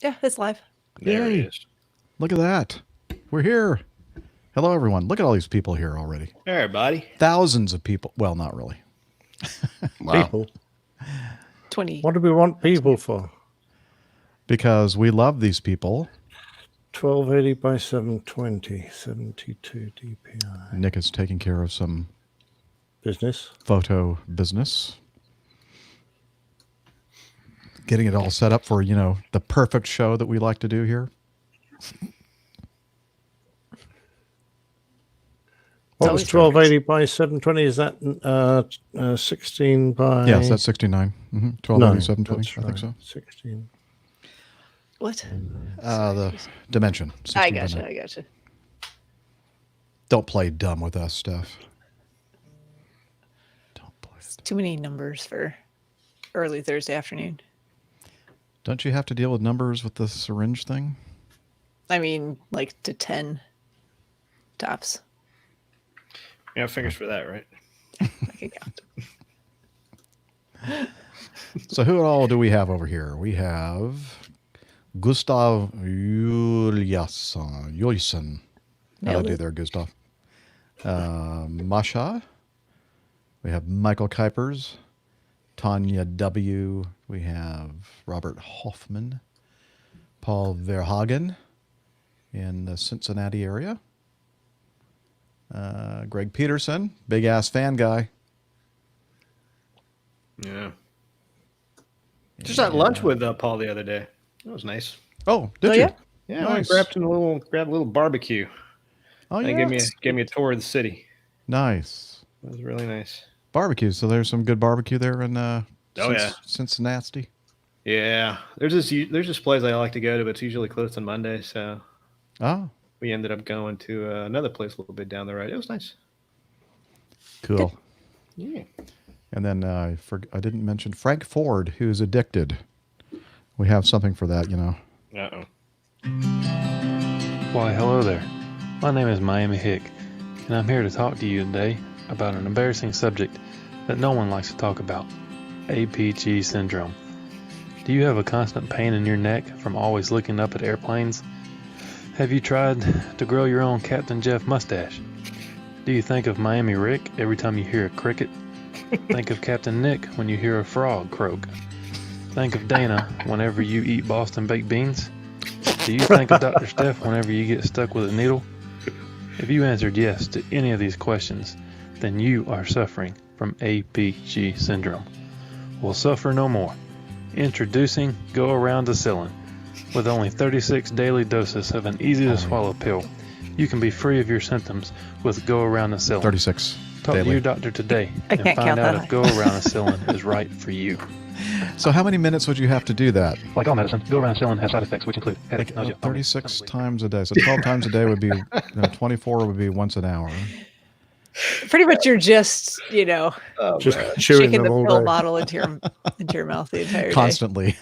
Yeah, it's live. There Yay. it is. Look at that. We're here. Hello, everyone. Look at all these people here already. Hey, everybody. Thousands of people. Well, not really. Wow. People. 20. What do we want people for? Because we love these people. 1280 by 720, 72 DPI. Nick is taking care of some Business. photo business. Getting it all set up for, the perfect show that we like to do here. What was 1280 by 720? Is that 16 by... Yes, that's 69. 1280, 720, I think so. 16. What? The dimension. I gotcha. Don't play dumb with us, Steph. Don't play. Too many numbers for early Thursday afternoon. Don't you have to deal with numbers with the syringe thing? I mean, like to 10 tops. Yeah, fingers for that, right? I can count. So who all do we have over here? We have Gustav Juliusson. How do I do there, Gustav? Masha. We have Michael Kuipers. Tanya W. We have Robert Hoffman. Paul Verhagen in the Cincinnati area. Greg Peterson, big ass fan guy. Yeah. Just had lunch with Paul the other day. That was nice. Oh, did you? Yeah? Yeah, Nice. I grabbed a little barbecue. Oh, And yeah. gave me a tour of the city. Nice. It was really nice. Barbecue. So there's some good barbecue there in yeah. Cincinnati. Yeah, there's this place I like to go to, but it's usually closed on Monday. So we ended up going to another place a little bit down the road. It was nice. Cool. Yeah. And then I didn't mention Frank Ford, who's addicted. We have something for that, Uh-oh. Why, hello there. My name is Miami Hick, and I'm here to talk to you today about an embarrassing subject that no one likes to talk about, APG syndrome. Do you have a constant pain in your neck from always looking up at airplanes? Have you tried to grow your own Captain Jeff mustache? Do you think of Miami Rick every time you hear a cricket? Think of Captain Nick when you hear a frog croak. Think of Dana whenever you eat Boston baked beans. Do you think of Dr. Steph whenever you get stuck with a needle? If you answered yes to any of these questions, then you are suffering from APG syndrome. Well, suffer no more. Introducing Go Around Acillin. With only 36 daily doses of an easy-to-swallow pill, you can be free of your symptoms with Go Around Acillin. 36 Talk daily. to your doctor today I and can't find count out that if Go Around Acillin is right for you. So how many minutes would you have to do that? Like all medicine, Go Around Acillin has side effects which include headache, nausea, 36 times a day. So 12 times a day would be, 24 would be once an hour. Pretty much you're just, Just chewing shaking them the all pill day. bottle into your mouth the entire day. Constantly.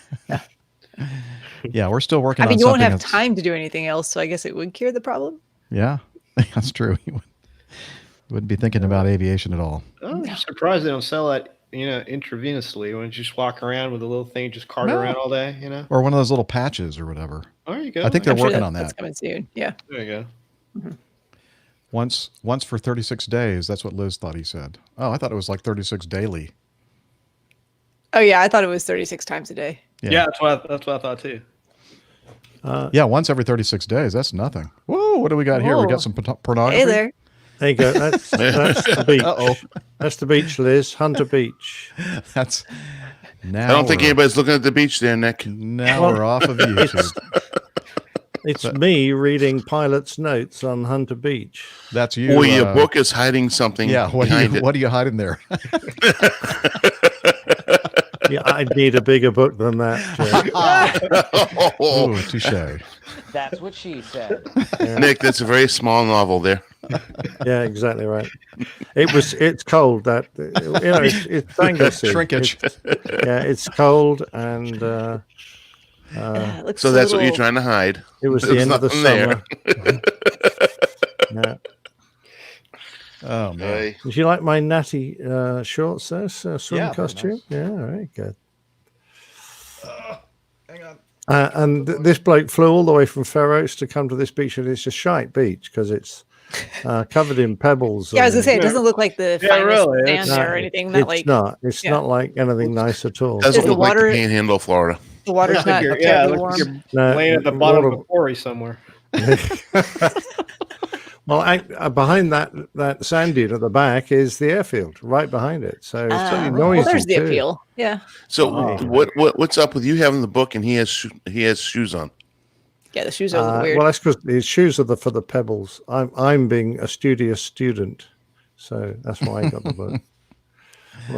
Yeah, we're still working I mean, on you won't something have that's- time to do anything else, so I guess it would cure the problem. Yeah, that's true. You wouldn't be thinking about aviation at all. I'm surprised they don't sell that, intravenously. When you just walk around with a little thing, just cart around all day, Or one of those little patches or whatever. Oh, there you go. I think they're I'm sure working on that's that. coming soon. Yeah. There you go. Mm-hmm. Once for 36 days. That's what Liz thought he said. Oh, I thought it was like 36 daily. Oh yeah, I thought it was 36 times a day. Yeah, that's what I thought too. Yeah, once every 36 days. That's nothing. Whoa, what do we got here? We Whoa. got some pornography. Hey there. There you go. That's the beach. Uh-oh. That's the beach, Liz. Hunter Beach. That's now. Oh, I don't think anybody's looking at the beach there, Nick. Now we're off of YouTube. It's me reading pilot's notes on Hunter Beach. That's you. Or your book is hiding something. Yeah, what are you hiding there? Yeah, I'd need a bigger book than that. Ooh, touche. That's what she said. Nick, that's a very small novel there. Yeah, exactly right. It's cold. That it's Anglesey. Shrinkage. It's cold and It looks So a that's what you're little- trying to hide. it was the There's end of the nothing there. summer. Yeah. Oh man. Hey. Did you like my natty shorts there? Swim Yeah, very costume? nice. Yeah, very good. Hang on. This bloke flew all the way from Fair Oaks to come to this beach, and it's a shite beach because it's covered in pebbles. Yeah, I was gonna and- say it doesn't look like the Yeah, finest really, sand it's- there or anything. That It's like not. It's yeah. not like anything nice at all. Doesn't Is the look like water- the Panhandle, of Florida. the water's Looks like not you're- terribly looks warm. like you're No, laying at the bottom of water- a quarry somewhere. Well, behind that sand dune at the back is the airfield, right behind it. So it's really noisy well, there's the too. appeal. Yeah, So Oh. what's up with you having the book and he has shoes on? yeah. The shoes are a little weird. Well, that's because his shoes are for the pebbles. I'm being a studious student, so that's why I got the book. I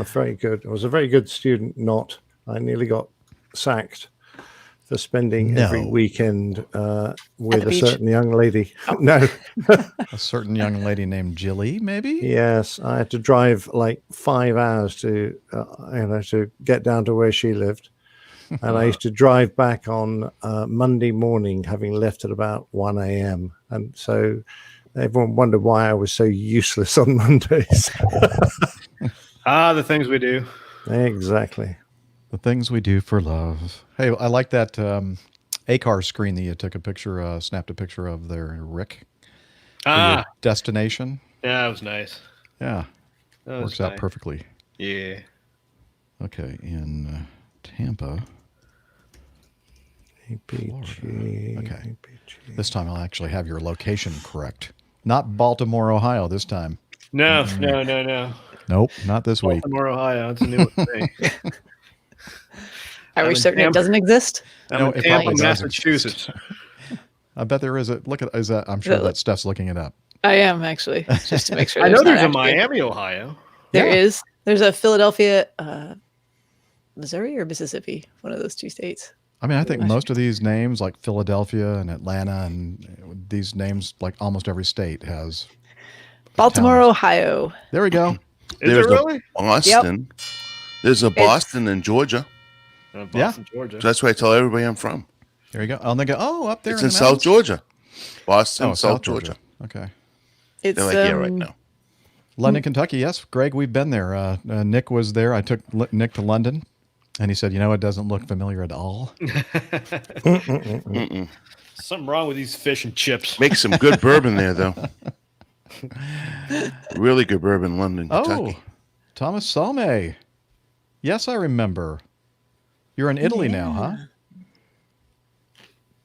was a very good student. I nearly got sacked for spending every No. weekend with the a beach? certain young lady. No, A certain young lady named Jilly, maybe? yes, I had to drive like 5 hours to to get down to where she lived. And I used to drive back on Monday morning, having left at about 1 a.m. And so everyone wondered why I was so useless on Mondays. The things we do. Exactly. The things we do for love. Hey, I like that ACAR screen that you took snapped a picture of there, Rick. For your destination. Yeah, that was nice. Yeah, That was works out nice. perfectly. Yeah. Okay, in Tampa. APG. Okay. This time I'll actually have your location correct. Not Baltimore, Ohio this time. No. Nope, not this week. Baltimore, Ohio. It's a new thing. Are I'm we in certain it Tampa. doesn't exist? I'm No, in it Tampa, probably does Massachusetts. I bet there is a look at. Is that? I'm sure That- that Steph's looking it up. I am actually just to make sure. I know there's not a actually- Miami, Ohio. There Yeah. is. There's a Philadelphia, Missouri or Mississippi, one of those two states. I mean, I think most of these names, like Philadelphia and Atlanta, and these names, like almost every state has. Baltimore, towns. Ohio. There we go. Is There's it really? a Boston. There's a Boston in Georgia. Boston, Georgia. So that's where I tell everybody I'm from. There you go. And they go, oh, up there. It's in in the South mountains? Georgia. Boston, Oh, South Georgia. Okay. It's They're like, yeah, right now. London, Kentucky. Yes, Greg, we've been there. Nick was there. I took Nick to London, and he said, it doesn't look familiar at all. Something wrong with these fish and chips. Make some good bourbon there, though. Really good bourbon in London, Kentucky. Oh, Thomas Salme. Yes, I remember. You're in Italy now, huh?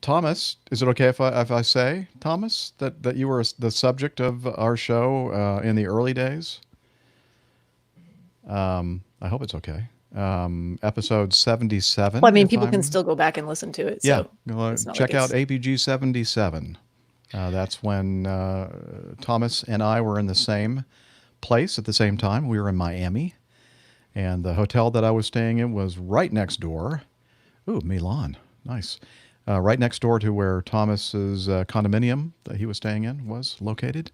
Thomas, is it okay if I say, Thomas, that you were the subject of our show in the early days? I hope it's okay. Episode 77. Well, I mean, if people can I'm- still go back and listen to it. Yeah, So well, it's not check like out APG 77. That's when Thomas and I were in the same place at the same time. We were in Miami, and the hotel that I was staying in was right next door. Ooh, Milan. Nice. Right next door to where Thomas's condominium that he was staying in was located.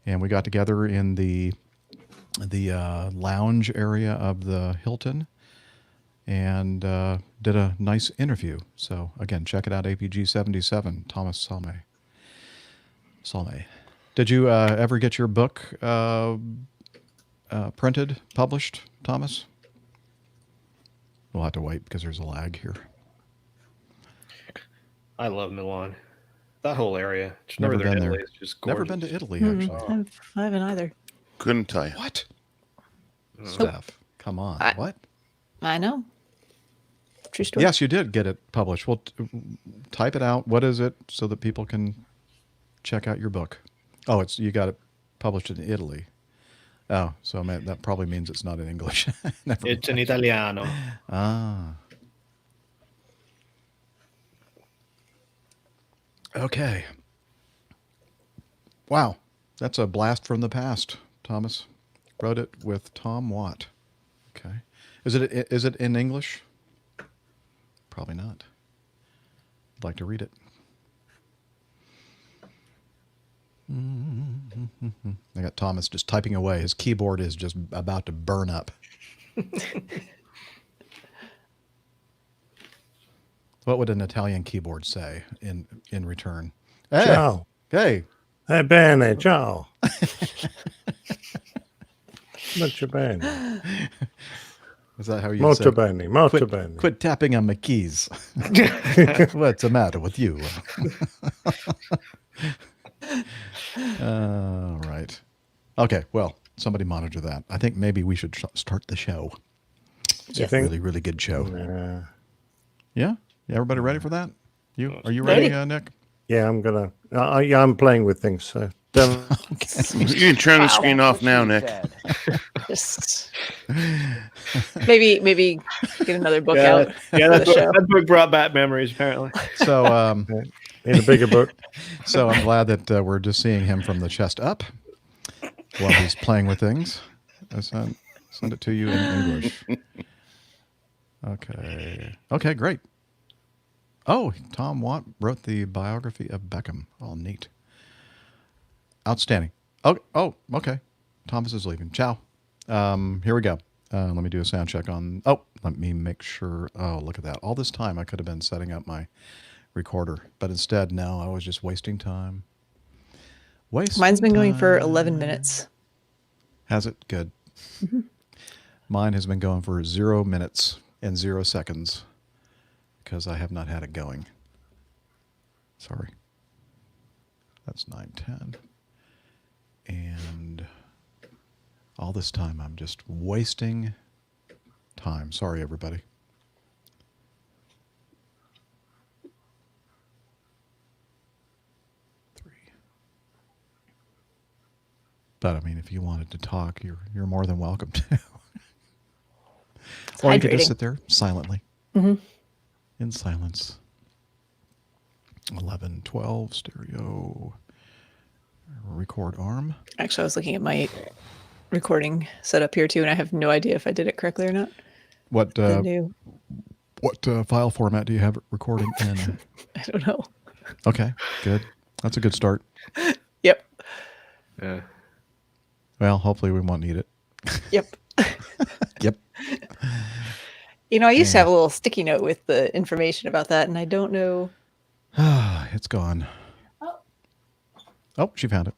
And we got together in the lounge area of the Hilton and did a nice interview. So again, check it out, APG 77, Thomas Salme. Did you ever get your book printed, published, Thomas? We'll have to wait because there's a lag here. I love Milan. That whole area. Just Never northern been there. Italy is just Never gorgeous. been to Italy, Hmm, actually. I haven't either. Couldn't tell you. What? Steph, come on. What? I know. True story. Yes, you did get it published. Well, type it out. What is it so that people can check out your book? Oh, you got it published in Italy. Oh, so that probably means it's not in English. Never It's in Italiano. Ah. Okay. Wow. That's a blast from the past, Thomas. Wrote it with Tom Watt. Okay. Is it in English? Probably not. I'd like to read it. I got Thomas just typing away. His keyboard is just about to burn up. What would an Italian keyboard say in return? Hey, Ciao. hey, Bene, ciao. Much bene. Is that how you Molto said? bene, molto bene. Quit tapping on my keys. What's the matter with you? All right. Okay, well, somebody monitor that. I think maybe we should start the show. It's You a think? really, really good show. Yeah. Yeah? Everybody ready for that? Are you ready, Nick? Yeah, I'm gonna. Yeah, I'm playing with things. So don't. You can turn the screen That's off what now, she Nick. said. Just maybe get another book Yeah, out yeah, for the show. that book brought back memories. Apparently, So, Need a bigger book. so I'm glad that we're just seeing him from the chest up while he's playing with things. I send it to you in English. Okay. Okay, great. Oh, Tom Watt wrote the biography of Beckham. Oh, neat. Outstanding. Oh, okay. Thomas is leaving. Ciao. Here we go. Let me do a sound check on. Oh, let me make sure. Oh, look at that. All this time I could have been setting up my recorder, but instead, no, I was just wasting time. Mine's been going for 11 minutes. Has it? Good. Mine has been going for 0 minutes and 0 seconds because I have not had it going. Sorry. That's 9:10. And all this time I'm just wasting time. Sorry, everybody. But I mean, if you wanted to talk, you're more than welcome to. Or you could just sit there silently. In silence. 11, 12, stereo, record arm. Actually, I was looking at my recording setup here too, and I have no idea if I did it correctly or not. What file format do you have it recording in? I don't know. Okay, good. That's a good start. Yep. yeah. Well, hopefully we won't need it. Yep. Yep. I used to have a little sticky note with the information about that, and I don't know. It's gone. Oh, she found it.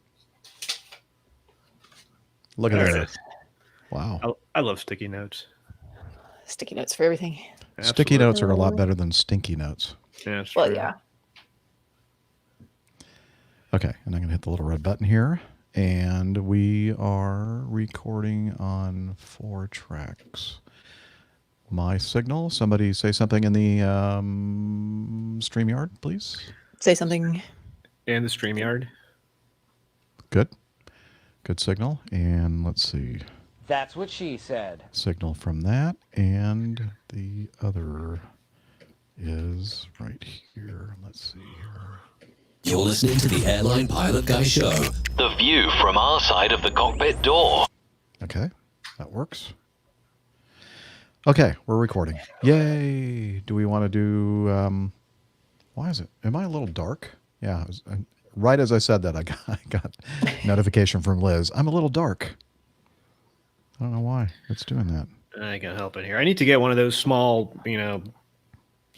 Look at There it that. is. Wow. I love sticky notes. Sticky notes for everything. Sticky notes are a lot better than stinky notes. Yeah, it's Well, true. yeah. Okay, and I'm going to hit the little red button here. And we are recording on 4 tracks. My signal. Somebody say something in the StreamYard, please. Say something. And the StreamYard. Good. Good signal. And let's see. That's what she said. Signal from that. And the other is right here. Let's see here. You're listening to the Airline Pilot Guy Show. The view from our side of the cockpit door. Okay, that works. Okay, we're recording. Yay! Do we want to do... why is it? Am I a little dark? Yeah, right as I said that, I got notification from Liz. I'm a little dark. I don't know why it's doing that. I can help it here. I need to get one of those small,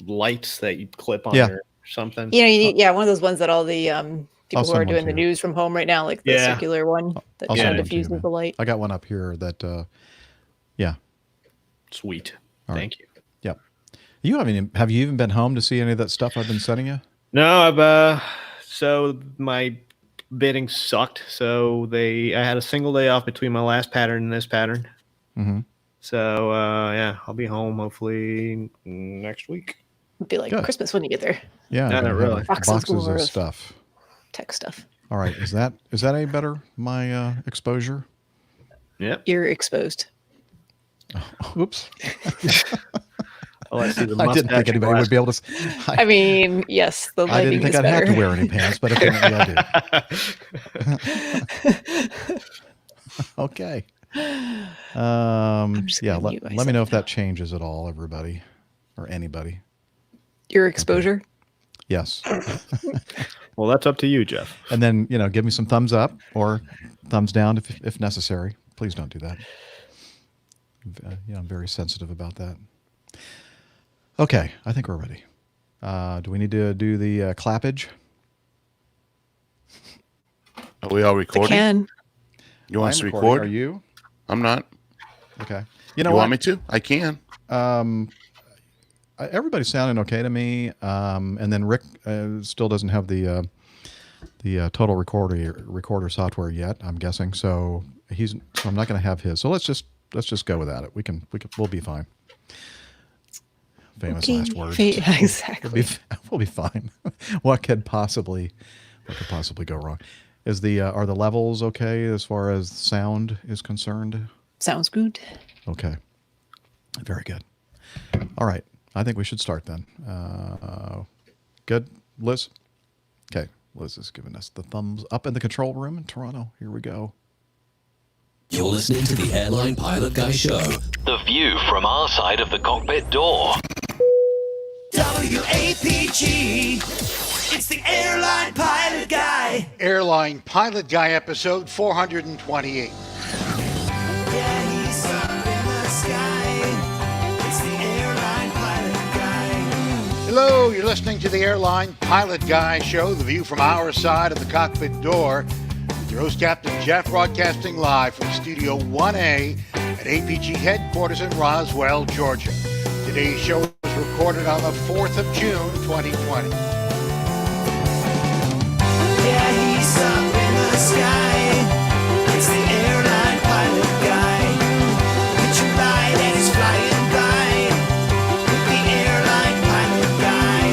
lights that you clip on Yeah. or something. You need one of those ones that all the people I'll who are send one doing to the you. news from home right now, like the Yeah. circular one that I'll kind send of one to you, diffuses man. the light. I got one up here that, yeah. Sweet. All right. Thank you. Yep. Have you even been home to see any of that stuff I've been sending you? No, so my bidding sucked. So I had a single day off between my last pattern and this pattern. Mm-hmm. So yeah, I'll be home hopefully next week. It'd be like Good. Christmas when you get there. Yeah. No, I'm gonna not have really. Boxes boxes full of of- stuff. Tech stuff. All right. Is that any better? My exposure? Yep. You're exposed. Oops. Oh, I see the I didn't think anybody would be able to. I mean, yes, the I lighting didn't think is I'd have better. to wear any pants, but apparently I do. Okay. just Yeah. gonna mute Let me myself know if now. that changes at all, everybody, or anybody. Your exposure. Yes. Well, that's up to you, Jeff. And then give me some thumbs up or thumbs down if necessary. Please don't do that. I'm very sensitive about that. Okay, I think we're ready. Do we need to do the clappage? Are we all I recording? can. You want us to I'm recording. record? Are you? I'm not. Okay. You know You what? want me to? I can. Everybody's sounding okay to me. And then Rick still doesn't have the total recorder software yet, I'm guessing. So I'm not going to have his. So let's just go with that. We'll be fine. Famous Okay. last words. Exactly. We'll be fine. What could possibly go wrong? Are the levels okay as far as sound is concerned? Sounds good. Okay. Very good. All right. I think we should start then. Good, Liz? Okay. Liz is giving us the thumbs up in the control room in Toronto. Here we go. You're listening to the Airline Pilot Guy Show. The view from our side of the cockpit door. WAPG, it's the Airline Pilot Guy. Airline Pilot Guy episode 428. Yeah, he's up in the sky. It's the Airline Pilot Guy. Hello, you're listening to the Airline Pilot Guy show, the view from our side of the cockpit door. With your host, Captain Jeff, broadcasting live from Studio 1A at APG headquarters in Roswell, Georgia. Today's show was recorded on the 4th of June, 2020. Yeah, he's up in the sky. It's the Airline Pilot Guy. Picture light and he's flying by. With the Airline Pilot Guy.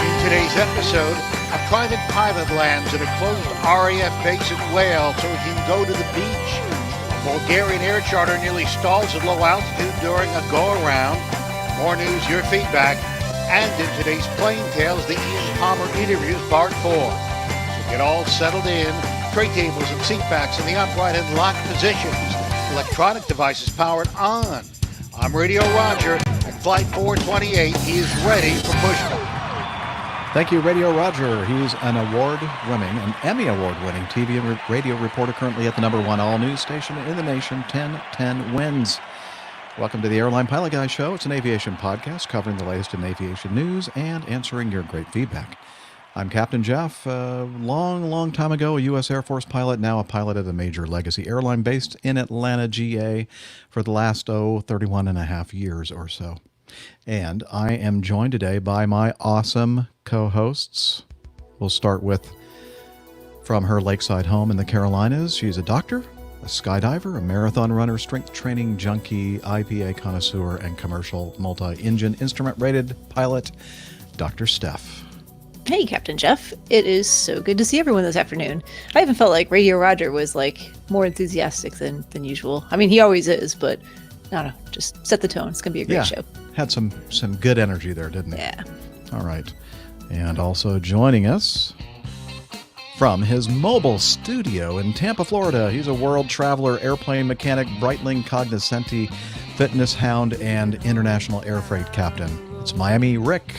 In today's episode, a private pilot lands at a closed RAF base in Wales so he can go to the beach. A Bulgarian air charter nearly stalls at low altitude during a go-around. More news, your feedback, and in today's Plane Tales, the Ian Palmer interviews part 4. So get all settled in, tray tables and seat backs in the upright and locked positions. Electronic devices powered on. I'm Radio Roger, and Flight 428 is ready for pushback. Thank you, Radio Roger. He's an Emmy award-winning TV and radio reporter currently at the #1 all-news station in the nation, 1010 Wins. Welcome to the Airline Pilot Guy Show. It's an aviation podcast covering the latest in aviation news and answering your great feedback. I'm Captain Jeff. Long time ago, a U.S. Air Force pilot, now a pilot at a major legacy airline based in Atlanta, GA, for the last, 31 and a half years or so. And I am joined today by my awesome co-hosts. We'll start with, from her lakeside home in the Carolinas, she's a doctor, a skydiver, a marathon runner, strength training junkie, IPA connoisseur, and commercial multi-engine instrument-rated pilot, Dr. Steph. Hey, Captain Jeff. It is so good to see everyone this afternoon. I even felt like Radio Roger was more enthusiastic than usual. I mean, he always is, but I don't know, just set the tone. It's going to be a great show. Had some good energy there, didn't he? Yeah. All right. And also joining us from his mobile studio in Tampa, Florida, he's a world traveler, airplane mechanic, Breitling cognoscenti, fitness hound, and international air freight captain. It's Miami Rick.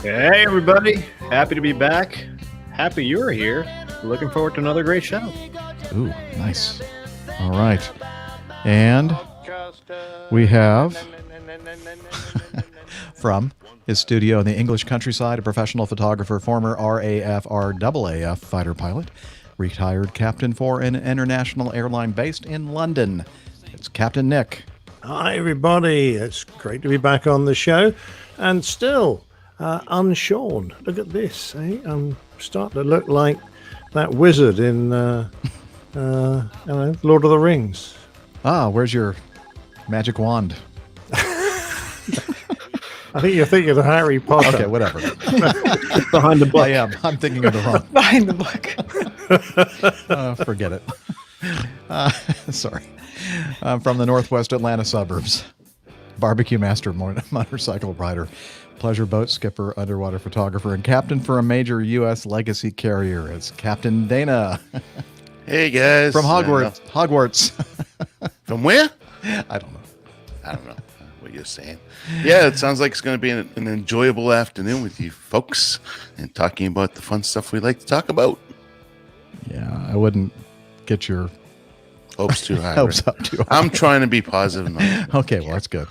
Hey, everybody. Happy to be back. Happy you're here. Looking forward to another great show. Ooh, nice. All right. And we have from his studio in the English countryside, a professional photographer, former RAF fighter pilot, retired captain for an international airline based in London. It's Captain Nick. Hi, everybody. It's great to be back on the show. And still unshorn. Look at this. Eh? I'm starting to look like that wizard in Lord of the Rings. Ah, where's your magic wand? I think you're thinking of Harry Potter. Okay, whatever. Behind the book. I am. I'm thinking of the wrong. Behind the book. Forget it. Sorry. From the northwest Atlanta suburbs, barbecue master, motorcycle rider, pleasure boat skipper, underwater photographer, and captain for a major U.S. legacy carrier. It's Captain Dana. Hey, guys. From Hogwarts. From where? I don't know. What you're saying. Yeah, it sounds like it's going to be an enjoyable afternoon with you folks and talking about the fun stuff we like to talk about. Yeah, I wouldn't get your hopes too high. Hopes up too high. I'm trying to be positive. Okay, well, that's good.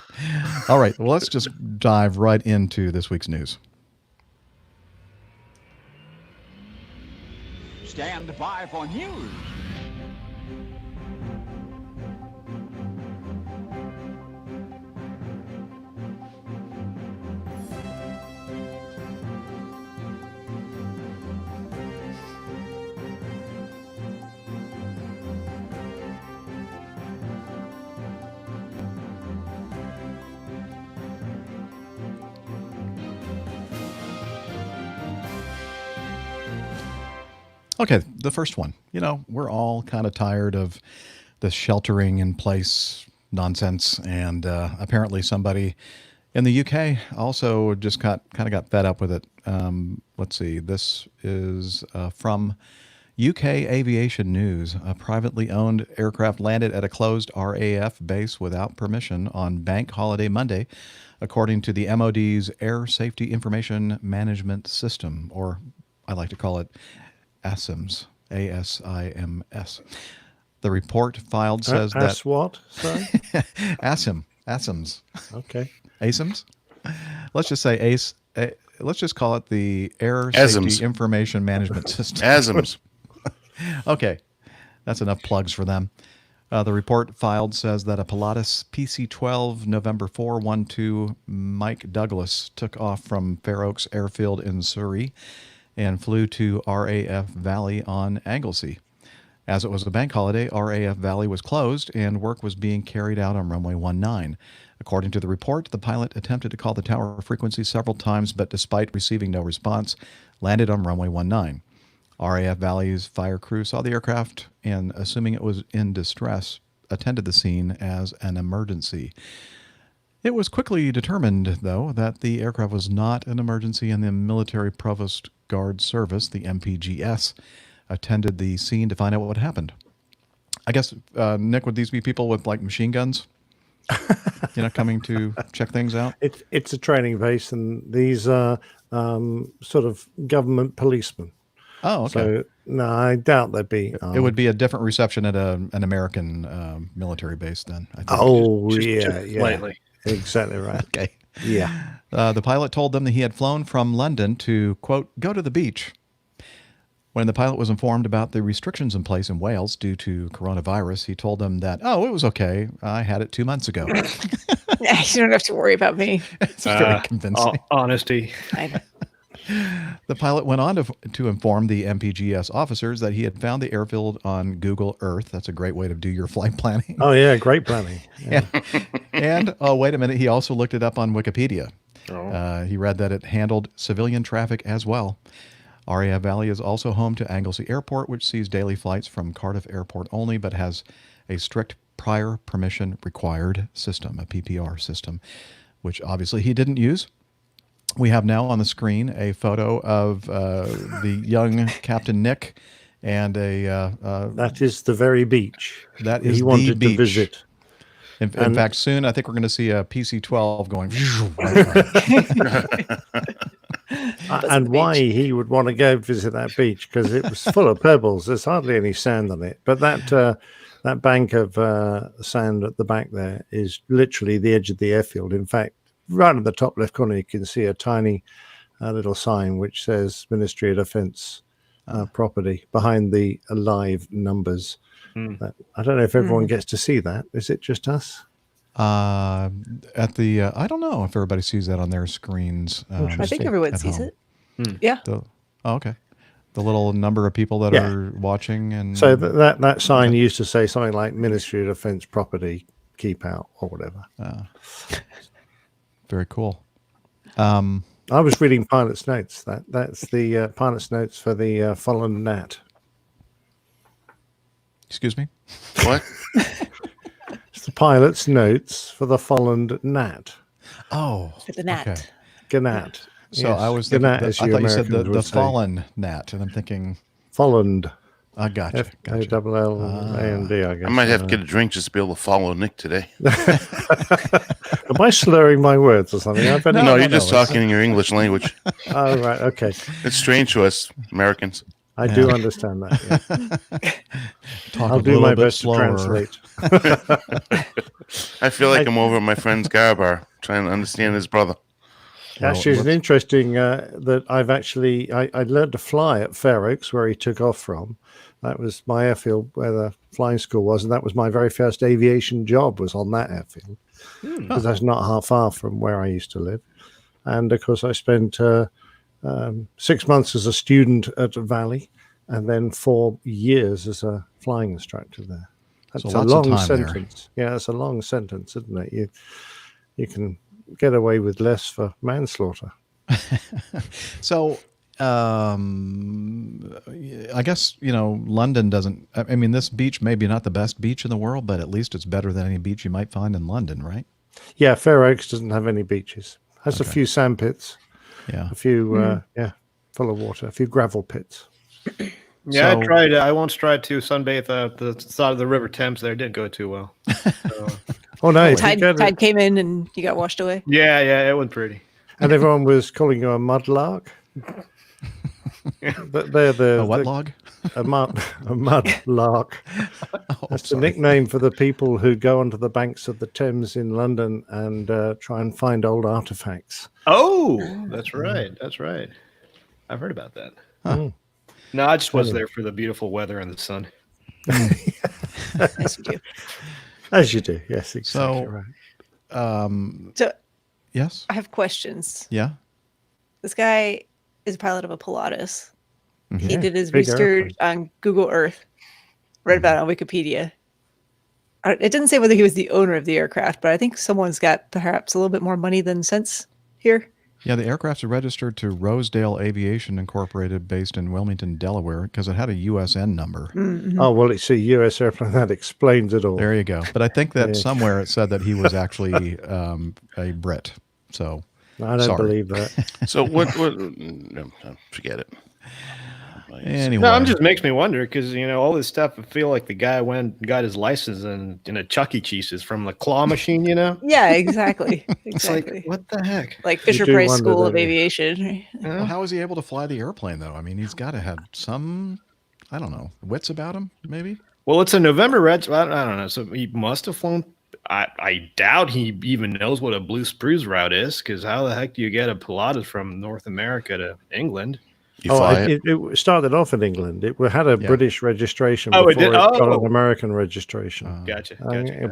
All right, well, let's just dive right into this week's news. stand by for news. Okay, the first one. You know, we're all kind of tired of the sheltering in place nonsense, and apparently somebody in the UK also just got fed up with it. Let's see. This is from UK Aviation News. A privately owned aircraft landed at a closed RAF base without permission on Bank Holiday Monday, according to the MOD's Air Safety Information Management System, or I like to call it ASIMS, ASIMS. The report filed says that... what? Sorry? ASIMS. Okay. ASIMS? Let's just say let's just call it the Air ASIMS. Safety Information Management System. ASIMS. Okay. That's enough plugs for them. The report filed says that a Pilatus PC-12 November 412 Mike Douglas took off from Fair Oaks Airfield in Surrey and flew to RAF Valley on Anglesey. As it was a bank holiday, RAF Valley was closed and work was being carried out on runway 19. According to the report, the pilot attempted to call the tower frequency several times, but despite receiving no response, landed on runway 19. RAF Valley's fire crew saw the aircraft and, assuming it was in distress, attended the scene as an emergency. It was quickly determined, though, that the aircraft was not an emergency, and the Military Provost Guard Service, the MPGS, attended the scene to find out what happened. I guess, Nick, would these be people with like machine guns? Coming to check things out? It's a training base, and these are sort of government policemen. Oh, okay. So, no, I doubt they'd be. It would be a different reception at an American military base then, I think. Oh, Just yeah. slightly. Exactly right. Okay. Yeah. The pilot told them that he had flown from London to, quote, go to the beach. When the pilot was informed about the restrictions in place in Wales due to coronavirus, he told them that, oh, it was okay. I had it 2 months ago. You don't have to worry about me. It's very convincing. Honesty. The pilot went on to inform the MPGS officers that he had found the airfield on Google Earth. That's a great way to do your flight planning. Oh, yeah, great planning. Yeah. And, oh, wait a minute, he also looked it up on Wikipedia. Oh. He read that it handled civilian traffic as well. RAF Valley is also home to Anglesey Airport, which sees daily flights from Cardiff Airport only, but has a strict prior permission required system, a PPR system, which obviously he didn't use. We have now on the screen a photo of the young Captain Nick and that is the very beach that is he wanted the beach. to visit. In fact, soon I think we're going to see a PC-12 going. And why he would want to go visit that beach, because it was full of pebbles. There's hardly any sand on it. But that bank of sand at the back there is literally the edge of the airfield. In fact, right at the top left corner, you can see a tiny little sign which says Ministry of Defence property behind the live numbers. I don't know if everyone gets to see that. Is it just us? I don't know if everybody sees that on their screens. I think everyone sees home. it. Yeah. Okay. The little number of people that are watching, and so that sign used to say something like Ministry of Defence property, keep out, or whatever. Very cool. I was reading pilot's notes. That's the pilot's notes for the fallen Nat. Excuse me? What? It's the pilot's notes for the fallen Nat. Oh. For the Nat. Okay. Gnat. So Yes. I was thinking, Gnat, I as thought you said Americans the would say. fallen Nat, and I'm thinking... Fallen. I gotcha. F-A-L-L-A-N-D, I guess. I might have to get a drink just to be able to follow Nick today. Am I slurring my words or something? No, you're just talking in your English language. Oh, right. Okay. It's strange to us Americans. I do understand that. Yeah. Talk I'll a do little my bit best slower. to translate. I feel like I'm over at my friend's car bar trying to understand his brother. Actually, it's interesting that I learned to fly at Fair Oaks, where he took off from. That was my airfield where the flying school was, and that was my very first aviation job was on that airfield, because that's not far from where I used to live. And of course, I spent 6 months as a student at Valley, and then 4 years as a flying instructor there. That's a long sentence. Yeah, that's a long sentence, isn't it? You can get away with less for manslaughter. So, I guess, London doesn't, I mean, this beach may be not the best beach in the world, but at least it's better than any beach you might find in London, right? Yeah, Fair Oaks doesn't have any beaches. Has a few sand pits. Yeah. A few, full of water, a few gravel pits. Yeah, so, I once tried to sunbathe the side of the River Thames there. It didn't go too well. So. Oh, no. Tide came in and you got washed away. Yeah, it wasn't pretty. And everyone was calling you a mudlark. A what log? A mudlark. That's the nickname for the people who go onto the banks of the Thames in London and try and find old artifacts. Oh, that's right. That's right. I've heard about that. Huh. No, I just was there for the beautiful weather and the sun. As you do. As you do, yes, exactly right. So, yes, I have questions. Yeah, this guy is a pilot of a Pilatus. Mm-hmm. He did his research on Google Earth. Read about it on Wikipedia. It didn't say whether he was the owner of the aircraft, but I think someone's got perhaps a little bit more money than sense here. Yeah, the aircraft's registered to Rosedale Aviation Incorporated, based in Wilmington, Delaware, because it had a USN number. Mm-hmm. Oh, well, it's a U.S. airplane. That explains it all. There you go. But I think that somewhere it said that he was actually a Brit. So I don't believe that. So what no, forget it. Anyway. No, it just makes me wonder because, all this stuff, I feel like the guy went and got his license in a Chuck E. Cheese's from the claw machine, Yeah, exactly. It's like, what the heck? Like Fisher-Price School of Aviation. Well, how is he able to fly the airplane, though? I mean, he's got to have some, I don't know, wits about him, maybe? Well, it's a November red. I don't know. So he must have flown. I doubt he even knows what a blue spruce route is, because how the heck do you get a Pilatus from North America to England? It started off in England. It had a British registration before it got an American registration. Gotcha.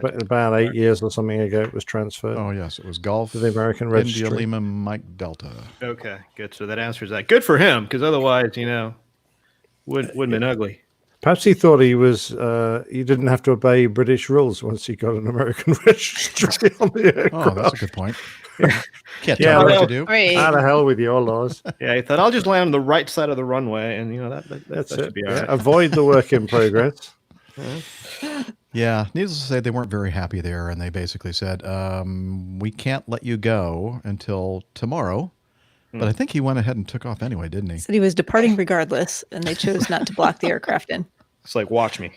But about 8 years or something ago, it was transferred. Oh, yes. It was Golf to the American registry. India Lima Mike Delta. Okay, good. So that answers that. Good for him, because otherwise, wouldn't have been ugly. Perhaps he thought he didn't have to obey British rules once he got an American registry on the aircraft. Oh, that's a good point. Can't tell what to do. How the hell with your laws? Yeah, he thought, I'll just land on the right side of the runway, and that should be all right. Avoid the work in progress. Yeah, needless to say, they weren't very happy there, and they basically said, we can't let you go until tomorrow. But I think he went ahead and took off anyway, didn't he? Said he was departing regardless, and they chose not to block the aircraft in. It's like, watch me.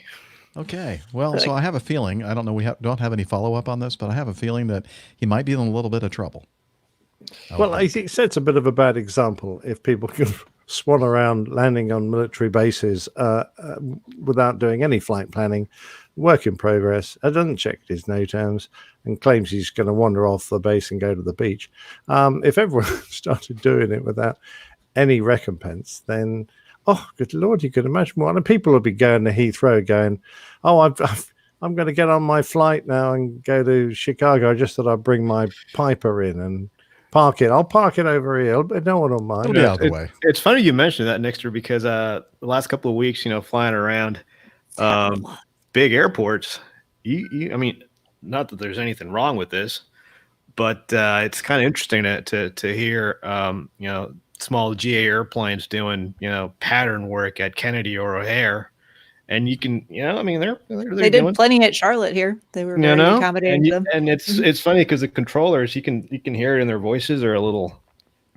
Okay. Well, so I have a feeling, I don't know, don't have any follow-up on this, but I have a feeling that he might be in a little bit of trouble. Well, I think it sets a bit of a bad example if people can swan around landing on military bases without doing any flight planning, work in progress, doesn't check his NOTAMs, and claims he's going to wander off the base and go to the beach. If everyone started doing it without any recompense, then, oh, good Lord, you could imagine what. And people would be going to Heathrow going, oh, I'm going to get on my flight now and go to Chicago. I just thought I'd bring my Piper in and park it. I'll park it over here, but no one will mind. It'll be out of the way. It's funny you mentioned that, Nixter, because the last couple of weeks, flying around big airports, I mean, not that there's anything wrong with this, but it's kind of interesting to hear, small GA airplanes doing, pattern work at Kennedy or O'Hare. And you can, I mean, they did plenty at Charlotte here. They were very accommodating to them. And it's funny because the controllers, you can hear it in their voices are a little,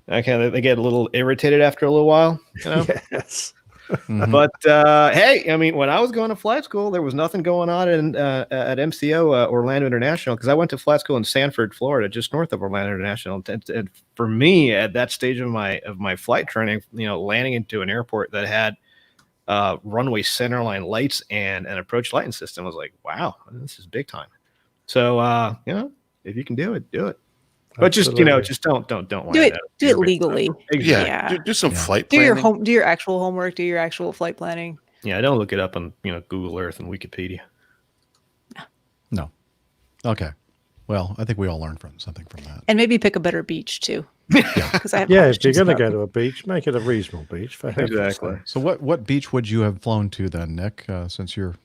they get a little irritated after a little while. Yes. Mm-hmm. But hey, I mean, when I was going to flight school, there was nothing going on at MCO Orlando International, because I went to flight school in Sanford, Florida, just north of Orlando International. And for me, at that stage of my flight training, landing into an airport that had runway centerline lights and an approach lighting system, was like, wow, this is big time. So if you can do it, do it. But just you know, Absolutely. don't land Do it. out. Do it legally. Yeah, Yeah. do some flight Do planning. your Do your actual homework. Do your actual flight planning. Yeah, don't look it up on Google Earth and Wikipedia. No. Okay. Well, I think we all learned something from that. And maybe pick a better beach too. Because I have Yeah, if you're questions going to about go them. to a beach, make it a reasonable beach. For heaven's Exactly. sake. So what beach would you have flown to then, Nick, since you're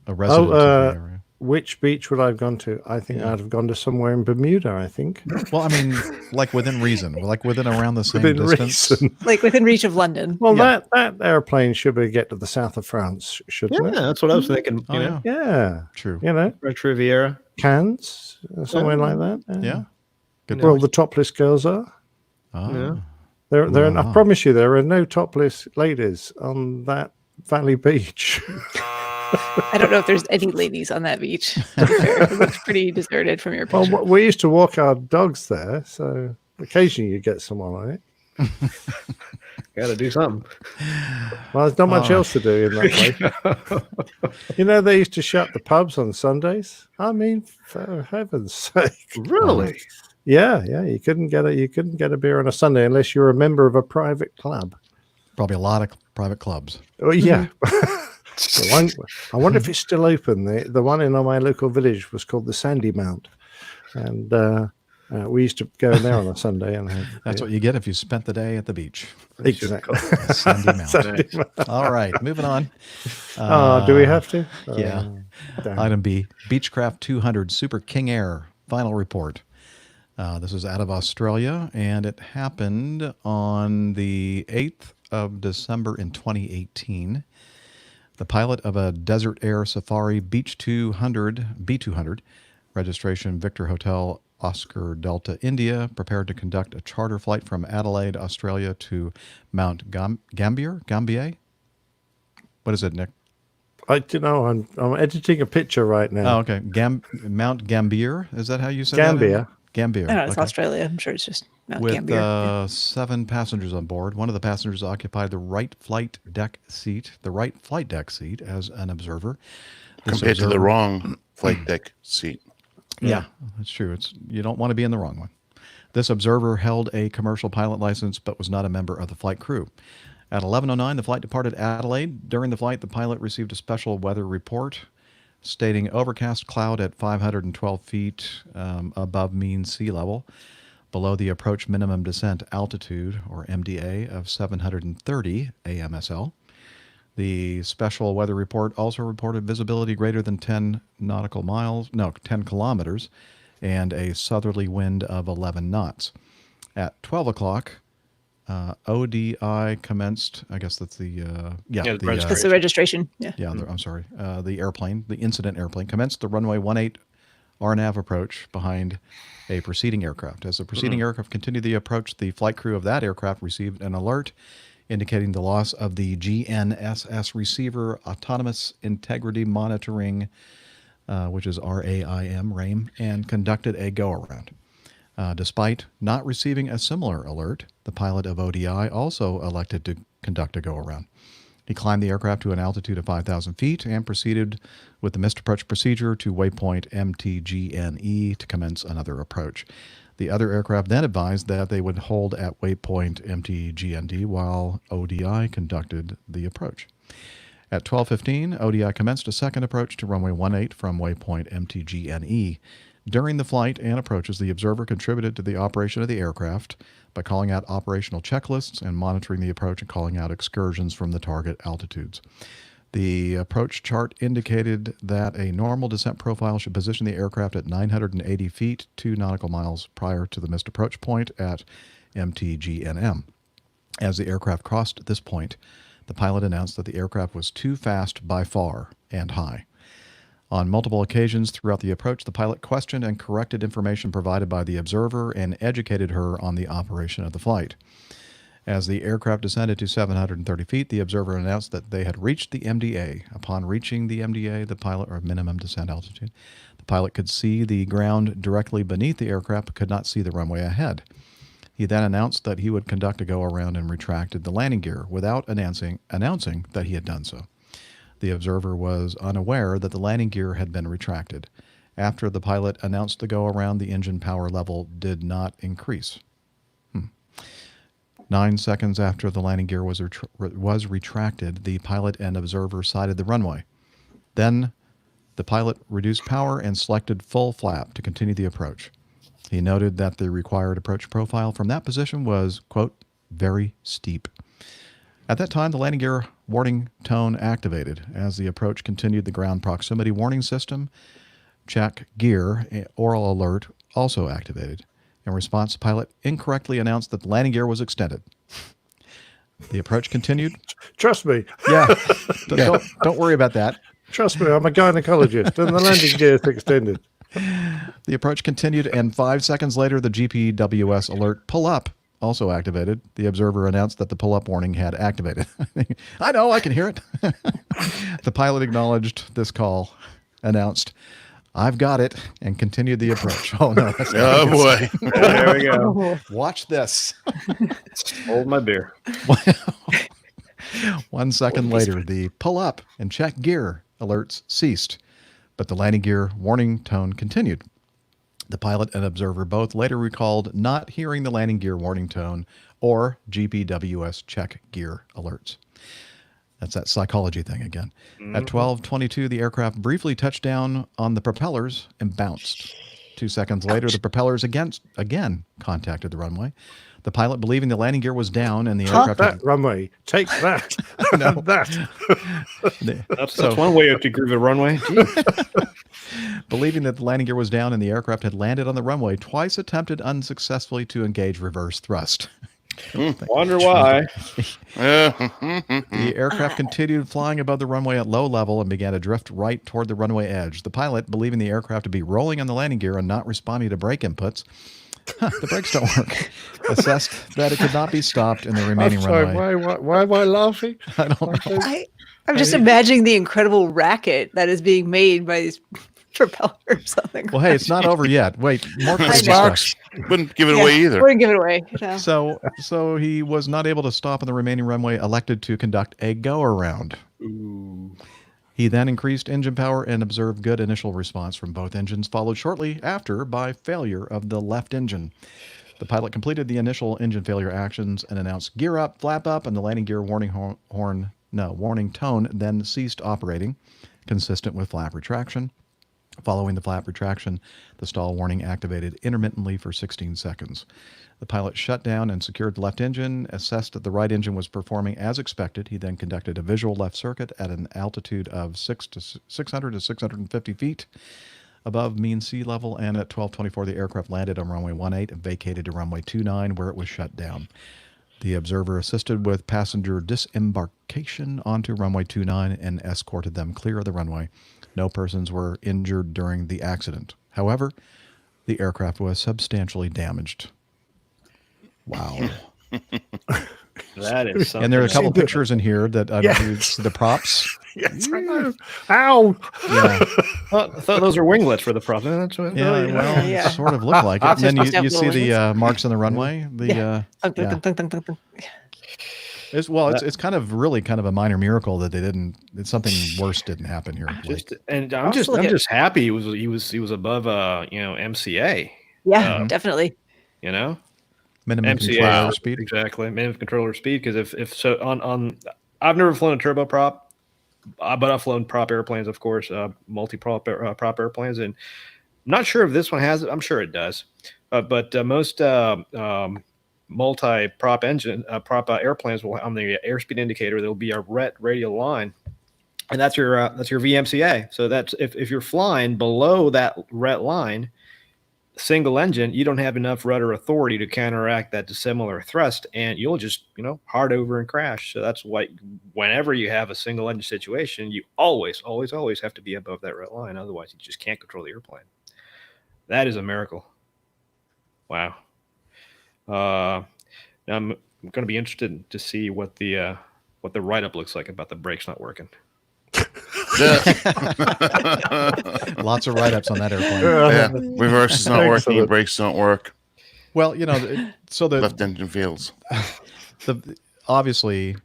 a resident of the area? Which beach would I have gone to? I think I'd have gone to somewhere in Bermuda, I think. Well, I mean, like within reason, like within around the same Within distance. reason. Like within reach of London. Well, Yeah. that airplane should be get to the south of France, shouldn't Yeah, it? that's what I was thinking. Oh, yeah. Yeah. True. You know, French Riviera. Cannes, somewhere like that. Yeah. Good Where all point. the topless girls are. Ah. Yeah. I Wow. promise you, there are no topless ladies on that Valley Beach. I don't know if there's any ladies on that beach. To be fair. It looks pretty deserted from your Well, picture. we used to walk our dogs there, so occasionally you get someone on it. Got to do something. Well, there's not much else to do in that place. You know, they used to shut the pubs on Sundays. I mean, for heaven's sake. Really? Yeah, you couldn't get a beer on a Sunday unless you're a member of a private club. Probably a lot of private clubs. Oh yeah. The one, I wonder if it's still open. The one in my local village was called the Sandy Mount, and we used to go in there on a Sunday and have. That's what you get if you spent the day at the beach. Exactly. Sandy Mount. Sandy Mount. All right, moving on. Do we have to? Yeah. Damn. Item B, Beechcraft 200 Super King Air final report. This is out of Australia, and it happened on the 8th of December in 2018. The pilot of a Desert Air Safari B200, registration Victor Hotel Oscar Delta, India, prepared to conduct a charter flight from Adelaide, Australia to Mount Gambier? What is it, Nick? I don't know. I'm editing a picture right now. Oh, okay. Mount Gambier? Is that how you say that? Gambia. Gambier. I know it's okay. Australia. I'm sure it's just Mount With Gambier. 7 passengers on board. One of the passengers occupied the right flight deck seat as an observer. This Compared to the observer- wrong flight deck seat. Yeah, that's true. You don't want to be in the wrong one. This observer held a commercial pilot license but was not a member of the flight crew. At 11:09, the flight departed Adelaide. During the flight, the pilot received a special weather report stating overcast cloud at 512 feet above mean sea level, below the approach minimum descent altitude, or MDA, of 730 AMSL. The special weather report also reported visibility greater than 10 kilometers, and a southerly wind of 11 knots. At 12 o'clock, ODI commenced. I guess that's the That's the registration. Yeah. I'm sorry. The incident airplane commenced the runway 18 RNAV approach behind a preceding aircraft. As the preceding aircraft continued the approach, the flight crew of that aircraft received an alert indicating the loss of the GNSS receiver autonomous integrity monitoring, which is RAIM, and conducted a go-around. Despite not receiving a similar alert, the pilot of ODI also elected to conduct a go-around. He climbed the aircraft to an altitude of 5,000 feet and proceeded with the missed approach procedure to waypoint MTGNE to commence another approach. The other aircraft then advised that they would hold at waypoint MTGND while ODI conducted the approach. At 12:15, ODI commenced a second approach to runway 18 from waypoint MTGNE. During the flight and approaches, the observer contributed to the operation of the aircraft by calling out operational checklists and monitoring the approach and calling out excursions from the target altitudes. The approach chart indicated that a normal descent profile should position the aircraft at 980 feet, 2 nautical miles prior to the missed approach point at MTGNM. As the aircraft crossed this point, the pilot announced that the aircraft was too fast by far and high. On multiple occasions throughout the approach, the pilot questioned and corrected information provided by the observer and educated her on the operation of the flight. As the aircraft descended to 730 feet, the observer announced that they had reached the MDA. Upon reaching the MDA, the pilot, or minimum descent altitude, the pilot could see the ground directly beneath the aircraft but could not see the runway ahead. He then announced that he would conduct a go-around and retracted the landing gear without announcing that he had done so. The observer was unaware that the landing gear had been retracted. After the pilot announced the go-around, the engine power level did not increase. 9 seconds after the landing gear was retracted, the pilot and observer sighted the runway. Then the pilot reduced power and selected full flap to continue the approach. He noted that the required approach profile from that position was, quote, very steep. At that time, the landing gear warning tone activated. As the approach continued, the ground proximity warning system, check gear, oral alert also activated. In response, the pilot incorrectly announced that the landing gear was extended. The approach continued. Trust me. Yeah. Don't worry about that. Trust me, I'm a gynecologist, and the landing gear is extended. The approach continued, and 5 seconds later, the GPWS alert pull up also activated. The observer announced that the pull up warning had activated. I know, I can hear it. The pilot acknowledged this call, announced, I've got it, and continued the approach. Oh, no. That's Oh, boy. There we go. Watch this. Hold my beer. 1 second later, the pull up and check gear alerts ceased, but the landing gear warning tone continued. The pilot and observer both later recalled not hearing the landing gear warning tone or GPWS check gear alerts. That's that psychology thing again. At 12:22, the aircraft briefly touched down on the propellers and bounced. 2 seconds later, the propellers again contacted the runway. The pilot, believing the landing gear was down and the aircraft... that runway. Take that. No. That's one way to groove a runway. Believing that the landing gear was down and the aircraft had landed on the runway, twice attempted unsuccessfully to engage reverse thrust. Wonder why. The aircraft continued flying above the runway at low level and began to drift right toward the runway edge. The pilot, believing the aircraft to be rolling on the landing gear and not responding to brake inputs, the brakes don't work, assessed that it could not be stopped in the remaining runway. Why am I laughing? I don't know. I'm just imagining the incredible racket that is being made by these propellers. Well, hey, it's not over yet. Wait, more crazy Sparks stuff. wouldn't give it away either. Wouldn't give it away. No. So he was not able to stop on the remaining runway, elected to conduct a go-around. He then increased engine power and observed good initial response from both engines, followed shortly after by failure of the left engine. The pilot completed the initial engine failure actions and announced gear up, flap up, and the landing gear warning tone then ceased operating, consistent with flap retraction. Following the flap retraction, the stall warning activated intermittently for 16 seconds. The pilot shut down and secured the left engine, assessed that the right engine was performing as expected. He then conducted a visual left circuit at an altitude of 600 to 650 feet above mean sea level, and at 12:24, the aircraft landed on runway 18 and vacated to runway 29, where it was shut down. The observer assisted with passenger disembarkation onto runway 29 and escorted them clear of the runway. No persons were injured during the accident. However, the aircraft was substantially damaged. Wow. That is something. And there are a couple pictures in here that the props. Yes, I know. Ow! Yeah. I thought those were winglets for the prop. That's what, It sort of looked like it. And then you see the marks on the runway. It's kind of a minor miracle that something worse didn't happen here. I'm just happy he was above MCA. Yeah, definitely. Minimum MCA controller speed. Exactly. Minimum controller speed. Because if so on I've never flown a turboprop, but I've flown prop airplanes, of course, multi-prop prop airplanes, and I'm not sure if this one has it. I'm sure it does. But most multi-prop airplanes will, on the airspeed indicator, there'll be a ret radial line, and that's your VMCA. So that's if you're flying below that ret line, single engine, you don't have enough rudder authority to counteract that dissimilar thrust, and you'll just hard over and crash. So that's why whenever you have a single engine situation, you always have to be above that red line. Otherwise, you just can't control the airplane. That is a miracle. Wow. Now I'm going to be interested to see what the write-up looks like about the brakes not working. Lots of write-ups on that airplane. Yeah. Reverse is not working. Brakes don't work. Well, so the left engine fails. Obviously,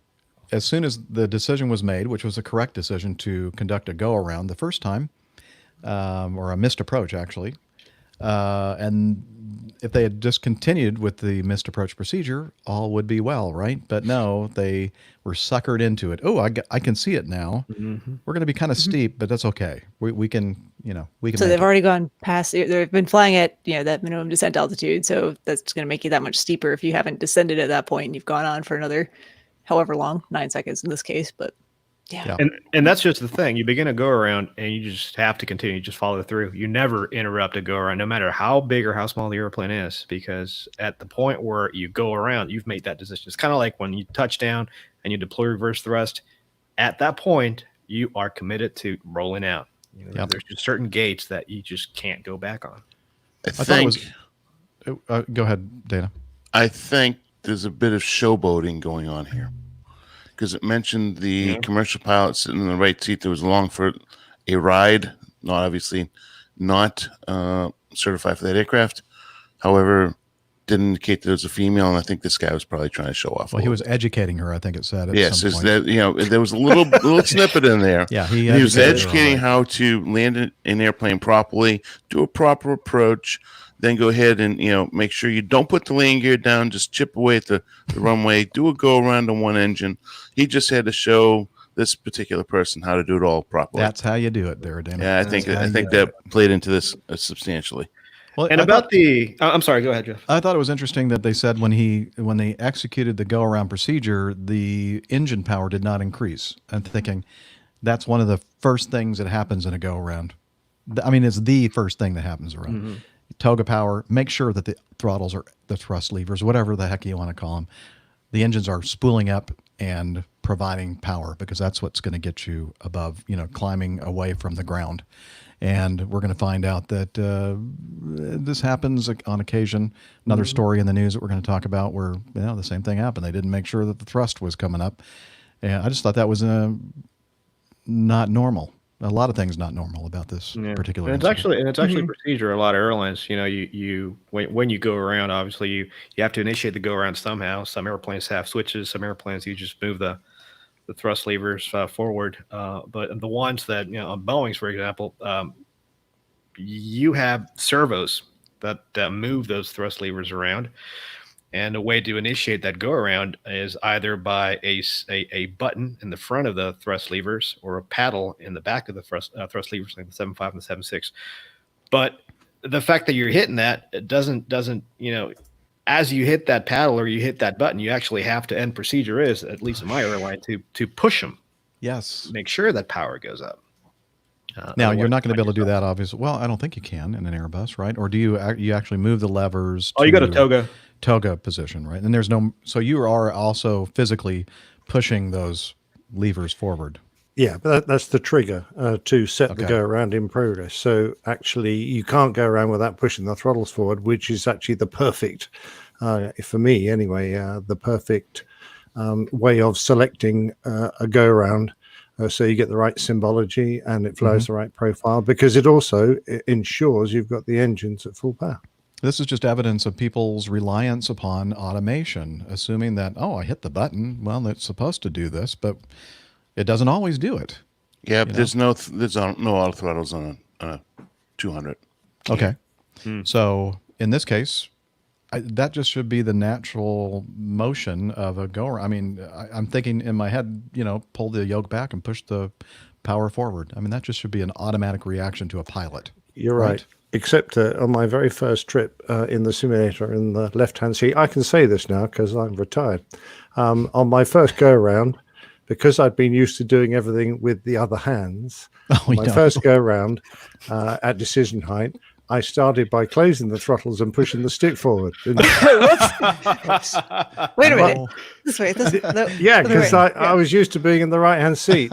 as soon as the decision was made, which was a correct decision to conduct a go-around the first time, or a missed approach, actually. And if they had just continued with the missed approach procedure, all would be well, right? But no, they were suckered into it. Oh, I can see it now. Mm-hmm. We're going to be kind of steep, but that's okay. We can, we can. So make they've it. already gone past. They've been flying at that minimum descent altitude. So that's going to make you that much steeper if you haven't descended at that point and you've gone on for another, however long, 9 seconds in this case. But yeah. And that's just the thing. You begin a go around and you just have to continue, just follow through. You never interrupt a go around, no matter how big or how small the airplane is, because at the point where you go around, you've made that decision. It's kind of like when you touch down and you deploy reverse thrust. At that point, you are committed to rolling out. There's just certain gates that you just can't go back on. I think. Go ahead, Dana. I think there's a bit of showboating going on here. Because it mentioned the commercial pilot sitting in the right seat that was along for a ride, obviously not certified for that aircraft. However, didn't indicate that it was a female, and I think this guy was probably trying to show off. Well, he was educating her, I think it said. Yes, there was a little snippet in there. Yeah, he was educating how to land an airplane properly, do a proper approach, then go ahead and make sure you don't put the landing gear down, just chip away at the runway, do a go around on one engine. He just had to show this particular person how to do it all properly. That's how you do it there, Dana. Yeah, I think that played into this substantially. Well, and I'm sorry, go ahead, Jeff. I thought it was interesting that they said when they executed the go around procedure, the engine power did not increase. I'm thinking that's one of the first things that happens in a go around. I mean, it's the first thing that happens around. Mm-hmm. Toga power, make sure that the throttles or the thrust levers, whatever the heck you want to call them, the engines are spooling up and providing power, because that's what's going to get you above, climbing away from the ground. And we're going to find out that this happens on occasion. Another story in the news that we're going to talk about where the same thing happened. They didn't make sure that the thrust was coming up. And I just thought that was not normal. A lot of things not normal about this particular. And it's actually procedure. A lot of airlines, you when you go around, obviously you have to initiate the go around somehow. Some airplanes have switches. Some airplanes you just move the thrust levers forward. But the ones that on Boeing's, for example, you have servos that move those thrust levers around. And a way to initiate that go around is either by a button in the front of the thrust levers or a paddle in the back of the thrust levers, like the 7.5 and the 7.6. But the fact that you're hitting that, it doesn't as you hit that paddle or you hit that button, you actually have to end procedure is, at least in my airline, to push them. Yes. Make sure that power goes up. Now, you're not going to be able to do that, obviously. Well, I don't think you can in an Airbus, right? Or do you actually move the levers? You got a toga position, right? And there's no, so you are also physically pushing those levers forward. Yeah, but that's the trigger to set the go around in progress. So actually, you can't go around without pushing the throttles forward, which is actually the perfect, for me anyway, the perfect way of selecting a go around. So you get the right symbology and it flows the right profile, because it also ensures you've got the engines at full power. This is just evidence of people's reliance upon automation, assuming that, I hit the button. Well, it's supposed to do this, but it doesn't always do it. Yeah, but there's no auto throttles on a 200. Okay. So in this case, that just should be the natural motion of a go. I mean, I'm thinking in my head, pull the yoke back and push the power forward. I mean, that just should be an automatic reaction to a pilot. You're right. Except on my very first trip in the simulator in the left-hand seat, I can say this now because I'm retired. On my first go-around, because I'd been used to doing everything with the other hands, first go-around at decision height, I started by closing the throttles and pushing the stick forward. Wait a minute. This way. Yeah, because I was used to being in the right-hand seat,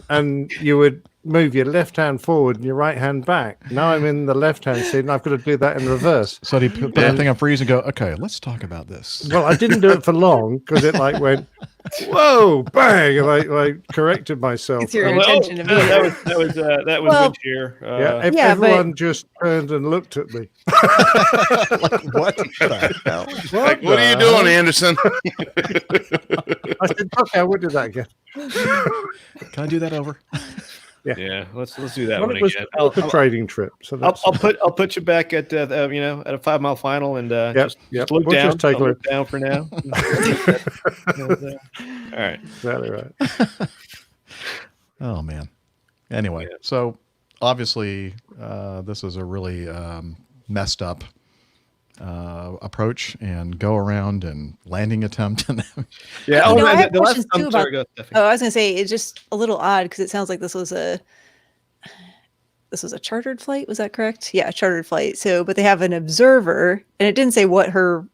and you would move your left hand forward and your right hand back. Now I'm in the left-hand seat, and I've got to do that in reverse. So do you put that thing on freeze and go, okay, let's talk about this? Well, I didn't do it for long because it went, whoa, bang, and I corrected myself. It's your intention to be that was wind shear. Everyone just turned and looked at me. What the hell? What are you doing, Anderson? I said, okay, I would do that again. Can I do that over? Yeah, let's do that Well, one it was again. a trading trip, so that's I'll put you back at at a 5 mile final and just look We'll down. just take a I'll look. look down for now. All right. Exactly right. Oh man. Anyway, Yeah. so obviously this is a really messed up approach and go around and landing attempt. Yeah. You know, I and have the last, questions I'm too sorry, about. go, Stephanie. Oh, I was gonna say it's just a little odd because it sounds like this was a chartered flight. Was that correct? Yeah, a chartered flight. So, but they have an observer, and it didn't say what her.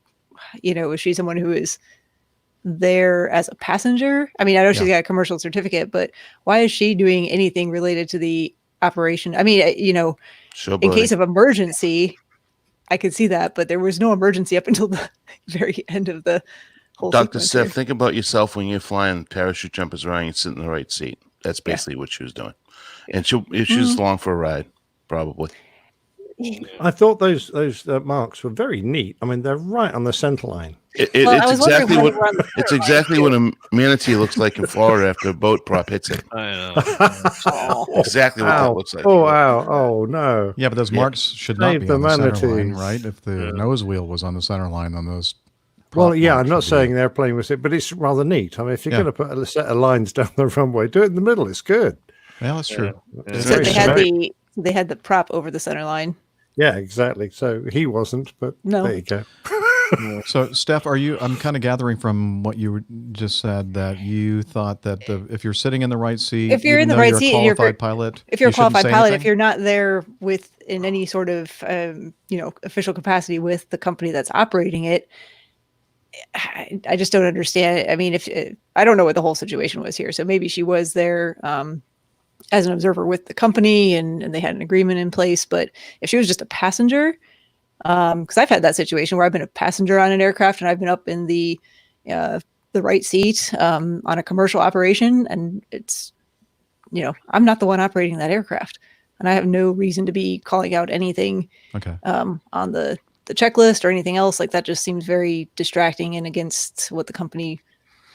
Was she someone who is there as a passenger? I mean, I know she's got a commercial certificate, but why is she doing anything related to the operation? I mean, in case of emergency, I could see that, but there was no emergency up until the very end of the whole Dr. sequence Steph, here. think about yourself when you're flying parachute jumpers around, you sit in the right seat. That's basically what she was doing. And she was along for a ride, probably. I thought those marks were very neat. I mean, they're right on the center line. It's exactly what a manatee looks like in Florida after a boat prop hits it. I know. Exactly what that looks like. Oh, wow. Oh, no. Yeah, but those marks should not Save be the on the center line, manatees. right? If the nose wheel was on the center line, then those. Well, prop yeah, marks I'm not should be- saying they're playing with it, but it's rather neat. I mean, if you're going to put a set of lines down the runway, do it in the middle. It's good. Yeah, that's true. It's So very they had the prop over the center line. Yeah, exactly. So he wasn't, but No. there you go. So, Steph, I'm kind of gathering from what you just said that you thought that if you're sitting in the right seat, If you're even in the though right you're a seat and you're qualified pilot, if you're a you shouldn't qualified say pilot, anything? if you're not there in any sort of official capacity with the company that's operating it, I just don't understand. I mean, if I don't know what the whole situation was here, so maybe she was there as an observer with the company and they had an agreement in place. But if she was just a passenger, because I've had that situation where I've been a passenger on an aircraft and I've been up in the right seat on a commercial operation, and it's I'm not the one operating that aircraft, and I have no reason to be calling out anything on the checklist or anything else. Like that just seems very distracting and against what the company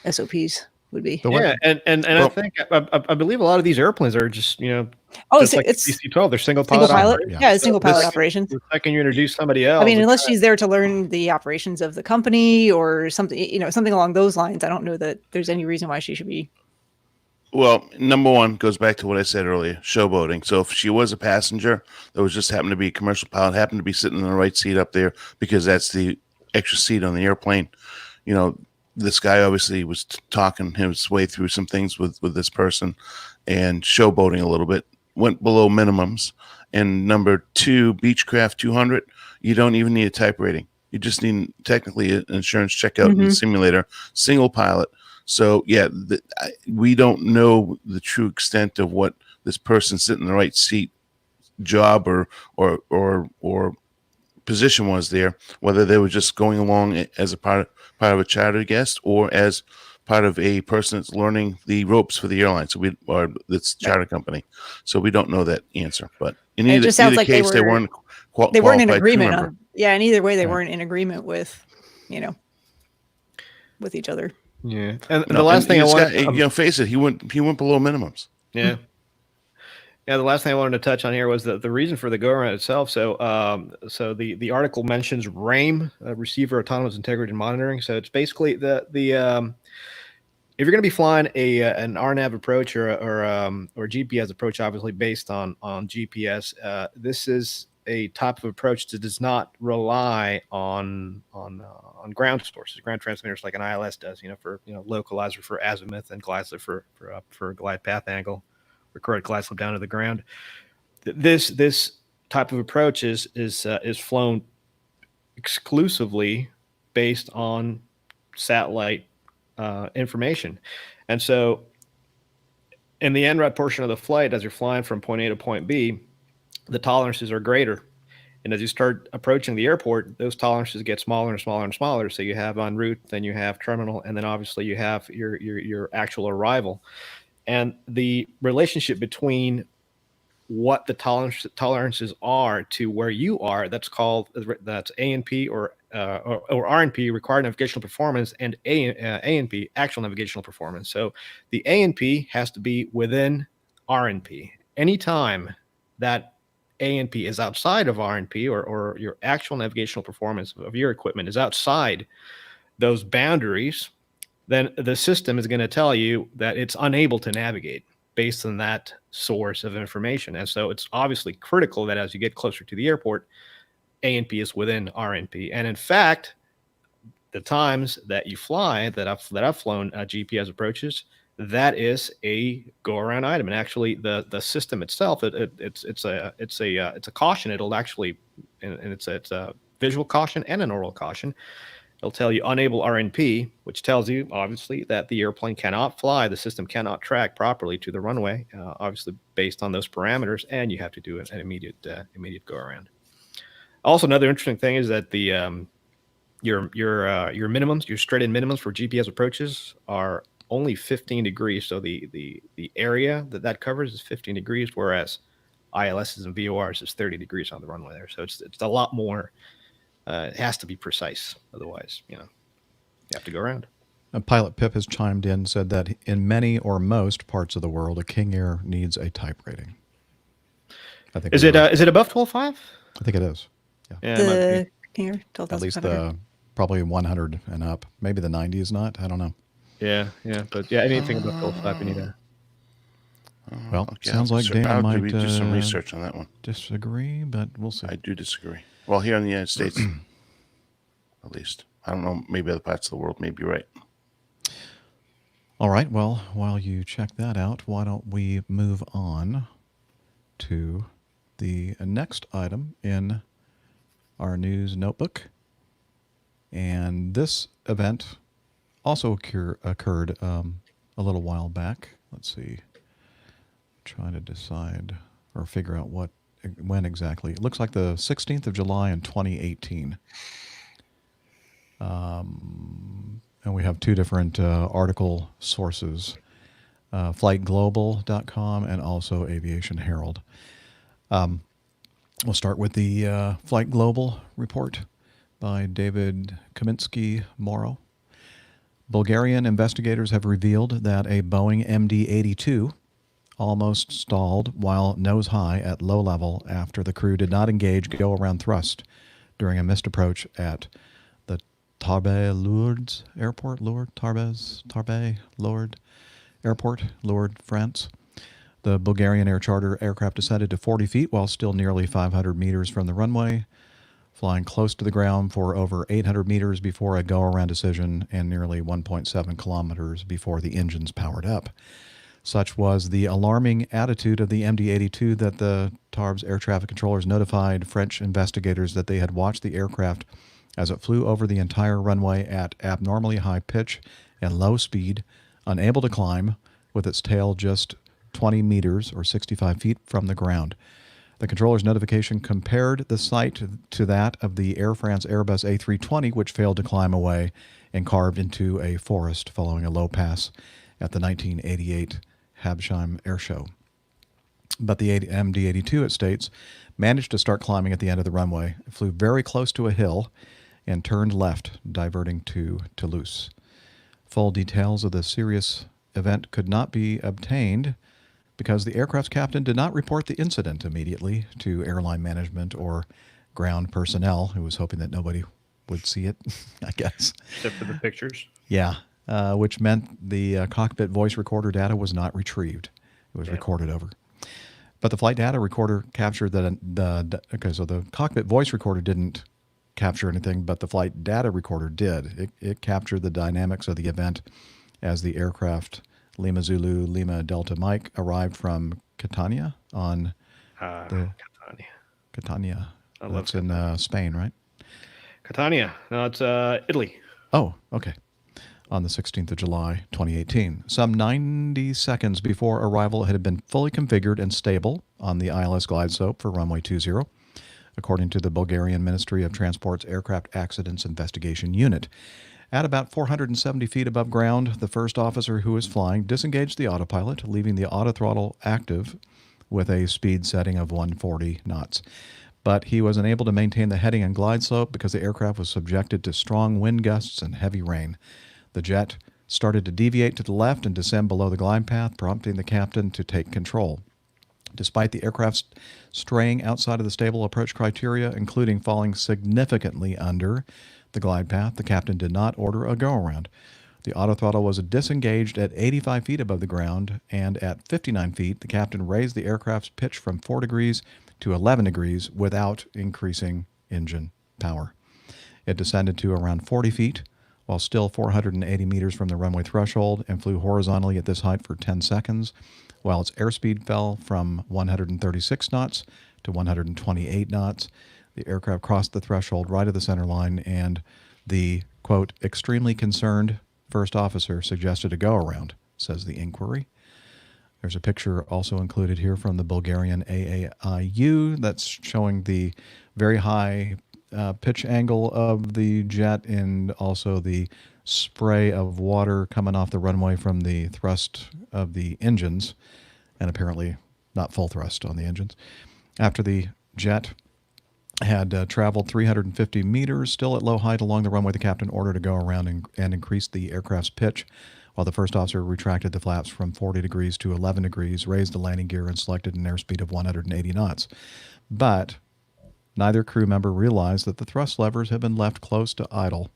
SOPs would be. Yeah, and I think I believe a lot of these airplanes are just it's like it's DC-12. They're single single pilot. operations. Yeah, it's single The pilot second- operations. The second you introduce somebody else, I mean, unless she's there to learn the operations of the company or something, something along those lines. I don't know that there's any reason why she should be. Well, number one goes back to what I said earlier, showboating. So if she was a passenger that was just happened to be a commercial pilot, happened to be sitting in the right seat up there because that's the extra seat on the airplane, this guy obviously was talking his way through some things with this person and showboating a little bit, went below minimums. And number two, Beechcraft 200, you don't even need a type rating. You just need technically an insurance checkout in the simulator, single pilot. So yeah, we don't know the true extent of what this person sitting in the right seat job or position was there, whether they were just going along as a part of a charter guest or as part of a person that's learning the ropes for the airline. So this charter company. So we don't know that answer, but in either case, they weren't they weren't in agreement member. on. Yeah, and either way, they weren't in agreement with, with each other. Yeah, and the last thing I want, face it, he went below minimums. Yeah. Yeah, the last thing I wanted to touch on here was the reason for the go around itself. So, the article mentions RAIM, Receiver Autonomous Integrity and Monitoring. So it's basically the if you're going to be flying an RNAV approach or GPS approach, obviously based on GPS, this is a type of approach that does not rely on ground sources, ground transmitters like an ILS does. For localizer for azimuth and glide slip for glide path angle. Record glide slope down to the ground. This type of approach is flown exclusively based on satellite information, and so in the en route portion of the flight, as you're flying from point A to point B, the tolerances are greater, and as you start approaching the airport, those tolerances get smaller and smaller and smaller. So you have en route, then you have terminal, and then obviously you have your actual arrival. And the relationship between what the tolerances are to where you are, that's ANP or RNP, required navigational performance, and ANP, actual navigational performance. So the ANP has to be within RNP. anytime that A&P is outside of RNP, or your actual navigational performance of your equipment is outside those boundaries, then the system is going to tell you that it's unable to navigate based on that source of information. And so it's obviously critical that as you get closer to the airport, A&P is within RNP. And in fact, the times that you fly, that I've flown GPS approaches, that is a go around item. And actually the system itself, it's a caution. It'll actually, and it's a visual caution and an oral caution. It'll tell you unable RNP, which tells you obviously that the airplane cannot fly, the system cannot track properly to the runway, obviously based on those parameters, and you have to do an immediate go around. Also, another interesting thing is that the your minimums, your straight in minimums for GPS approaches are only 15 degrees. So the area that covers is 15 degrees, whereas ILSs and VORs is 30 degrees on the runway there. So it's a lot more. It has to be precise, otherwise, you have to go around. Pilot Pip has chimed in, said that in many or most parts of the world, a King Air needs a type rating. I think is it above 12.5? I think it is. Yeah, The King Air, at least the probably 100 and up. Maybe the 90 is not. I don't know. Yeah, but anything above 12.5, we need a. Well, Okay, sounds like Dan might do some research on that one. Disagree, but we'll see. I do disagree. Well, here in the United States, at least. I don't know, maybe other parts of the world may be right. All right, well, while you check that out, why don't we move on to the next item in our news notebook. And this event also occurred a little while back. Let's see. Trying to decide or figure out when exactly. It looks like the 16th of July in 2018. And we have two different article sources, flightglobal.com and also Aviation Herald. We'll start with the Flight Global report by David Kaminsky-Morrow. Bulgarian investigators have revealed that a Boeing MD-82 almost stalled while nose high at low level after the crew did not engage go-around thrust during a missed approach at the Tarbes-Lourdes Airport, Lourdes, France. The Bulgarian air charter aircraft descended to 40 feet while still nearly 500 meters from the runway, flying close to the ground for over 800 meters before a go-around decision and nearly 1.7 kilometers before the engines powered up. Such was the alarming attitude of the MD-82 that the Tarbes air traffic controllers notified French investigators that they had watched the aircraft as it flew over the entire runway at abnormally high pitch and low speed, unable to climb, with its tail just 20 meters or 65 feet from the ground. The controller's notification compared the sight to that of the Air France Airbus A320, which failed to climb away and carved into a forest following a low pass at the 1988 Habsheim Air Show. But the MD-82, it states, managed to start climbing at the end of the runway. It flew very close to a hill and turned left, diverting to Toulouse. Full details of the serious event could not be obtained because the aircraft's captain did not report the incident immediately to airline management or ground personnel, who was hoping that nobody would see it, I guess. Except for the pictures. Yeah. Which meant the cockpit voice recorder data was not retrieved. It was recorded over. But the flight data recorder captured so the cockpit voice recorder didn't capture anything, but the flight data recorder did. It captured the dynamics of the event as the aircraft Lima Zulu, Lima Delta Mike arrived from Catania on Catania. That's in Spain, right? Catania. No, it's Italy. Oh, okay. On the 16th of July, 2018. Some 90 seconds before arrival, it had been fully configured and stable on the ILS glide slope for runway 20, according to the Bulgarian Ministry of Transport's Aircraft Accidents Investigation Unit. At about 470 feet above ground, the first officer who was flying disengaged the autopilot, leaving the autothrottle active with a speed setting of 140 knots. But he was unable to maintain the heading and glide slope because the aircraft was subjected to strong wind gusts and heavy rain. The jet started to deviate to the left and descend below the glide path, prompting the captain to take control. Despite the aircraft straying outside of the stable approach criteria, including falling significantly under the glide path, the captain did not order a go-around. The autothrottle was disengaged at 85 feet above the ground, and at 59 feet, the captain raised the aircraft's pitch from 4 degrees to 11 degrees without increasing engine power. It descended to around 40 feet, while still 480 meters from the runway threshold, and flew horizontally at this height for 10 seconds, while its airspeed fell from 136 knots to 128 knots. The aircraft crossed the threshold right at the center line, and the, quote, extremely concerned first officer suggested a go-around, says the inquiry. There's a picture also included here from the Bulgarian AAIU that's showing the very high pitch angle of the jet and also the spray of water coming off the runway from the thrust of the engines, and apparently not full thrust on the engines. After the jet had traveled 350 meters, still at low height along the runway, the captain ordered to go around and increase the aircraft's pitch, while the first officer retracted the flaps from 40 degrees to 11 degrees, raised the landing gear, and selected an airspeed of 180 knots. But neither crew member realized that the thrust levers had been left close to idle,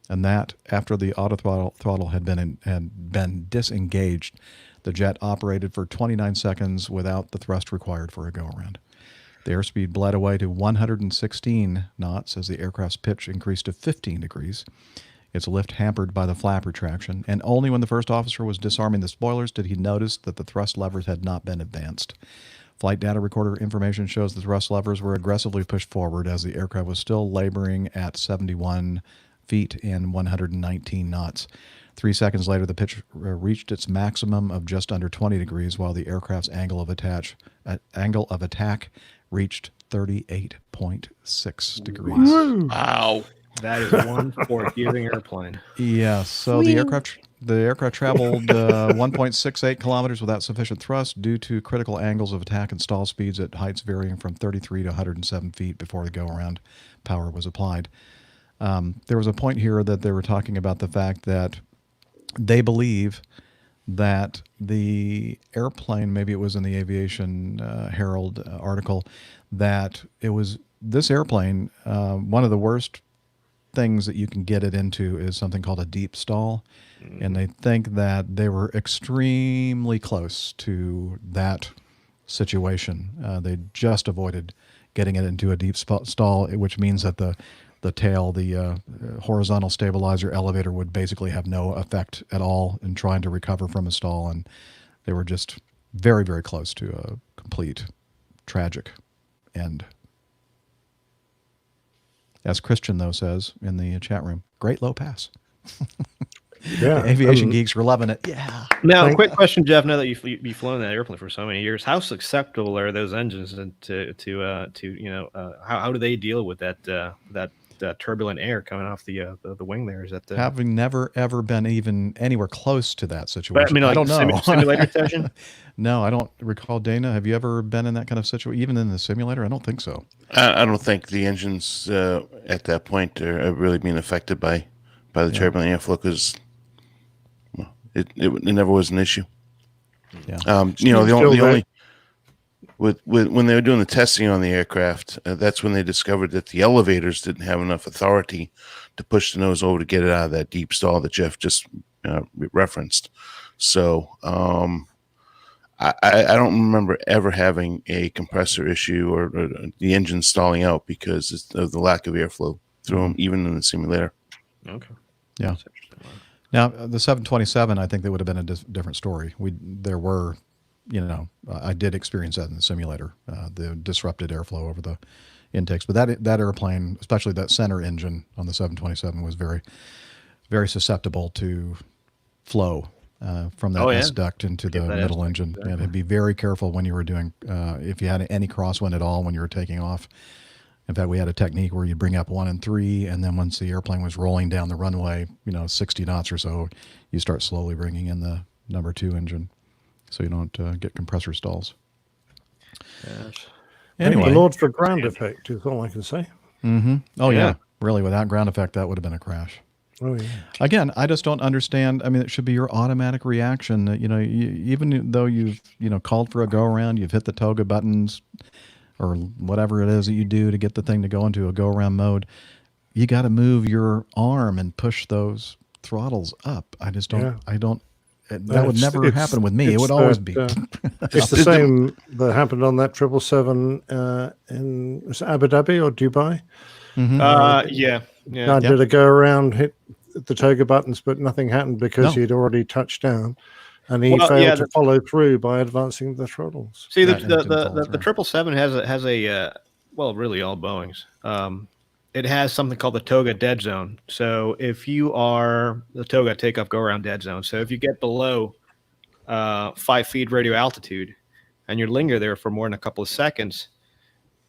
and that after the autothrottle had been disengaged, the jet operated for 29 seconds without the thrust required for a go-around. The airspeed bled away to 116 knots as the aircraft's pitch increased to 15 degrees. Its lift hampered by the flap retraction, and only when the first officer was disarming the spoilers did he notice that the thrust levers had not been advanced. Flight data recorder information shows the thrust levers were aggressively pushed forward as the aircraft was still laboring at 71 feet and 119 knots. 3 seconds later, the pitch reached its maximum of just under 20 degrees, while the aircraft's angle of attack reached 38.6 degrees. Wow. That is one forgiving airplane. Yeah, so the aircraft traveled 1.68 kilometers without sufficient thrust due to critical angles of attack and stall speeds at heights varying from 33 to 107 feet before the go-around power was applied. There was a point here that they were talking about the fact that they believe that the airplane, maybe it was in the Aviation Herald article, that it was this airplane, one of the worst things that you can get it into is something called a deep stall. And they think that they were extremely close to that situation. They just avoided getting it into a deep stall, which means that the tail, the horizontal stabilizer elevator would basically have no effect at all in trying to recover from a stall. And they were just very, very close to a complete tragic end. As Christian, though, says in the chat room, great low pass. Yeah, the aviation geeks were loving it. Yeah. Now, quick question, Jeff. Now that you've flown that airplane for so many years, how susceptible are those engines to how do they deal with that turbulent air coming off the wing there? Is that having never ever been even anywhere close to that situation? But, I mean, like, I don't know. Simulator session? No, I don't recall. Dana, have you ever been in that kind of situation, even in the simulator? I don't think so. I don't think the engines at that point are really being affected by the turbulent airflow because it never was an issue. Yeah. The only when they were doing the testing on the aircraft, that's when they discovered that the elevators didn't have enough authority to push the nose over to get it out of that deep stall that Jeff just referenced. So I don't remember ever having a compressor issue or the engine stalling out because of the lack of airflow through them, even in the simulator. Okay. Yeah. Now, the 727, I think that would have been a different story. There were, I did experience that in the simulator, the disrupted airflow over the intakes. But that airplane, especially that center engine on the 727, was very, very susceptible to flow from that S duct into the middle engine. Exactly. And be very careful when you were doing, if you had any crosswind at all when you were taking off. In fact, we had a technique where you bring up 1 and 3, and then once the airplane was rolling down the runway, 60 knots or so, you start slowly bringing in the number 2 engine, so you don't get compressor stalls. Gosh. Anyway, the Lord for ground effect is all I can say. Mm-hmm. Oh yeah, really, without ground effect, that would have been a crash. Oh yeah. Again, I just don't understand. I mean, it should be your automatic reaction. Even though you've called for a go around, you've hit the toga buttons or whatever it is that you do to get the thing to go into a go around mode. You got to move your arm and push those throttles up. I just don't. Yeah. I don't. That would never happen with me. It would always be. It's the same that happened on that 777 in Abu Dhabi or Dubai. Yeah. I did a go around, hit the toga buttons, but nothing happened because No. he'd already touched down, and he failed to follow through by advancing the throttles. See, the 777 has a well, really all Boeings. It has something called the toga dead zone. So if you are the toga takeoff go around dead zone, so if you get below 5 feet radio altitude and you linger there for more than a couple of seconds,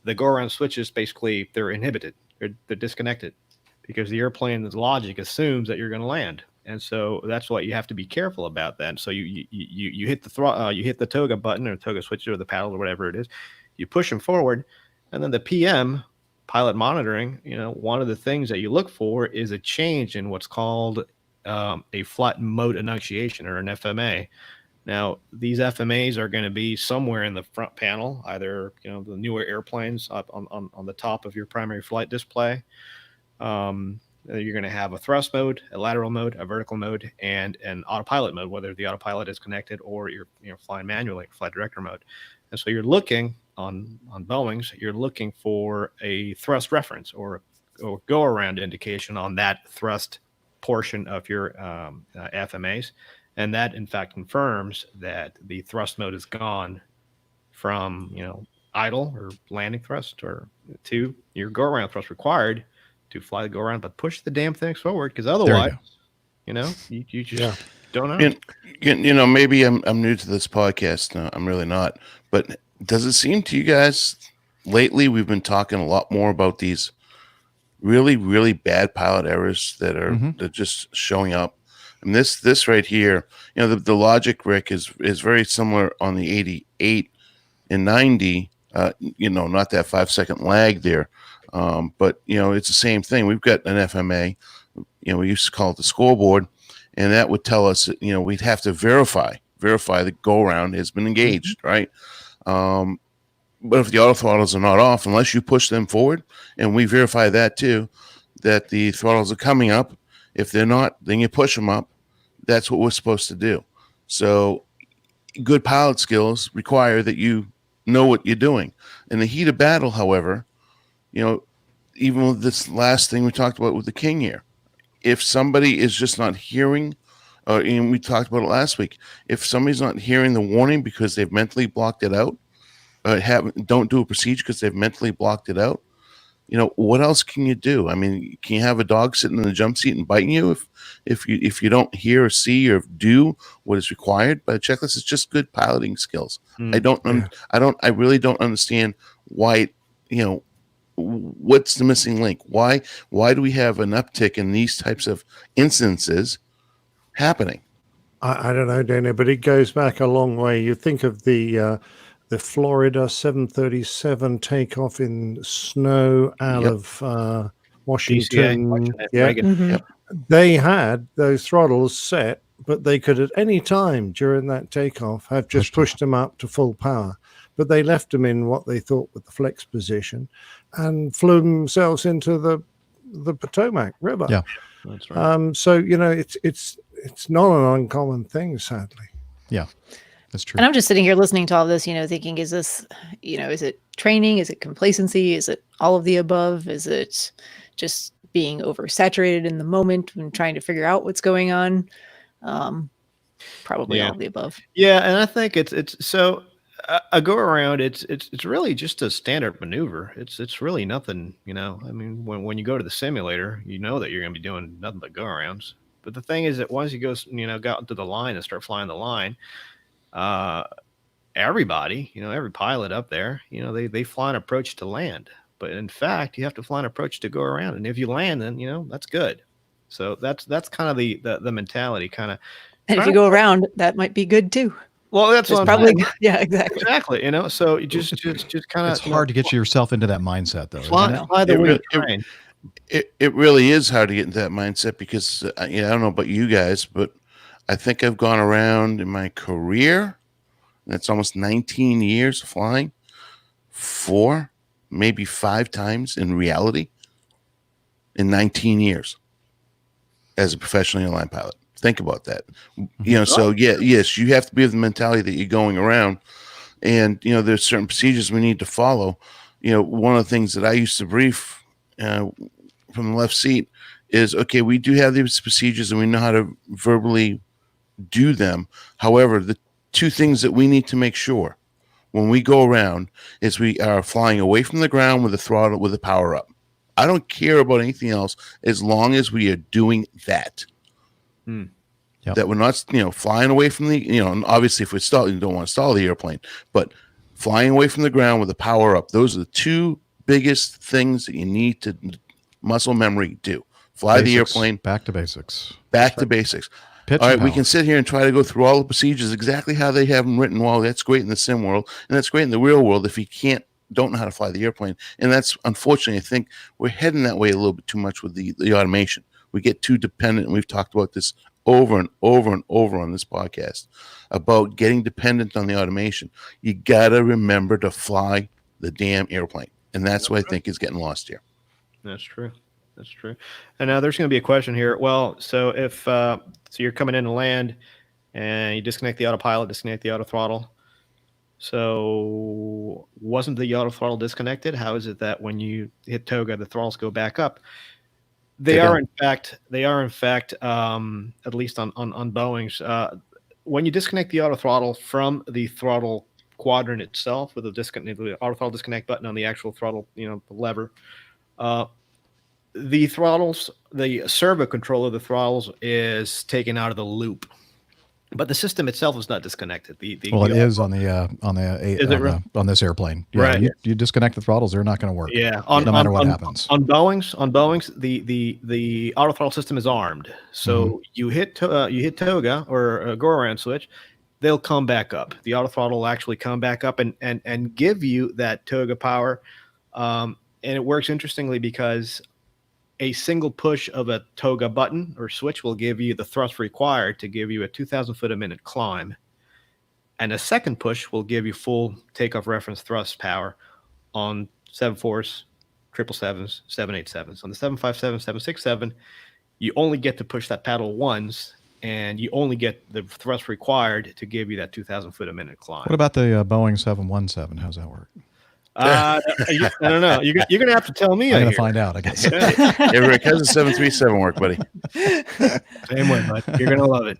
the go around switches basically they're inhibited, they're disconnected because the airplane's logic assumes that you're going to land, and so that's what you have to be careful about. That so you hit the you hit the toga button or toga switch or the paddle or whatever it is, you push them forward, and then the PM. Pilot monitoring, one of the things that you look for is a change in what's called a flight mode enunciation or an FMA. Now, these FMAs are going to be somewhere in the front panel, either the newer airplanes up on the top of your primary flight display. You're going to have a thrust mode, a lateral mode, a vertical mode, and an autopilot mode, whether the autopilot is connected or you're flying manually, flight director mode. And so you're looking on Boeing's, you're looking for a thrust reference or go around indication on that thrust portion of your FMAs. And that in fact confirms that the thrust mode is gone from, idle or landing thrust or to your go around thrust required to fly the go around, but push the damn things forward. Because otherwise, you just don't know. Maybe I'm new to this podcast. No, I'm really not. But does it seem to you guys lately we've been talking a lot more about these really, really bad pilot errors that are that just showing up? And this right here, the logic, Rick, is very similar on the 88 and 90. Not that 5-second lag there, but it's the same thing. We've got an FMA. We used to call it the scoreboard, and that would tell us, we'd have to verify the go around has been engaged, right? But if the auto throttles are not off, unless you push them forward, and we verify that too, that the throttles are coming up. If they're not, then you push them up. That's what we're supposed to do. So good pilot skills require that you know what you're doing. In the heat of battle, however, even with this last thing we talked about with the King here, if somebody is just not hearing, and we talked about it last week, if somebody's not hearing the warning because they've mentally blocked it out, don't do a procedure because they've mentally blocked it out, what else can you do? I mean, can you have a dog sitting in the jump seat and biting you if you don't hear or see or do what is required by the checklist? It's just good piloting skills. I really don't understand why, what's the missing link? Why do we have an uptick in these types of instances happening? I don't know, Dana, but it goes back a long way. You think of the Florida 737 takeoff in snow out of Washington. They had those throttles set, but they could at any time during that takeoff have just pushed them up to full power. But they left them in what they thought was the flex position and flew themselves into the Potomac River. Yeah, that's right. So it's not an uncommon thing, sadly. Yeah. That's true. And I'm just sitting here listening to all this, thinking, is this, is it training? Is it complacency? Is it all of the above? Is it just being oversaturated in the moment and trying to figure out what's going on? Probably all of the above. Yeah, and I think it's so a go around. It's really just a standard maneuver. It's really nothing. I mean, when you go to the simulator, you know that you're going to be doing nothing but go arounds. But the thing is that once you go, out into the line and start flying the line. Everybody, every pilot up there, they fly an approach to land, but in fact, you have to fly an approach to go around. And if you land, then, that's good. So that's kind of the mentality kind of. And if you go around, that might be good too. Well, that's what probably, yeah, exactly. So you just kind of, it's hard to get yourself into that mindset though. Fly the way you train. It really is hard to get into that mindset because I don't know about you guys, but I think I've gone around in my career, and it's almost 19 years of flying, 4, maybe 5 times in reality in 19 years as a professional airline pilot. Think about that. So yes, you have to be of the mentality that you're going around, and there's certain procedures we need to follow. One of the things that I used to brief from the left seat is, okay, we do have these procedures and we know how to verbally do them. However, the 2 things that we need to make sure when we go around is we are flying away from the ground with the throttle, with the power up. I don't care about anything else as long as we are doing that. Yep. That we're not, flying away from the, and obviously if we stall, you don't want to stall the airplane, but flying away from the ground with the power up. Those are the 2 biggest things that you need to muscle memory do. Fly the airplane. Back to basics. Back to basics. Pitch All right, and we power. can sit here and try to go through all the procedures exactly how they have them written. Well, that's great in the sim world, and that's great in the real world if you don't know how to fly the airplane. And that's, unfortunately, I think we're heading that way a little bit too much with the automation. We get too dependent, and we've talked about this over and over and over on this podcast about getting dependent on the automation. You got to remember to fly the damn airplane. And that's what I think is getting lost here. That's true. That's true. And now there's going to be a question here. Well, so if so you're coming in to land and you disconnect the autopilot, disconnect the auto throttle. So wasn't the auto throttle disconnected? How is it that when you hit toga, the throttles go back up? They are in fact, at least on Boeing's, when you disconnect the auto throttle from the throttle quadrant itself with the auto throttle disconnect button on the actual throttle, the lever, the throttles, the servo control of the throttles is taken out of the loop, but the system itself is not disconnected. It is on this airplane. Yeah, right. You disconnect the throttles, they're not going to work. Yeah, no matter what happens. On Boeing's, the auto throttle system is armed. So you hit toga or a go around switch, they'll come back up. The auto throttle will actually come back up and give you that toga power. And it works interestingly because a single push of a toga button or switch will give you the thrust required to give you a 2,000 foot a minute climb. And a second push will give you full takeoff reference thrust power on 74s, 777s, 787s. On the 757, 767, you only get to push that paddle once, and you only get the thrust required to give you that 2,000 foot a minute climb. What about the Boeing 717? How's that work? I don't know. You're going to have to tell me. I'm going to find out, I guess. Yeah, Rick, how's the 737 work, buddy? Same way, bud. You're going to love it.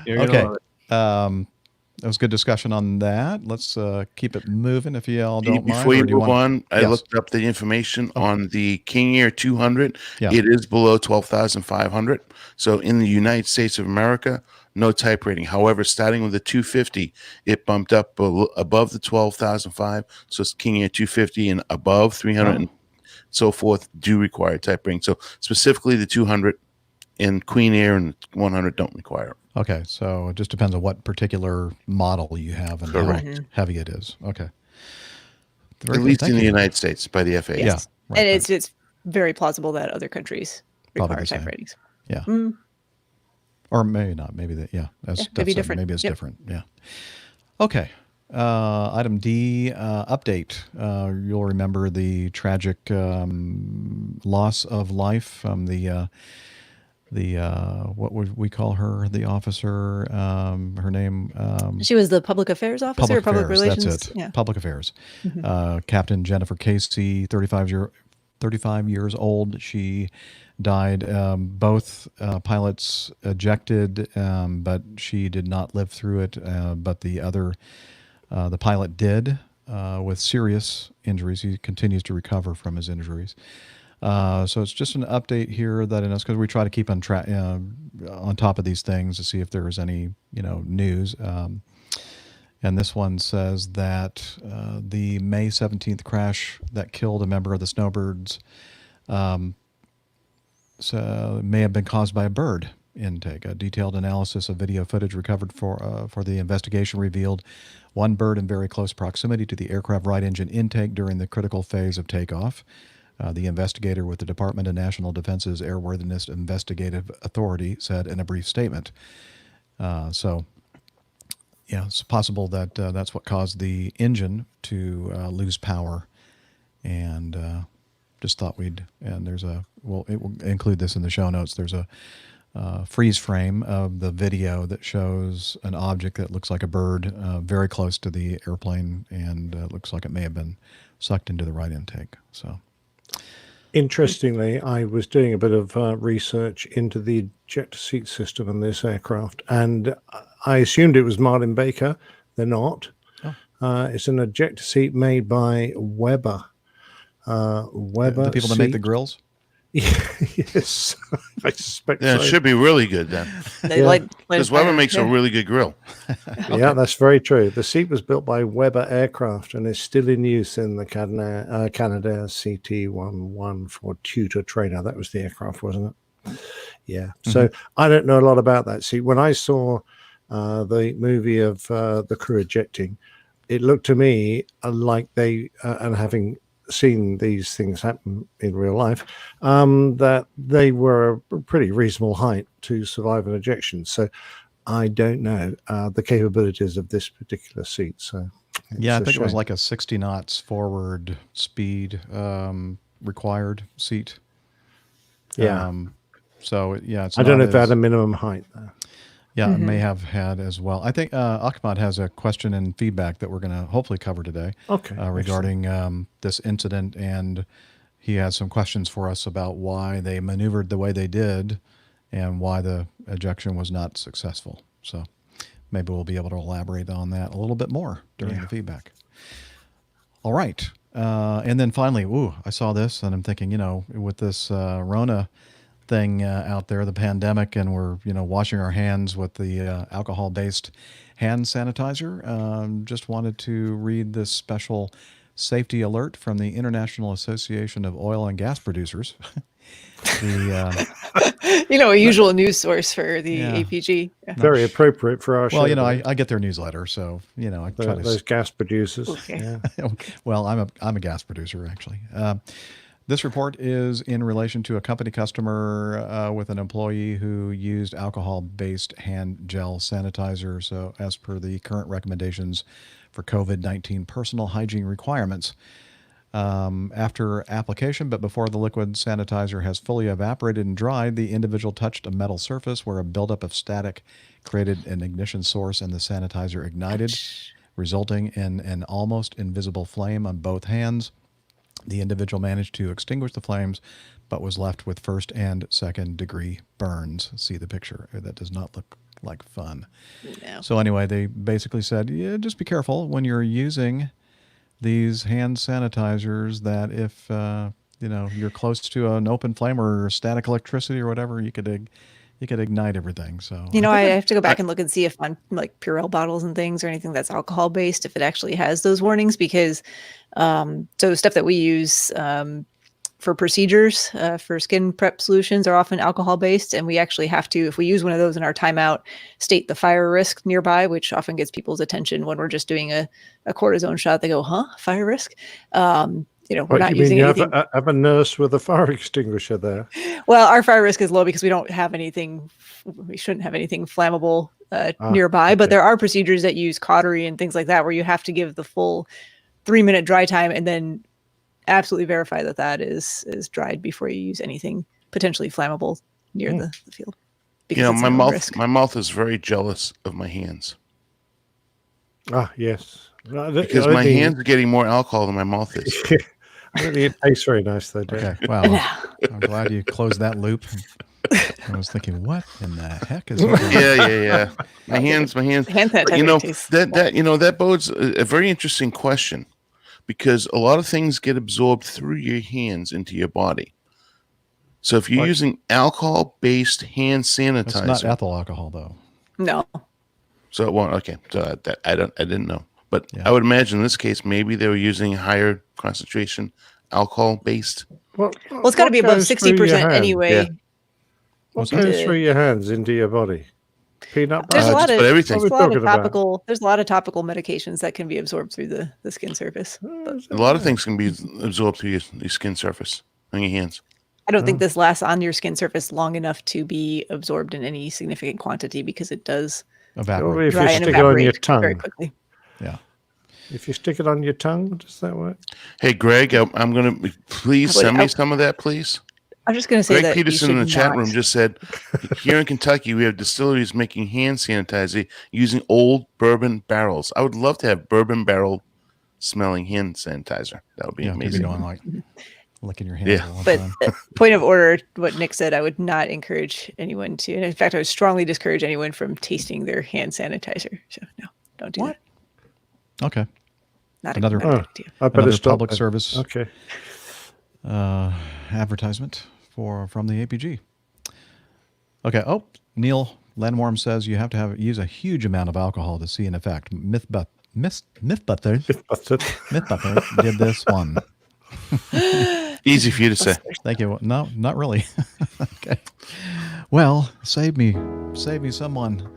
Okay. That was good discussion on that. Let's keep it moving if you all don't mind. Before you move on, I looked up the information on the King Air 200. Yeah. It is below 12,500. So in the United States of America, no type rating. However, starting with the 250, it bumped up above the 12,005. So it's King Air 250 and above 300 and so forth do require type rating. So specifically the 200 and Queen Air and 100 don't require it. Okay, so it just depends on what particular model you have and how heavy it is. Okay. At least in the United States by the FAA. Yes. Yeah. Right, and it's very plausible that other countries require type ratings. Yeah. Or maybe not. Maybe that. Yeah. Maybe different. Maybe it's different. Yeah. Okay. Item D, update. You'll remember the tragic loss of life from the what would we call her? The officer. Her name. She was the public affairs officer. Public relations. That's it. Yeah. Public affairs. Captain Jennifer Casey, 35 years old. She died. Both pilots ejected, but she did not live through it. But the pilot did with serious injuries. He continues to recover from his injuries. So it's just an update here that in us, because we try to keep on top of these things to see if there is any news. And this one says that the May 17th crash that killed a member of the Snowbirds may have been caused by a bird intake. A detailed analysis of video footage recovered for the investigation revealed one bird in very close proximity to the aircraft right engine intake during the critical phase of takeoff. The investigator with the Department of National Defense's Airworthiness Investigative Authority said in a brief statement. So, yeah, it's possible that that's what caused the engine to lose power. And just thought we'll include this in the show notes. There's a freeze frame of the video that shows an object that looks like a bird very close to the airplane, and looks like it may have been sucked into the right intake. So, interestingly, I was doing a bit of research into the ejector seat system in this aircraft, and I assumed it was Martin Baker. They're not. Oh. It's an ejector seat made by Weber. Weber. The people that make the grills? Yes, I suspect Yeah, so. it should be really good then. Because Weber makes a really good grill. Okay. Yeah, that's very true. The seat was built by Weber Aircraft and is still in use in the Canadair CT-114 trainer. That was the aircraft, wasn't it? Yeah. So I don't know a lot about that seat. When I saw the movie of the crew ejecting, it looked to me like they, and having seen these things happen in real life, that they were a pretty reasonable height to survive an ejection. So I don't know the capabilities of this particular seat. So yeah, I think it was like a 60 knots forward speed required seat. Yeah. So yeah, it's I don't know if they had a minimum height there. Yeah, it may have had as well. I think Ahmad has a question and feedback that we're going to hopefully cover today. Okay. Regarding this incident, and he has some questions for us about why they maneuvered the way they did and why the ejection was not successful. So maybe we'll be able to elaborate on that a little bit more during the feedback. All right. And then finally, I saw this and I'm thinking, with this Rona thing out there, the pandemic, and we're washing our hands with the alcohol-based hand sanitizer. Just wanted to read this special safety alert from the International Association of Oil and Gas Producers. A usual news source for the APG. Very appropriate for our show. Well, I get their newsletter, so I try to those gas producers. Okay. Yeah. Well, I'm a gas producer actually. This report is in relation to a company customer with an employee who used alcohol-based hand gel sanitizer. So as per the current recommendations for COVID-19 personal hygiene requirements, after application, but before the liquid sanitizer has fully evaporated and dried, the individual touched a metal surface where a buildup of static created an ignition source and the sanitizer ignited, resulting in an almost invisible flame on both hands. The individual managed to extinguish the flames, but was left with first and second degree burns. See the picture. That does not look like fun. No. So anyway, they basically said, just be careful when you're using these hand sanitizers, that if, you're close to an open flame or static electricity or whatever, you could ignite everything. So I have to go back and look and see if on like Purell bottles and things or anything that's alcohol based, if it actually has those warnings, because so stuff that we use for procedures for skin prep solutions are often alcohol based, and we actually have to, if we use one of those in our timeout, state the fire risk nearby, which often gets people's attention when we're just doing a cortisone shot. They go, fire risk? We're not using anything. Have a nurse with a fire extinguisher there. Well, our fire risk is low because we don't have anything. We shouldn't have anything flammable nearby. But there are procedures that use cautery and things like that where you have to give the full 3-minute dry time and then absolutely verify that is dried before you use anything potentially flammable near the field. My mouth is very jealous of my hands. Yes. Because my hands are getting more alcohol than my mouth is. I think it tastes very nice, though. Okay, well, I'm glad you closed that loop. I was thinking, what in the heck is that? Yeah. My hands. Hand sanitizer That bodes a very interesting question, because a lot of things get absorbed through your hands into your body. So if you're using alcohol-based hand sanitizer, it's not ethyl alcohol, though. No. So it won't. Okay, so I didn't know. But I would imagine in this case, maybe they were using higher concentration alcohol-based. Well, it's got to be above 60% anyway. Yeah. What goes through your hands into your body? Peanut butter? There's a lot of everything. There's a lot of topical. There's a lot of topical medications that can be absorbed through the skin surface. A lot of things can be absorbed through your skin surface. on your hands. I don't think this lasts on your skin surface long enough to be absorbed in any significant quantity because it does Evaporate. If you dry and stick it on your evaporate very tongue. quickly. Yeah. If you stick it on your tongue, does that work? Hey, Greg, I'm going to please send me some of that, please. I'm just going to say Greg that Peterson in the you should chat not- room just said, here in Kentucky, we have distilleries making hand sanitizer using old bourbon barrels. I would love to have bourbon barrel smelling hand sanitizer. That would be amazing. Maybe going like licking your hands all the But time. point of order, what Nick said, I would not encourage anyone to. And in fact, I would strongly discourage anyone from tasting their hand sanitizer. So no, don't do that. Okay. Not Another- a good idea. I better Another stop public then. service Okay. advertisement from the APG. Okay. Oh, Neil Landworm says you have to use a huge amount of alcohol to see an effect. Mythbusters did this one. Easy for you to say. Thank you. No, not really. Okay. Well, save me someone.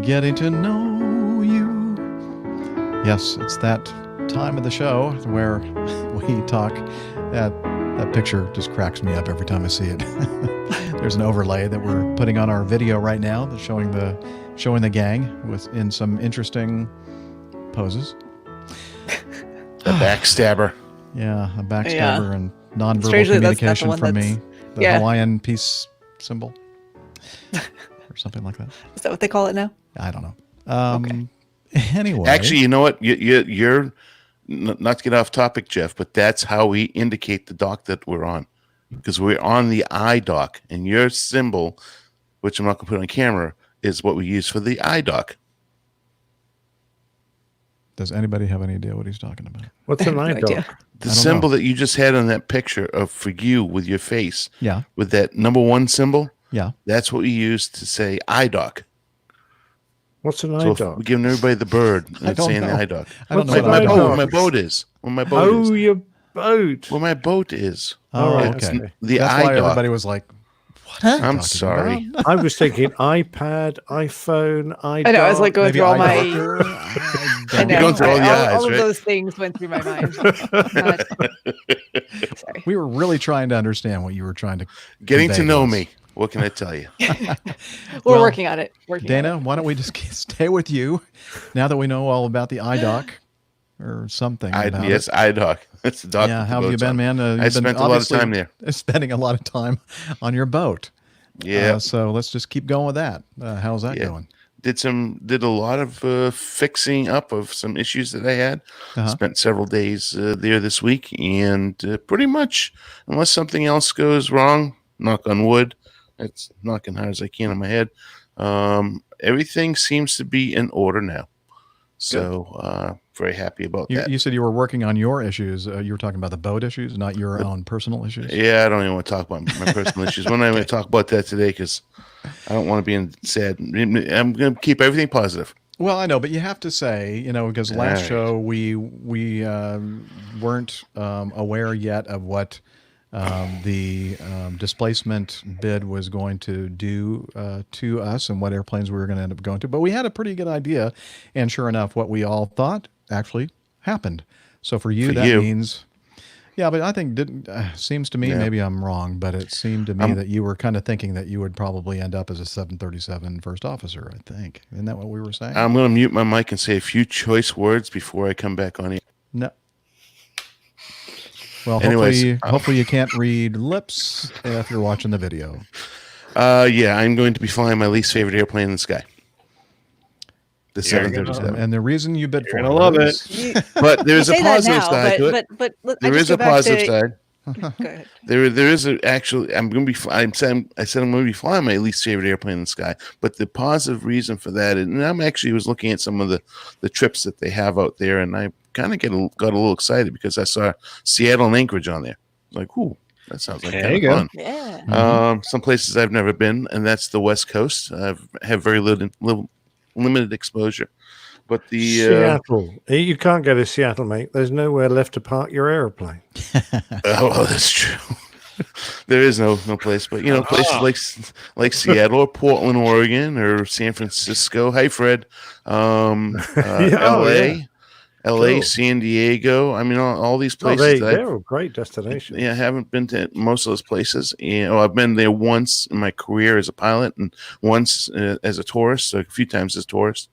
Getting to know you. Yes, it's that time of the show where we talk. That picture just cracks me up every time I see it. There's an overlay that we're putting on our video right now that's showing the gang in some interesting poses. The backstabber. Yeah, a backstabber and nonverbal Strangely, that's not the communication one from me. that's- The yeah. Hawaiian peace symbol. Or something like that. Is that what they call it now? I don't know. Okay. Anyway. Actually, you know what? You're not to get off topic, Jeff, but that's how we indicate the dock that we're on, because we're on the I dock, and your symbol, which I'm not going to put on camera, is what we use for the I dock. Does anybody have any idea what he's talking about? What's an No eye idea. dog? The I don't symbol know. that you just had on that picture of for you with your face, Yeah. with that number 1 symbol, Yeah. that's what we use to say I dock. What's an So eye if dog? we're giving everybody the bird I and don't saying the know. I dock. I don't know What's what an I eye don't Where dog? my boat is. Where my boat Oh, is. your boat. Where my boat is. Oh, All right, okay. okay. The That's I why dock. everybody was like, what are you I'm talking sorry. about? I was thinking iPad, iPhone, eye I know. I was like going Maybe through all eye my. doctor? I I don't know. You're going through all the eyes, all of right? those things went through my mind. Sorry. We were really trying to understand what you were trying to Getting to convey know us. me. What can I tell you? We're Well, working on it. Dana, why don't we just stay with you now that we know all about the eye doc or something about Yes, it. I dock. That's the dock. Yeah, that the how have you boat's been, on. man? I You've been spent a lot of obviously time there. Spending a lot of time on your boat. Yeah, So let's just keep going with that. How's that Yeah. going? did a lot of fixing up of some issues that I had. Uh-huh. Spent several days there this week, and pretty much, unless something else goes wrong, knock on wood, it's knocking hard as I can on my head. Everything seems to be in order now. So very happy about that. You said you were working on your issues. You were talking about the boat issues, not your own personal issues. Yeah, I don't even want to talk about my personal issues. We're not going to talk about that today because I don't want to be sad. I'm going to keep everything positive. Well, I know, but you have to say, because last Right. show we weren't aware yet of what the displacement bid was going to do to us and what airplanes we were going to end up going to. But we had a pretty good idea, and sure enough, what we all thought actually happened. So for you, that means, yeah. But I think seems to me, maybe I'm wrong, but it seemed to me that you were kind of thinking that you would probably end up as a 737 first officer. I think, isn't that what we were saying? I'm going to mute my mic and say a few choice words before I come back on here. No. Well, Anyways, hopefully you can't read lips if you're watching the video. Yeah, I'm going to be flying my least favorite airplane in the sky. The You're gonna 737. And the reason you bid for You're gonna love it. is- But there's a Say that positive now, side to it. but There is a positive side. Go ahead. There is actually. I'm going to be. I said I'm going to be flying my least favorite airplane in the sky. But the positive reason for that, and I'm actually was looking at some of the trips that they have out there, and I kind of got a little excited because I saw Seattle and Anchorage on there. Like, ooh, that sounds like There kind you of go. fun. Yeah. Some places I've never been, and that's the West Coast. I have very limited exposure. But the Seattle. You can't go to Seattle, mate. There's nowhere left to park your airplane. well, that's true. There is no place, but places like Seattle or Portland, Oregon, or San Francisco. Hi, Fred. Oh, L.A. yeah. L.A., Cool. San Diego. I mean, all these Oh, places. they're all great destinations. Yeah, I haven't been to most of those places. I've been there once in my career as a pilot, and once as a tourist, so a few times as a tourist.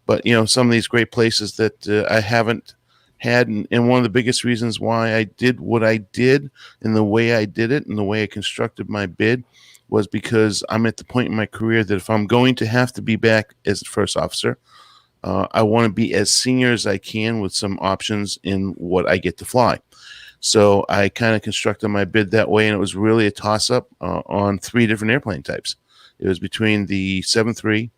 But some of these great places that I haven't had, and one of the biggest reasons why I did what I did, and the way I did it, and the way I constructed my bid, was because I'm at the point in my career that if I'm going to have to be back as a first officer, I want to be as senior as I can with some options in what I get to fly. So I kind of constructed my bid that way, and it was really a toss-up on 3 different airplane types. It was between the 7.3.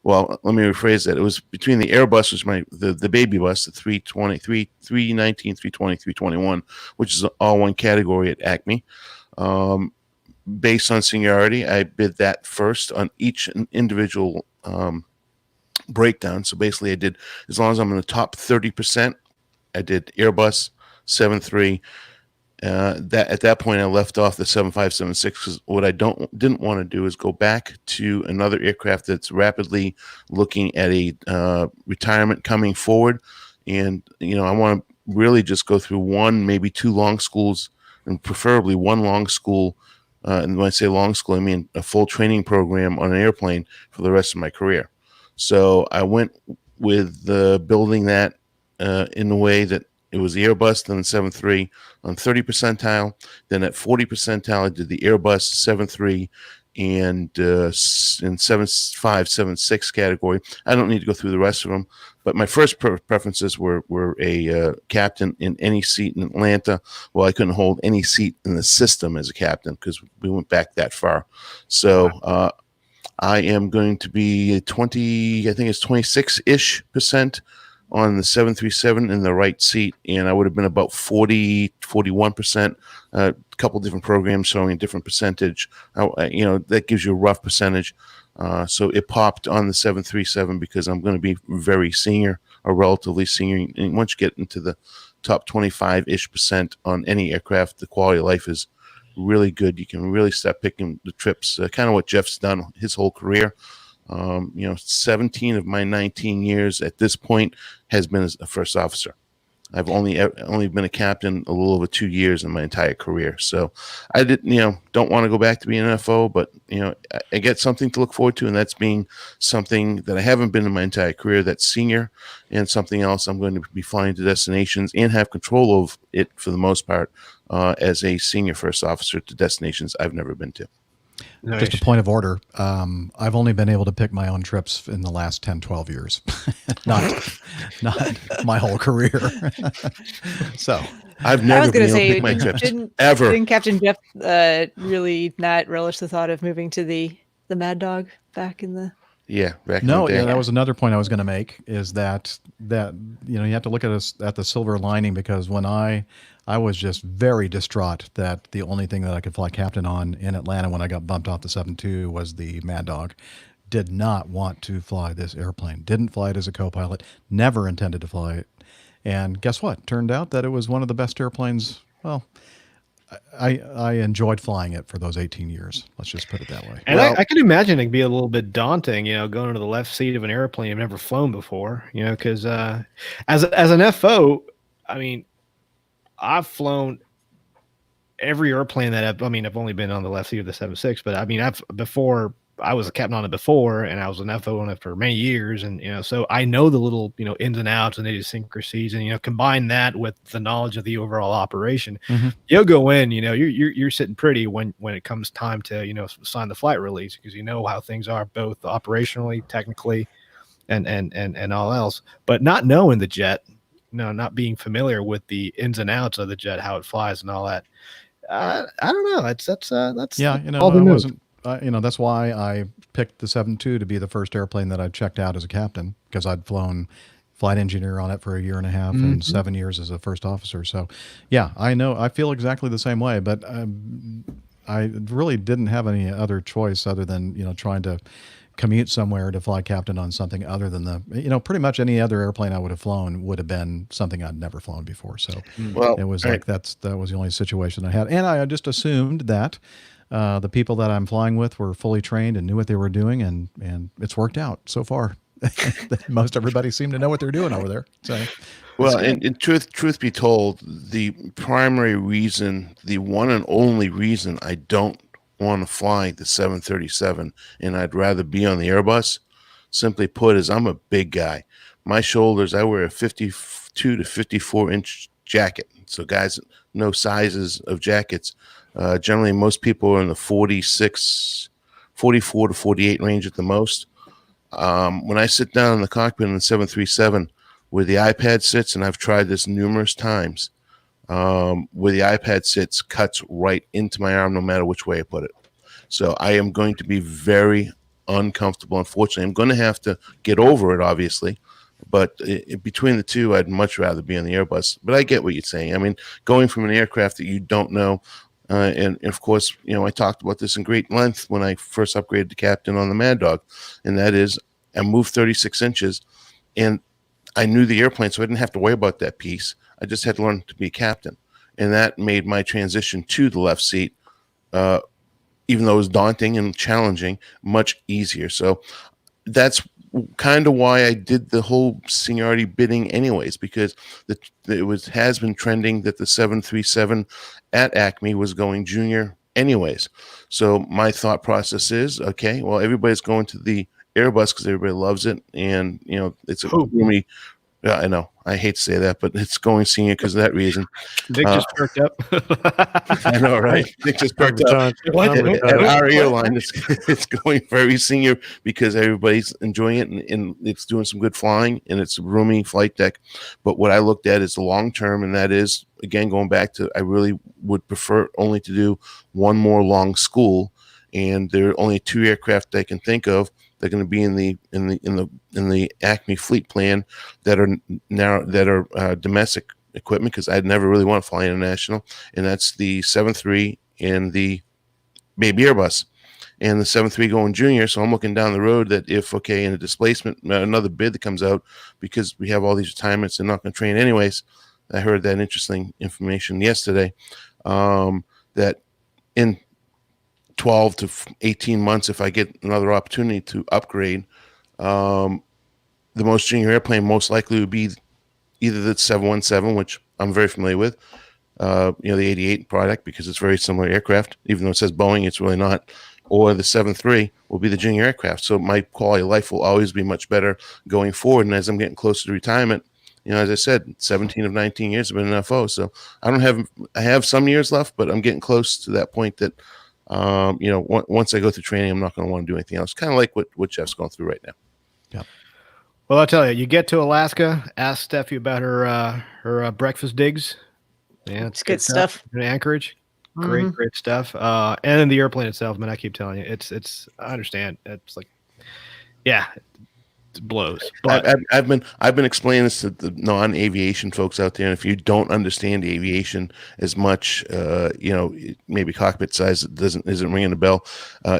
Well, let me rephrase that. It was between the Airbus, which is the baby bus, the 320, 319, 320, 321, which is all one category at Acme. Based on seniority, I bid that first on each individual breakdown. So basically, I did, as long as I'm in the top 30%, I did Airbus 7.3. That at that point I left off the 7.5, 7.6 because what I didn't want to do is go back to another aircraft that's rapidly looking at a retirement coming forward, and I want to really just go through 1, maybe 2 long schools, and preferably 1 long school. And when I say long school, I mean a full training program on an airplane for the rest of my career. So I went with building that in the way that it was the Airbus, then the 7.3 on 30 percentile. Then at 40 percentile, I did the Airbus 7.3 and in 7.5, 7.6 category. I don't need to go through the rest of them, but my first preferences were a captain in any seat in Atlanta. Well, I couldn't hold any seat in the system as a captain because we went back that far. So I am going to be 20, I think it's 26-ish% on the 737 in the right seat, and I would have been about 41%. A couple different programs showing a different percentage. That gives you a rough percentage. So it popped on the 737 because I'm going to be very senior or relatively senior. And once you get into the top 25-ish% on any aircraft, the quality of life is really good. You can really start picking the trips, kind of what Jeff's done his whole career. 17 of my 19 years at this point has been as a first officer. I've only been a captain a little over 2 years in my entire career. So I don't want to go back to being an FO, but I get something to look forward to, and that's being something that I haven't been in my entire career. That's senior, and something else I'm going to be flying to destinations and have control of it for the most part as a senior first officer to destinations I've never been to. Nice. Just a point of order. I've only been able to pick my own trips in the last 10, 12 years, not my whole career. So I've never I was going been to able to say, pick my trips didn't ever. Captain Jeff really not relish the thought of moving to the Mad Dog back in the... Yeah, back no, in the day. yeah, that was another point I was going to make, is that you have to look at the silver lining, because when I was just very distraught that the only thing that I could fly captain on in Atlanta when I got bumped off the 7.2 was the Mad Dog. Did not want to fly this airplane. Didn't fly it as a co-pilot. Never intended to fly it. And guess what? Turned out that it was one of the best airplanes. Well, I enjoyed flying it for those 18 years. Let's just put it that way. And I can imagine it can be a little bit daunting, going into the left seat of an airplane you've never flown before, because as an FO, I mean, I've flown every airplane that I've only been on the left seat of the 7.6, but I mean, I was a captain on it before, and I was an FO on it for many years. And, so I know the little, ins and outs and idiosyncrasies, and, combine that with the knowledge of the overall operation, you'll go in, you're sitting pretty when it comes time to, sign the flight release, because you know how things are both operationally, technically, and all else, but not knowing the jet, not being familiar with the ins and outs of the jet, how it flies and all that. I don't know. That's yeah. I wasn't. That's why I picked the 7.2 to be the first airplane that I checked out as a captain, because I'd flown flight engineer on it for 1.5 years and 7 years as a first officer. So, yeah, I know. I feel exactly the same way, but I really didn't have any other choice other than trying to commute somewhere to fly captain on something other than pretty much any other airplane I would have flown would have been something I'd never flown before. So it was like that was the only situation I had, and I just assumed that the people that I'm flying with were fully trained and knew what they were doing, and it's worked out so far. Most everybody seemed to know what they're doing over there. So, Well, in truth be told, the primary reason, the one and only reason I don't want to fly the 737 and I'd rather be on the Airbus, simply put, is I'm a big guy. My shoulders, I wear a 52 to 54-inch jacket. So guys know sizes of jackets. Generally, most people are in the 44 to 48 range at the most. When I sit down in the cockpit in the 737, where the iPad sits, and I've tried this numerous times, where the iPad sits cuts right into my arm no matter which way I put it. So I am going to be very uncomfortable. Unfortunately, I'm going to have to get over it, obviously. But between the two, I'd much rather be on the Airbus. But I get what you're saying. I mean, going from an aircraft that you don't know, and of course, I talked about this in great length when I first upgraded to captain on the Mad Dog, and that is I moved 36 inches, and I knew the airplane, so I didn't have to worry about that piece. I just had to learn to be a captain, and that made my transition to the left seat, even though it was daunting and challenging, much easier. So that's kind of why I did the whole seniority bidding anyways, because has been trending that the 737 at Acme was going junior anyways. So my thought process is, okay, well, everybody's going to the Airbus because everybody loves it, and it's a roomy. Yeah, I know. I hate to say that, but it's going senior because of that reason. Nick just perked up. I know, right? Nick just perked up. At our airline, it's going very senior because everybody's enjoying it, and it's doing some good flying, and it's a roomy flight deck. But what I looked at is the long term, and that is, again, going back to, I really would prefer only to do one more long school, and there are only 2 aircraft I can think of. They're going to be in the Acme fleet plan that are domestic equipment, because I'd never really want to fly international, and that's the 737 and the baby Airbus, and the 737 going junior. So I'm looking down the road that if in a displacement, another bid that comes out, because we have all these retirements and not going to train anyways. I heard that interesting information yesterday, that in 12 to 18 months, if I get another opportunity to upgrade, the most junior airplane most likely would be either the 717, which I'm very familiar with, the 88 product, because it's very similar aircraft. Even though it says Boeing, it's really not. Or the 73 will be the junior aircraft. So my quality of life will always be much better going forward. And as I'm getting closer to retirement, as I said, 17 of 19 years have been an FO. So I have some years left, but I'm getting close to that point that, once I go through training, I'm not going to want to do anything else. Kind of like what Jeff's going through right now. Yeah. Well, I'll tell you, you get to Alaska, ask Steffi about her breakfast digs. Yeah, it's good stuff. In Anchorage. Great stuff. And then the airplane itself, man, I keep telling you, it's I understand. It's like, yeah, it blows. But I've been explaining this to the non-aviation folks out there, and if you don't understand aviation as much, maybe cockpit size isn't ringing a bell.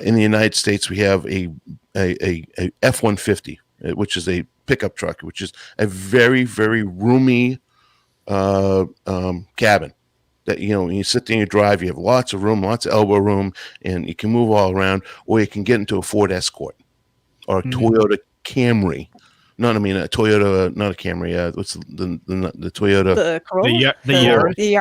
In the United States, we have a F-150, which is a pickup truck, which is a very, very roomy cabin. That when you sit there and you drive, you have lots of room, lots of elbow room, and you can move all around, or you can get into a Ford Escort or a Toyota Camry. A Toyota, not a Camry. What's the Toyota? The Corolla? The Yaris? The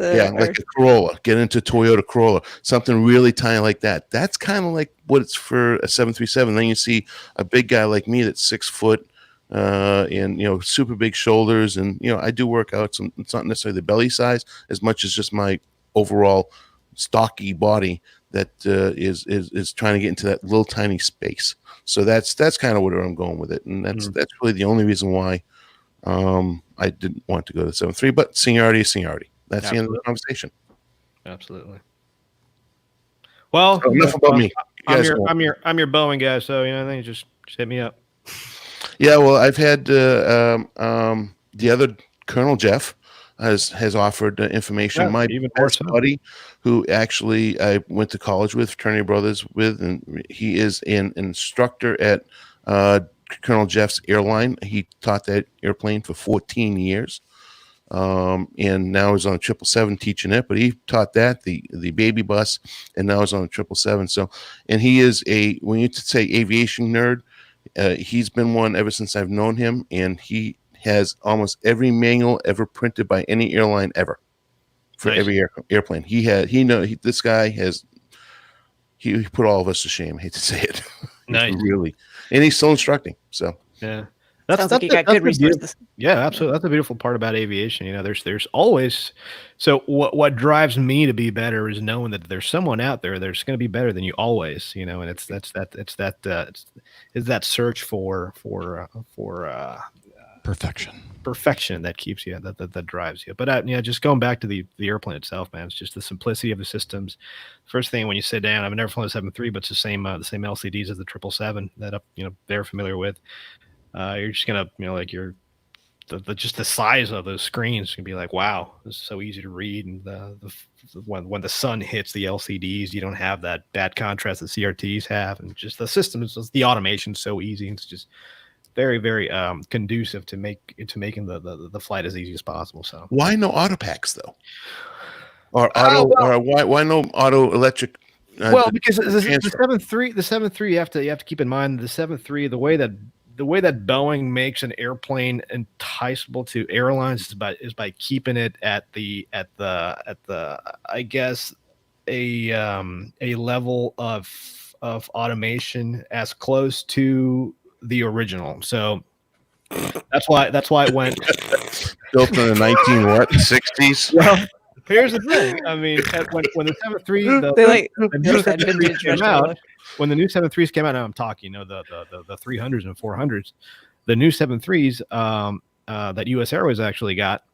Yaris? Like a Corolla. Get into Toyota Corolla. Something really tiny like that. That's kind of like what it's for a 737. Then you see a big guy like me that's 6 foot, and super big shoulders, and I do work out. So it's not necessarily the belly size as much as just my overall stocky body that is trying to get into that little tiny space. So that's kind of where I'm going with it, and that's really the only reason why I didn't want to go to 7.3. But seniority is seniority. That's the end of the conversation. Absolutely. Well, enough about me. I'm your Boeing guy, so I think just hit me up. Yeah, well, I've had the other Colonel Jeff has offered information. Yeah, my even best buddy, who actually I went to college with, fraternity brothers with, and he is an instructor at Colonel Jeff's Airline. He taught that airplane for 14 years, and now he's on a 777 teaching it. But he taught that the baby bus, and now he's on a 777. So, and he is when you say aviation nerd, He's been one ever since I've known him, and he has almost every manual ever printed by any airline ever for every airplane. This guy has. He put all of us to shame. I hate to say it. Nice. Really. And he's still instructing. So yeah. Sounds like you got good resources. Yeah, absolutely. That's the beautiful part about aviation. There's always. So what drives me to be better is knowing that there's someone out there that's going to be better than you always. And it's that search for perfection that keeps you that drives you. But just going back to the airplane itself, man, it's just the simplicity of the systems. First thing when you sit down, I've never flown a 7.3, but it's the same LCDs as the 777 that they're familiar with. You're just gonna just the size of those screens can be like, wow, this is so easy to read. And when the sun hits the LCDs, you don't have that bad contrast that CRTs have, and just the system is the automation so easy. It's just very, very conducive to making the flight as easy as possible. So why no auto packs though? Or why no auto electric? Because the 7.3, you have to keep in mind the 7.3, the way that Boeing makes an airplane enticable to airlines is by keeping it at the I guess a level of automation as close to the original. So that's why it went built in the 1960s. Well, here's the thing. I mean, when the 7.3 the new 7.3s came out, when the new 7.3s came out, now I'm talking, the 300s and 400s, the new 7.3s that U.S. Airways actually got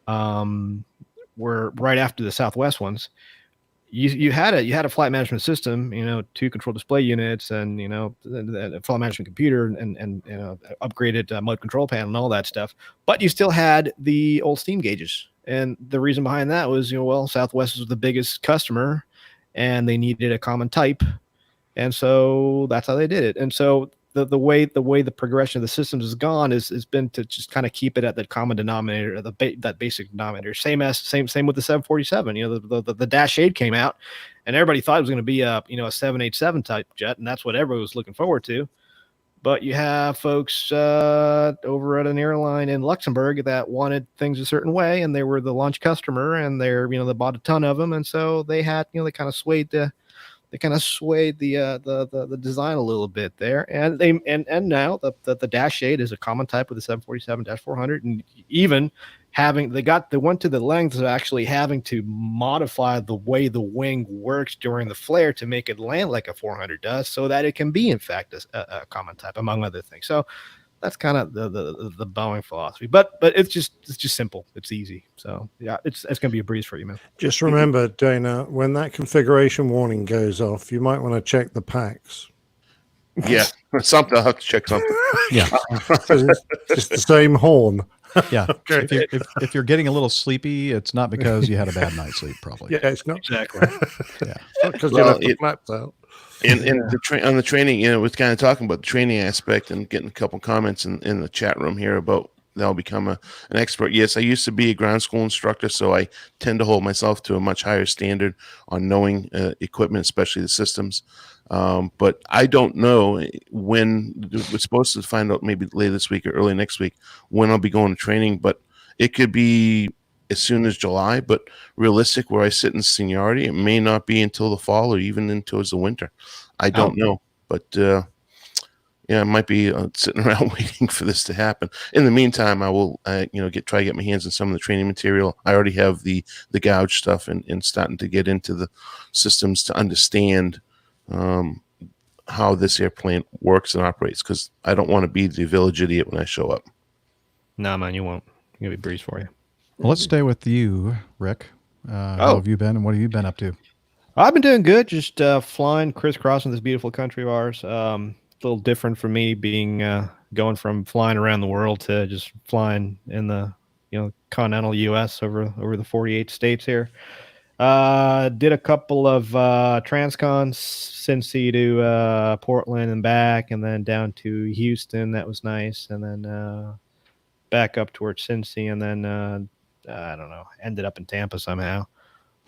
were right after the Southwest ones. You had a flight management system, 2 control display units, and a flight management computer, and upgraded mode control panel and all that stuff. But you still had the old steam gauges, and the reason behind that was Southwest was the biggest customer, and they needed a common type, and so that's how they did it. And so the way the progression of the systems has gone has been to just kind of keep it at that common denominator, that basic denominator. Same with the 747. The Dash 8 came out, and everybody thought it was going to be a 787 type jet, and that's what everybody was looking forward to. But you have folks over at an airline in Luxembourg that wanted things a certain way, and they were the launch customer, and they bought a ton of them, and so they had they kind of swayed the design a little bit there, and now the Dash 8 is a common type with the 747-400, and even they went to the lengths of actually having to modify the way the wing works during the flare to make it land like a 400 does, so that it can be in fact a common type, among other things. So that's kind of the Boeing philosophy, but it's just simple, it's easy. So yeah, it's gonna be a breeze for you, man. Just remember, Dana, when that configuration warning goes off, you might want to check the packs. Yeah, something. I'll have to check something. Yeah, it's the same horn. Yeah. Okay. If you're getting a little sleepy, it's not because you had a bad night's sleep, probably. Yeah, it's not exactly. Yeah, because you left the flaps out. On the training, we're kind of talking about the training aspect and getting a couple comments in the chat room here about they'll become an expert. Yes, I used to be a ground school instructor, so I tend to hold myself to a much higher standard on knowing equipment, especially the systems. But I don't know when. We're supposed to find out maybe later this week or early next week when I'll be going to training, but it could be as soon as July, but realistic where I sit in seniority, it may not be until the fall or even into the winter. I don't know, but I might be sitting around waiting for this to happen. In the meantime, I will try to get my hands on some of the training material. I already have the gouge stuff and starting to get into the systems to understand how this airplane works and operates, because I don't want to be the village idiot when I show up. Nah, man, you won't. It's gonna be a breeze for you. Well, let's stay with you, Rick. How have you been, and what have you been up to? I've been doing good, just flying, crisscrossing this beautiful country of ours. A little different for me, being going from flying around the world to just flying in the continental U.S. over the 48 states here. Did a couple of transcons, Cincy to Portland and back, and then down to Houston. That was nice, and then back up towards Cincy, and then I don't know, ended up in Tampa somehow.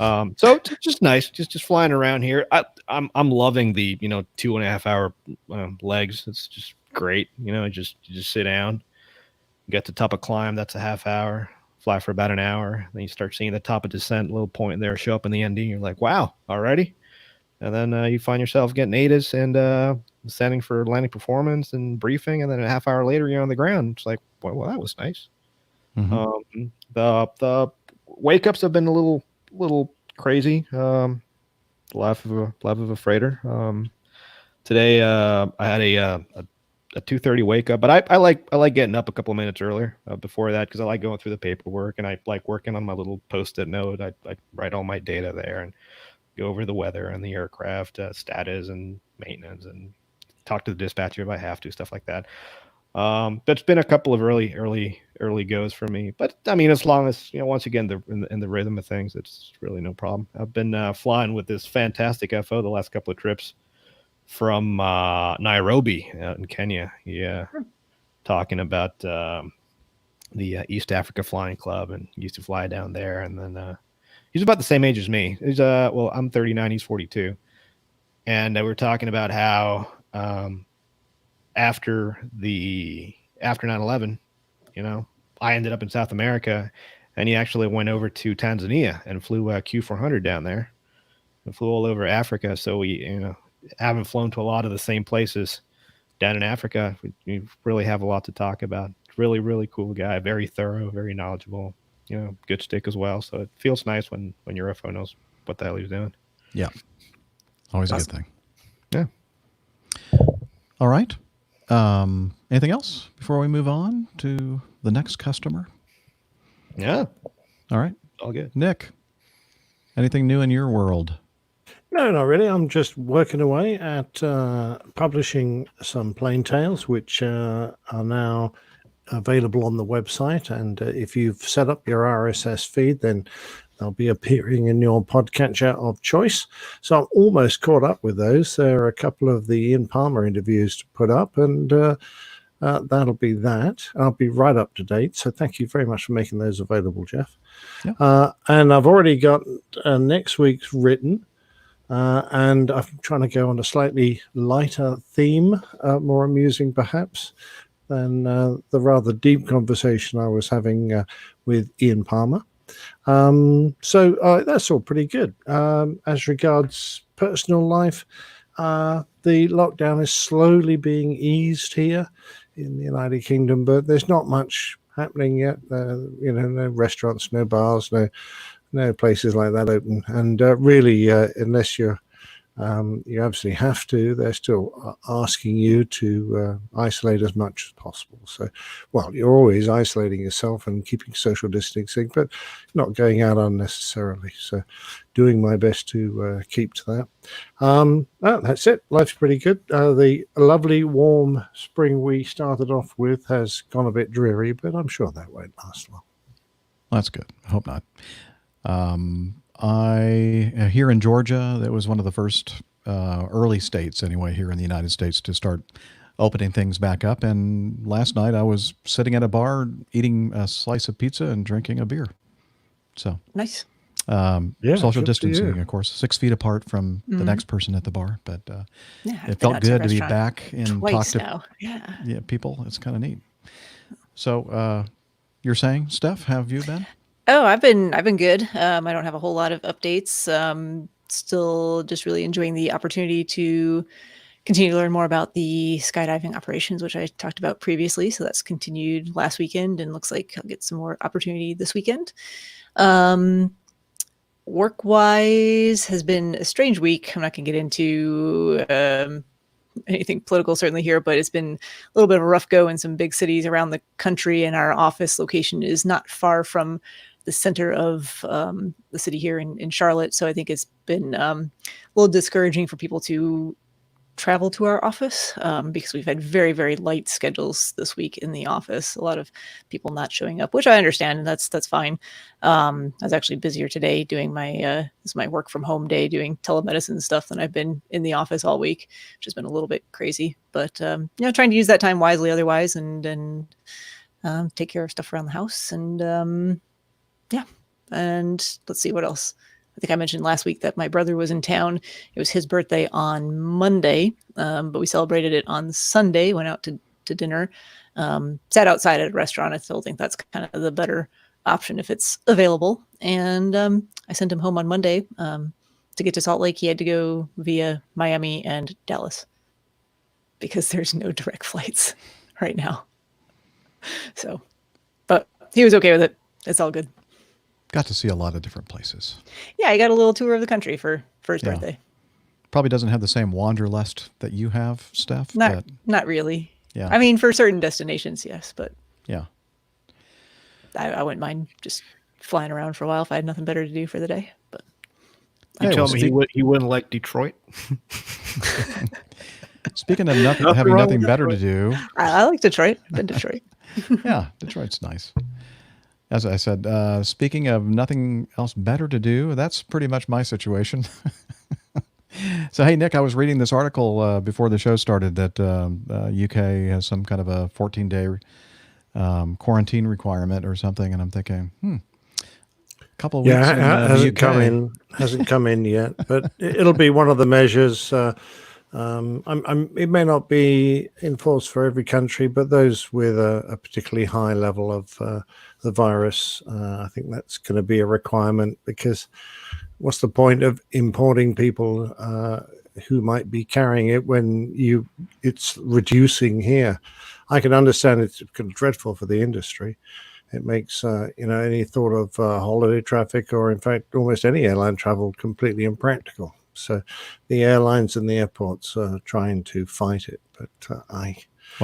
So it's just nice, just flying around here. I'm loving the 2.5 hour legs. It's just great. You just sit down, you get to the top of climb. That's a half hour. Fly for about an hour. Then you start seeing the top of descent, a little point there, show up in the ND. You're like, wow, already. And then you find yourself getting ATIS and setting for landing performance and briefing. And then a half hour later, you're on the ground. It's like, well, that was nice. The wake ups have been a little crazy. Life of a freighter. Today I had a 2:30 wake up, but I like getting up a couple of minutes earlier before that because I like going through the paperwork and I like working on my little post-it note. I write all my data there and go over the weather and the aircraft status and maintenance and talk to the dispatcher if I have to, stuff like that. That's been a couple of early goes for me, but I mean, as long as once again in the rhythm of things, it's really no problem. I've been flying with this fantastic FO the last couple of trips from Nairobi out in Kenya. Yeah, talking about the East Africa Flying Club, and used to fly down there. And then he's about the same age as me. He's well, I'm 39, he's 42, and we're talking about how after 9/11, I ended up in South America, and he actually went over to Tanzania and flew Q400 down there, and flew all over Africa. So we haven't flown to a lot of the same places down in Africa. We really have a lot to talk about. Really, really cool guy. Very thorough, very knowledgeable, good stick as well. So it feels nice when your FO knows what the hell he's doing. Yeah. Always a good thing. Yeah. All right. Anything else before we move on to the next customer? Yeah. All right. All good. Nick, anything new in your world? No, not really. I'm just working away at publishing some plain tales, which are now available on the website. And if you've set up your RSS feed, then they'll be appearing in your podcatcher of choice. So I'm almost caught up with those. There are a couple of the Ian Palmer interviews to put up, and that'll be that. I'll be right up to date. So thank you very much for making those available, Jeff. Yeah. And I've already got next week's written. And I'm trying to go on a slightly lighter theme, more amusing perhaps than the rather deep conversation I was having with Ian Palmer. So that's all pretty good. As regards personal life, the lockdown is slowly being eased here in the United Kingdom, but there's not much happening yet. No restaurants, no bars, no places like that open, and really, unless you absolutely have to, they're still asking you to isolate as much as possible. So, well, you're always isolating yourself and keeping social distancing, but not going out unnecessarily. So, doing my best to keep to that. That's it. Life's pretty good. The lovely warm spring we started off with has gone a bit dreary, but I'm sure that won't last long. That's good. I hope not. Here in Georgia, that was one of the first early states anyway here in the United States to start opening things back up. And last night I was sitting at a bar eating a slice of pizza and drinking a beer. So Nice. social distancing, of course, 6 feet apart from the next person at the bar. But it felt good to be back and talk to now. Yeah. people. It's kind of neat. So you're saying, Steph, how have you been? Oh, I've been good. I don't have a whole lot of updates. Still just really enjoying the opportunity to continue to learn more about the skydiving operations, which I talked about previously. So that's continued last weekend and looks like I'll get some more opportunity this weekend. Work-wise has been a strange week. I'm not going to get into anything political certainly here, but it's been a little bit of a rough go in some big cities around the country, and our office location is not far from the center of the city here in Charlotte. So I think it's been a little discouraging for people to travel to our office because we've had very, very light schedules this week in the office. A lot of people not showing up, which I understand, and that's fine. I was actually busier today doing this is my work from home day, doing telemedicine stuff than I've been in the office all week, which has been a little bit crazy. But trying to use that time wisely otherwise, and take care of stuff around the house, and and let's see what else. I think I mentioned last week that my brother was in town. It was his birthday on Monday, but we celebrated it on Sunday. Went out to to dinner. Sat outside at a restaurant. I still think that's kind of the better option if it's available. And I sent him home on Monday. To get to Salt Lake, he had to go via Miami and Dallas because there's no direct flights right now. So, but he was okay with it. It's all good. Got to see a lot of different places. Yeah, he got a little tour of the country for his birthday. Probably doesn't have the same wanderlust that you have, Steph. Not really. Yeah. I mean, for certain destinations, yes, but yeah, I wouldn't mind just flying around for a while if I had nothing better to do for the day. But you tell me he wouldn't like Detroit. Speaking of having nothing better to do, I like Detroit. I've been to Detroit. Yeah, Detroit's nice. As I said, speaking of nothing else better to do, that's pretty much my situation. So, hey, Nick, I was reading this article before the show started that UK has some kind of a 14-day quarantine requirement or something, and I'm thinking, a couple of weeks. Hasn't come in yet, but it'll be one of the measures. It may not be enforced for every country, but those with a particularly high level of the virus, I think that's going to be a requirement, because what's the point of importing people who might be carrying it when it's reducing here? I can understand it's kind of dreadful for the industry. It makes any thought of holiday traffic, or in fact almost any airline travel, completely impractical. So the airlines and the airports are trying to fight it, but I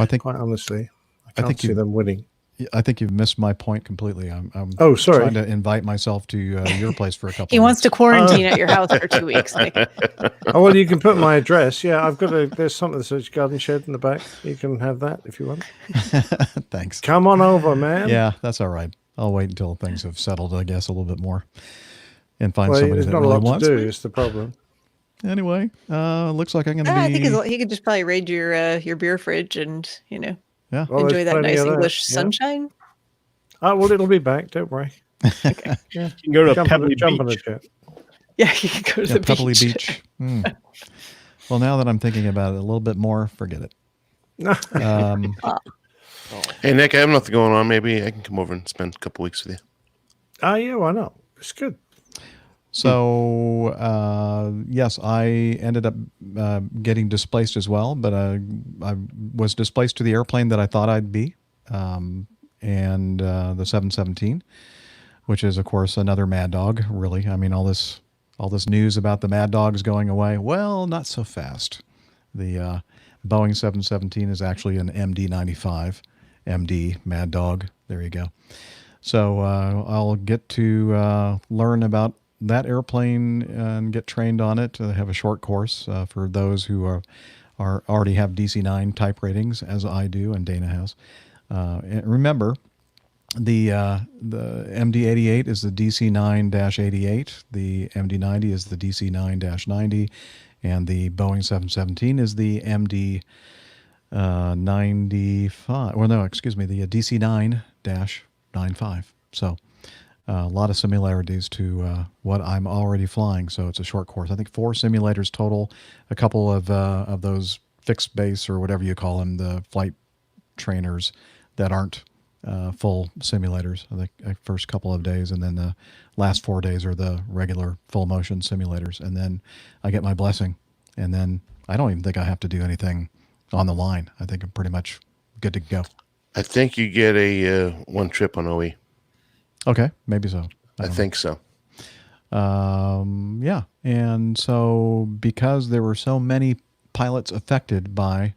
think, quite honestly, I can't see them winning. I think you've missed my point completely. I'm sorry. Trying to invite myself to your place for a couple. He wants to quarantine at your house for 2 weeks. Nick. Oh, well, you can put my address. Yeah, there's something that says garden shed in the back. You can have that if you want. Thanks. Come on over, man. Yeah, that's all right. I'll wait until things have settled, I guess, a little bit more, and find somebody that really wants. There's not a lot to do. Is the problem. Anyway, looks like I'm going to be. I think he could just probably raid your beer fridge and enjoy that nice English sunshine. Oh, well, it'll be back. Don't worry. Okay. You can go to Pebbly jump on a Beach. jet. Yeah, you can go to the Pebbly beach. Well, now that I'm thinking about it a little bit more, forget it. Hey, Nick, I have nothing going on. Maybe I can come over and spend a couple weeks with you. Oh, yeah, why not? It's good. So, yes, I ended up getting displaced as well, but I was displaced to the airplane that I thought I'd be, and the 717, which is, of course, another mad dog, really. I mean, all this news about the mad dogs going away, well, not so fast. The Boeing 717 is actually an MD-95, MD, mad dog. There you go. So I'll get to learn about that airplane and get trained on it. I have a short course for those who are already have DC-9 type ratings, as I do and Dana has. And remember, the MD-88 is the DC-9-88, the MD-90 is the DC-9-90, and the Boeing 717 is the MD-95. Well, no, excuse me, the DC-9-95. So a lot of similarities to what I'm already flying. So it's a short course. I think 4 simulators total. A couple of those fixed base or whatever you call them, the flight trainers that aren't full simulators. I think the first couple of days, and then the last 4 days are the regular full motion simulators. And then I get my blessing, and then I don't even think I have to do anything on the line. I think I'm pretty much good to go. I think you get a one trip on OE. Okay, maybe so. I think so. Yeah. And so because there were so many pilots affected by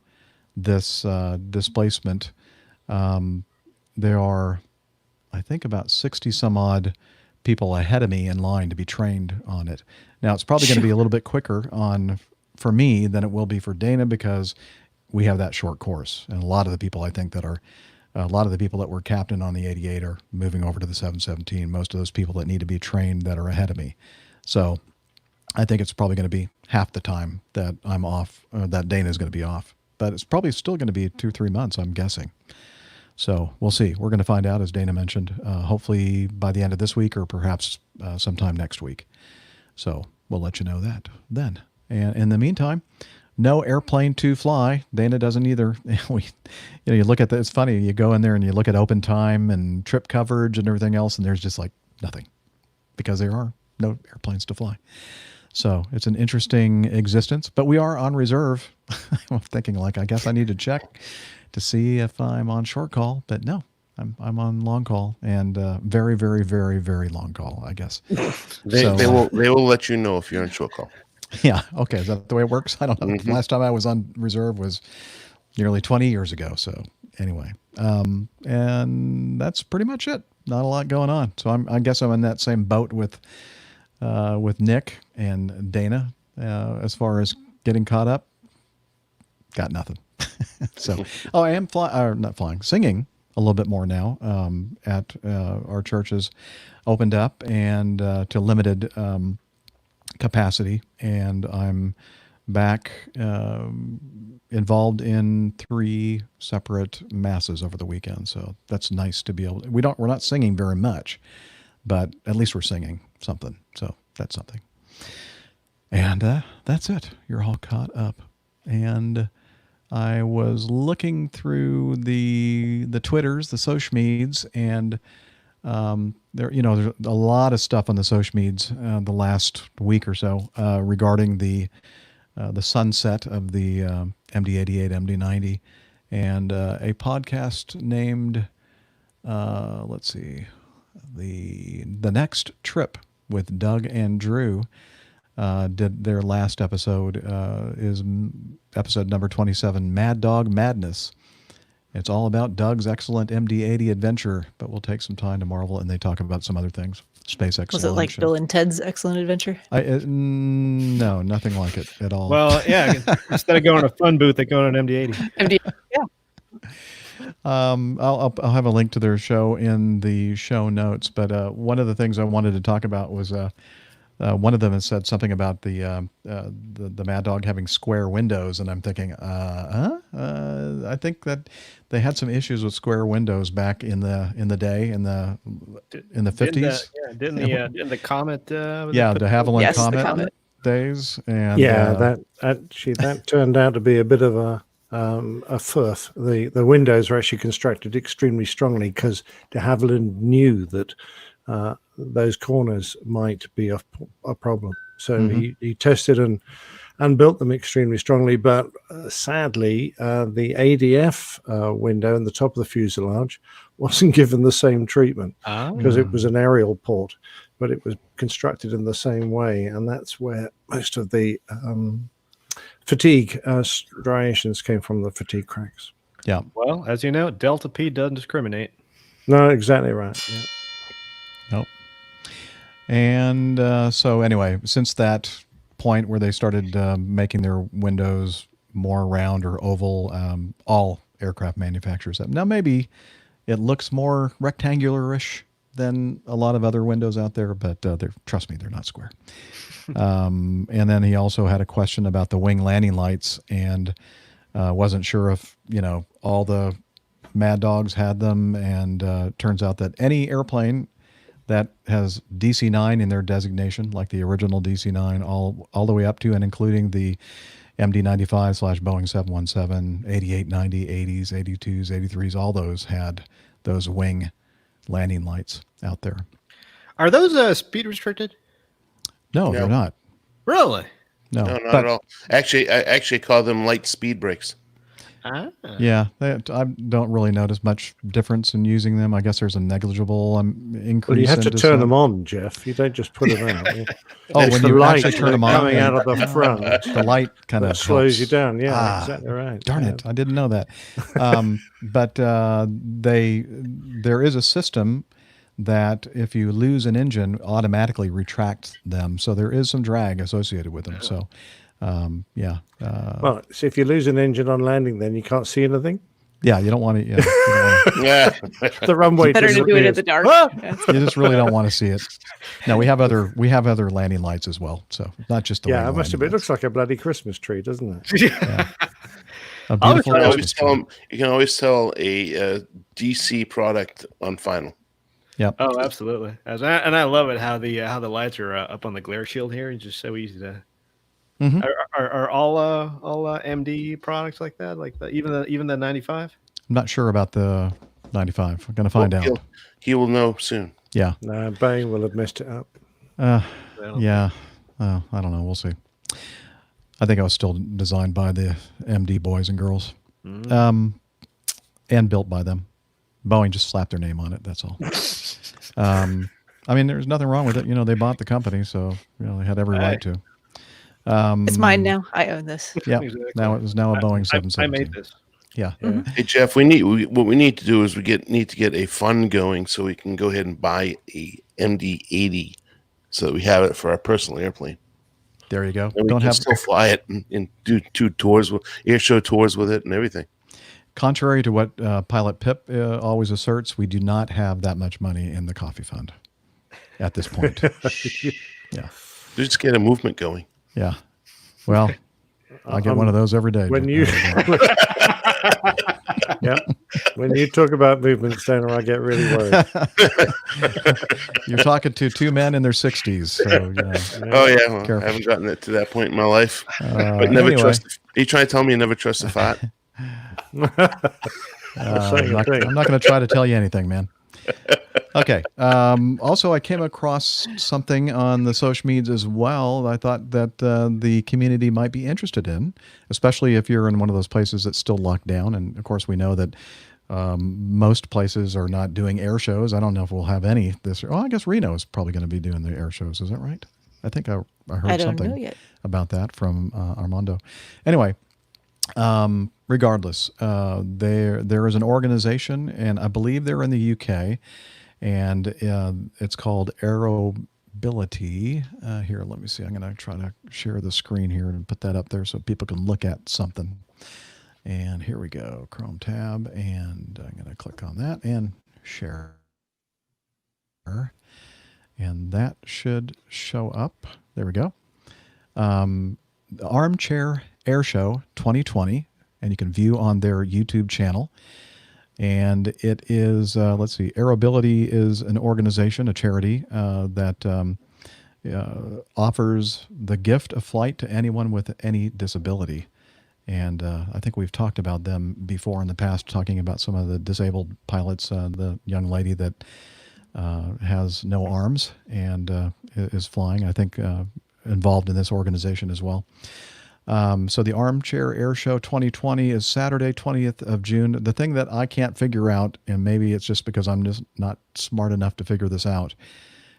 this displacement, there are, I think, about 60 some odd people ahead of me in line to be trained on it. Now, it's probably going to be a little bit quicker for me than it will be for Dana, because we have that short course. And a lot of the people, I think, that were captain on the 88 are moving over to the 717. Most of those people that need to be trained that are ahead of me. So I think it's probably going to be half the time that I'm off, that Dana's going to be off. But it's probably still going to be 2-3 months, I'm guessing. So we'll see. We're going to find out, as Dana mentioned, hopefully by the end of this week, or perhaps sometime next week. So we'll let you know that then. And in the meantime, no airplane to fly. Dana doesn't either. You look at it's funny. You go in there and you look at open time and trip coverage and everything else, and there's just like nothing because there are no airplanes to fly. So it's an interesting existence, but we are on reserve. I'm thinking like, I guess I need to check to see if I'm on short call, but no, I'm on long call, and very, very, very, very long call, I guess. They will let you know if you're on short call. Yeah. Okay. Is that the way it works? I don't know. The last time I was on reserve was nearly 20 years ago. So anyway, and that's pretty much it. Not a lot going on. So I guess I'm in that same boat with Nick and Dana as far as getting caught up. Got nothing. So, I am singing a little bit more now. At our churches opened up and to limited capacity, and I'm back involved in 3 separate masses over the weekend. So that's nice to be able to, we're not singing very much, but at least we're singing something. So that's something. And that's it. You're all caught up. And I was looking through the Twitters, the social meds, and there's a lot of stuff on the social meds the last week or so regarding the sunset of the MD-88, MD-90, and a podcast named let's see, the Next Trip with Doug and Drew. Did their last episode is episode number 27, Mad Dog Madness. It's all about Doug's excellent MD-80 adventure, but we'll take some time to marvel, and they talk about some other things. SpaceX. Was it like Bill and Ted's Excellent Adventure? No, nothing like it at all. Well, yeah. Instead of going to a phone booth, they go on an MD-80. Yeah. I'll have a link to their show in the show notes, but one of the things I wanted to talk about was one of them has said something about the Mad Dog having square windows, and I'm thinking, I think that they had some issues with square windows back in the day in the 50s. Didn't the Comet? De Havilland Comet days, and that turned out to be a bit of a firth. The windows were actually constructed extremely strongly because de Havilland knew that those corners might be a problem. So he tested and built them extremely strongly. But sadly, the ADF window in the top of the fuselage wasn't given the same treatment because it was an aerial port, but it was constructed in the same way. And that's where most of the fatigue striations came from, the fatigue cracks. Yeah. Well, as you know, Delta P doesn't discriminate. No, exactly right. Yeah. Nope. And so anyway, since that point where they started making their windows more round or oval, all aircraft manufacturers have. Now maybe it looks more rectangular-ish than a lot of other windows out there, but trust me, they're not square. And then he also had a question about the wing landing lights, and wasn't sure if all the Mad Dogs had them, and turns out that any airplane that has DC-9 in their designation, like the original DC-9, all the way up to and including the MD-95 / Boeing 717, 88, 90, 80s, 82s, 83s, all those had those wing landing lights out there. Are those speed restricted? No, they're not. Really? No, not at all. Actually, I actually call them light speed brakes. Yeah, I don't really notice much difference in using them. I guess there's a negligible increase. Well, you have to turn them on, Jeff. You don't just put them out. Oh, when you actually turn them on, coming out of the front, the light kind of slows you down. Yeah, exactly right. Darn it, I didn't know that. But there is a system that if you lose an engine, automatically retracts them. So there is some drag associated with them. So. Well, so if you lose an engine on landing, then you can't see anything. Yeah, you don't want to. Yeah, the runway. Better to do it in the dark. You just really don't want to see it. No, we have other landing lights as well. So not just the. Yeah, it must have been. It looks like a bloody Christmas tree, doesn't it? Yeah. A beautiful Christmas tree. You can always tell a DC product on final. Yep. Oh, absolutely. And I love it how the lights are up on the glare shield here. It's just so easy to Mhm. Are all MD products like that? Like even the 95? I'm not sure about the 95. I'm going to find out. He will know soon. Yeah. No, Bain will have messed it up. Yeah. I don't know. We'll see. I think I was still designed by the MD boys and girls, and built by them. Boeing just slapped their name on it. That's all. I mean, there's nothing wrong with it. They bought the company, so they had every right to. It's mine now. I own this. Yeah. Exactly. Now it is now a Boeing 717. I made this. Yeah. Hey Jeff, what we need to do is need to get a fund going so we can go ahead and buy a MD-80 so that we have it for our personal airplane. There you go. And we can still fly it and do 2 tours, air show tours with it and everything. Contrary to what Pilot Pip always asserts, we do not have that much money in the coffee fund at this point. Yeah. Just get a movement going. Yeah. Well, I get one of those every day. When you when you talk about movement, Stoner, I get really worried. You're talking to 2 men in their 60s. So, Oh yeah, well, I haven't gotten to that point in my life. But never trust. Are you trying to tell me you never trust a fat? I'm not going to try to tell you anything, man. Okay. Also, I came across something on the social medias as well. I thought that the community might be interested in, especially if you're in one of those places that's still locked down. And of course, we know that most places are not doing air shows. I don't know if we'll have any this year. Oh, I guess Reno is probably going to be doing the air shows. Is that right? I think I heard something about that from Armando. Anyway. Regardless, there is an organization, and I believe they're in the UK, and it's called Aerobility. Here, let me see. I'm going to try to share the screen here and put that up there so people can look at something. And here we go, Chrome tab, and I'm going to click on that and share. And that should show up. There we go. The Armchair Air Show 2020, and you can view on their YouTube channel. And it is, let's see, Aerobility is an organization, a charity that offers the gift of flight to anyone with any disability. And I think we've talked about them before in the past, talking about some of the disabled pilots, the young lady that has no arms and is flying, I think, involved in this organization as well. So the Armchair Air Show 2020 is Saturday, 20th of June. The thing that I can't figure out, and maybe it's just because I'm just not smart enough to figure this out,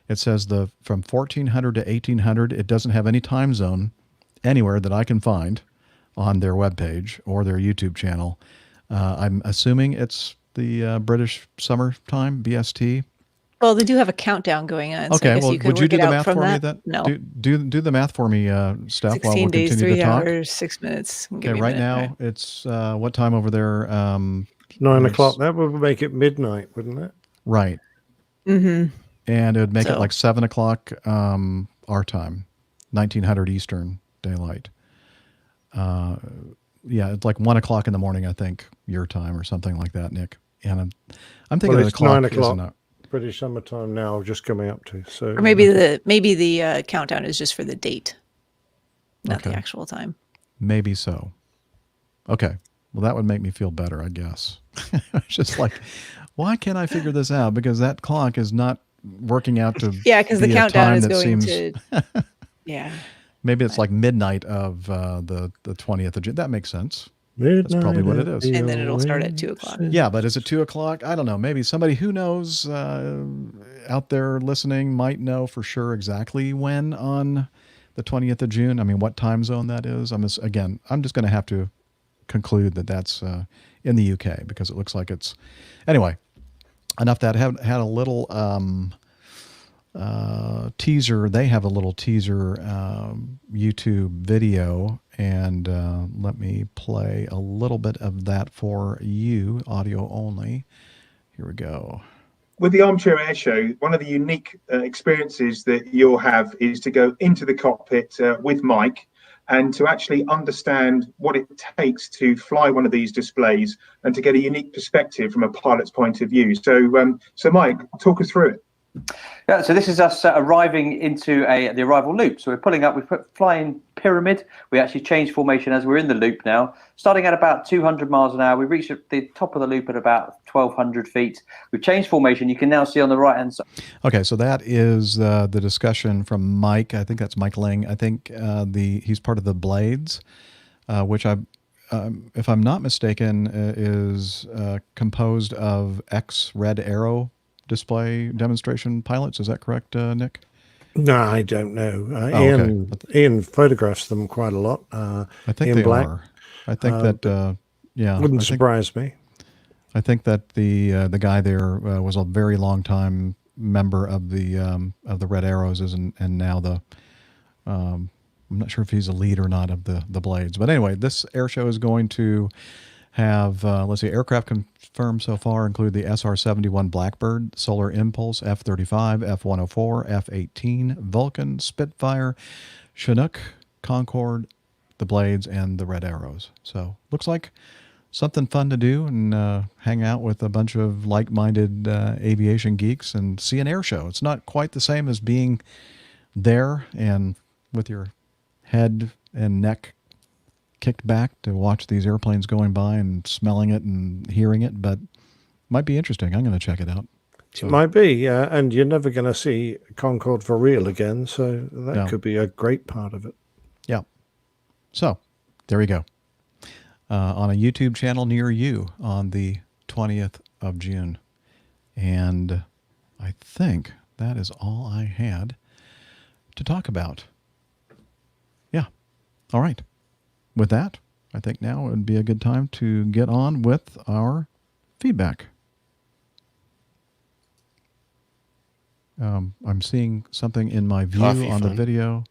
it says from 1400 to 1800. It doesn't have any time zone anywhere that I can find on their webpage or their YouTube channel. I'm assuming it's the British summertime, BST. Well, they do have a countdown going on. Okay, so well, would you do the math for me? No. Do the math for me, Steph, 16 while we days, continue 3 to talk. hours, 6 minutes. Okay, right now it's what time over there? 9 o'clock. That would make it midnight, wouldn't it? Right. Mm-hmm. And it would make it like 7 o'clock our time, 1900 Eastern Daylight. Yeah, it's like 1 o'clock in the morning, I think, your time or something like that, Nick. And I'm thinking the clock 9 o'clock. isn't British summertime now, just coming up to. So, or maybe the countdown is just for the date, not the actual time. Maybe so. Okay. Well, that would make me feel better, I guess. It's just like, why can't I figure this out? Because that clock is not working out to because the countdown is going to. Yeah. Maybe it's like midnight of the 20th of June. That makes sense. That's probably what it is. And then it'll start at 2 o'clock. Yeah, but is it 2 o'clock? I don't know. Maybe somebody who knows out there listening might know for sure exactly when on the 20th of June. I mean, what time zone that is. I'm just going to have to conclude that that's in the UK because it looks like it's. Anyway, enough that. Had a little teaser. They have a little teaser YouTube video, and let me play a little bit of that for you, audio only. Here we go. With the Armchair Air Show, one of the unique experiences that you'll have is to go into the cockpit with Mike and to actually understand what it takes to fly one of these displays and to get a unique perspective from a pilot's point of view. So, Mike, talk us through it. Yeah, so this is us arriving into the arrival loop. So we're flying pyramid. We actually changed formation as we're in the loop now. Starting at about 200 miles an hour, we reached the top of the loop at about 1,200 feet. We've changed formation. You can now see on the right-hand side. Okay, so that is the discussion from Mike. I think that's Mike Ling. I think he's part of the Blades, which if I'm not mistaken, is composed of ex-Red Arrow display demonstration pilots. Is that correct, Nick? No, I don't know. Okay. Ian photographs them quite a lot. I think Ian they Black. are. I think that wouldn't surprise me. I think that the guy there was a very long time member of the Red Arrows, and now the I'm not sure if he's a lead or not of the Blades. But anyway, this air show is going to have let's see, aircraft confirmed so far include the SR-71 Blackbird, Solar Impulse, F-35, F-104, F-18, Vulcan, Spitfire, Chinook, Concorde, the Blades, and the Red Arrows. So looks like something fun to do and hang out with a bunch of like-minded aviation geeks and see an air show. It's not quite the same as being there and with your head and neck kicked back to watch these airplanes going by and smelling it and hearing it, but might be interesting. I'm going to check it out. So, it might be, and you're never going to see Concorde for real again, so that could be a great part of it. Yeah. So there we go. On a YouTube channel near you on the 20th of June. And I think that is all I had to talk about. Yeah. All right. With that, I think now would be a good time to get on with our feedback. I'm seeing something in my view on the video.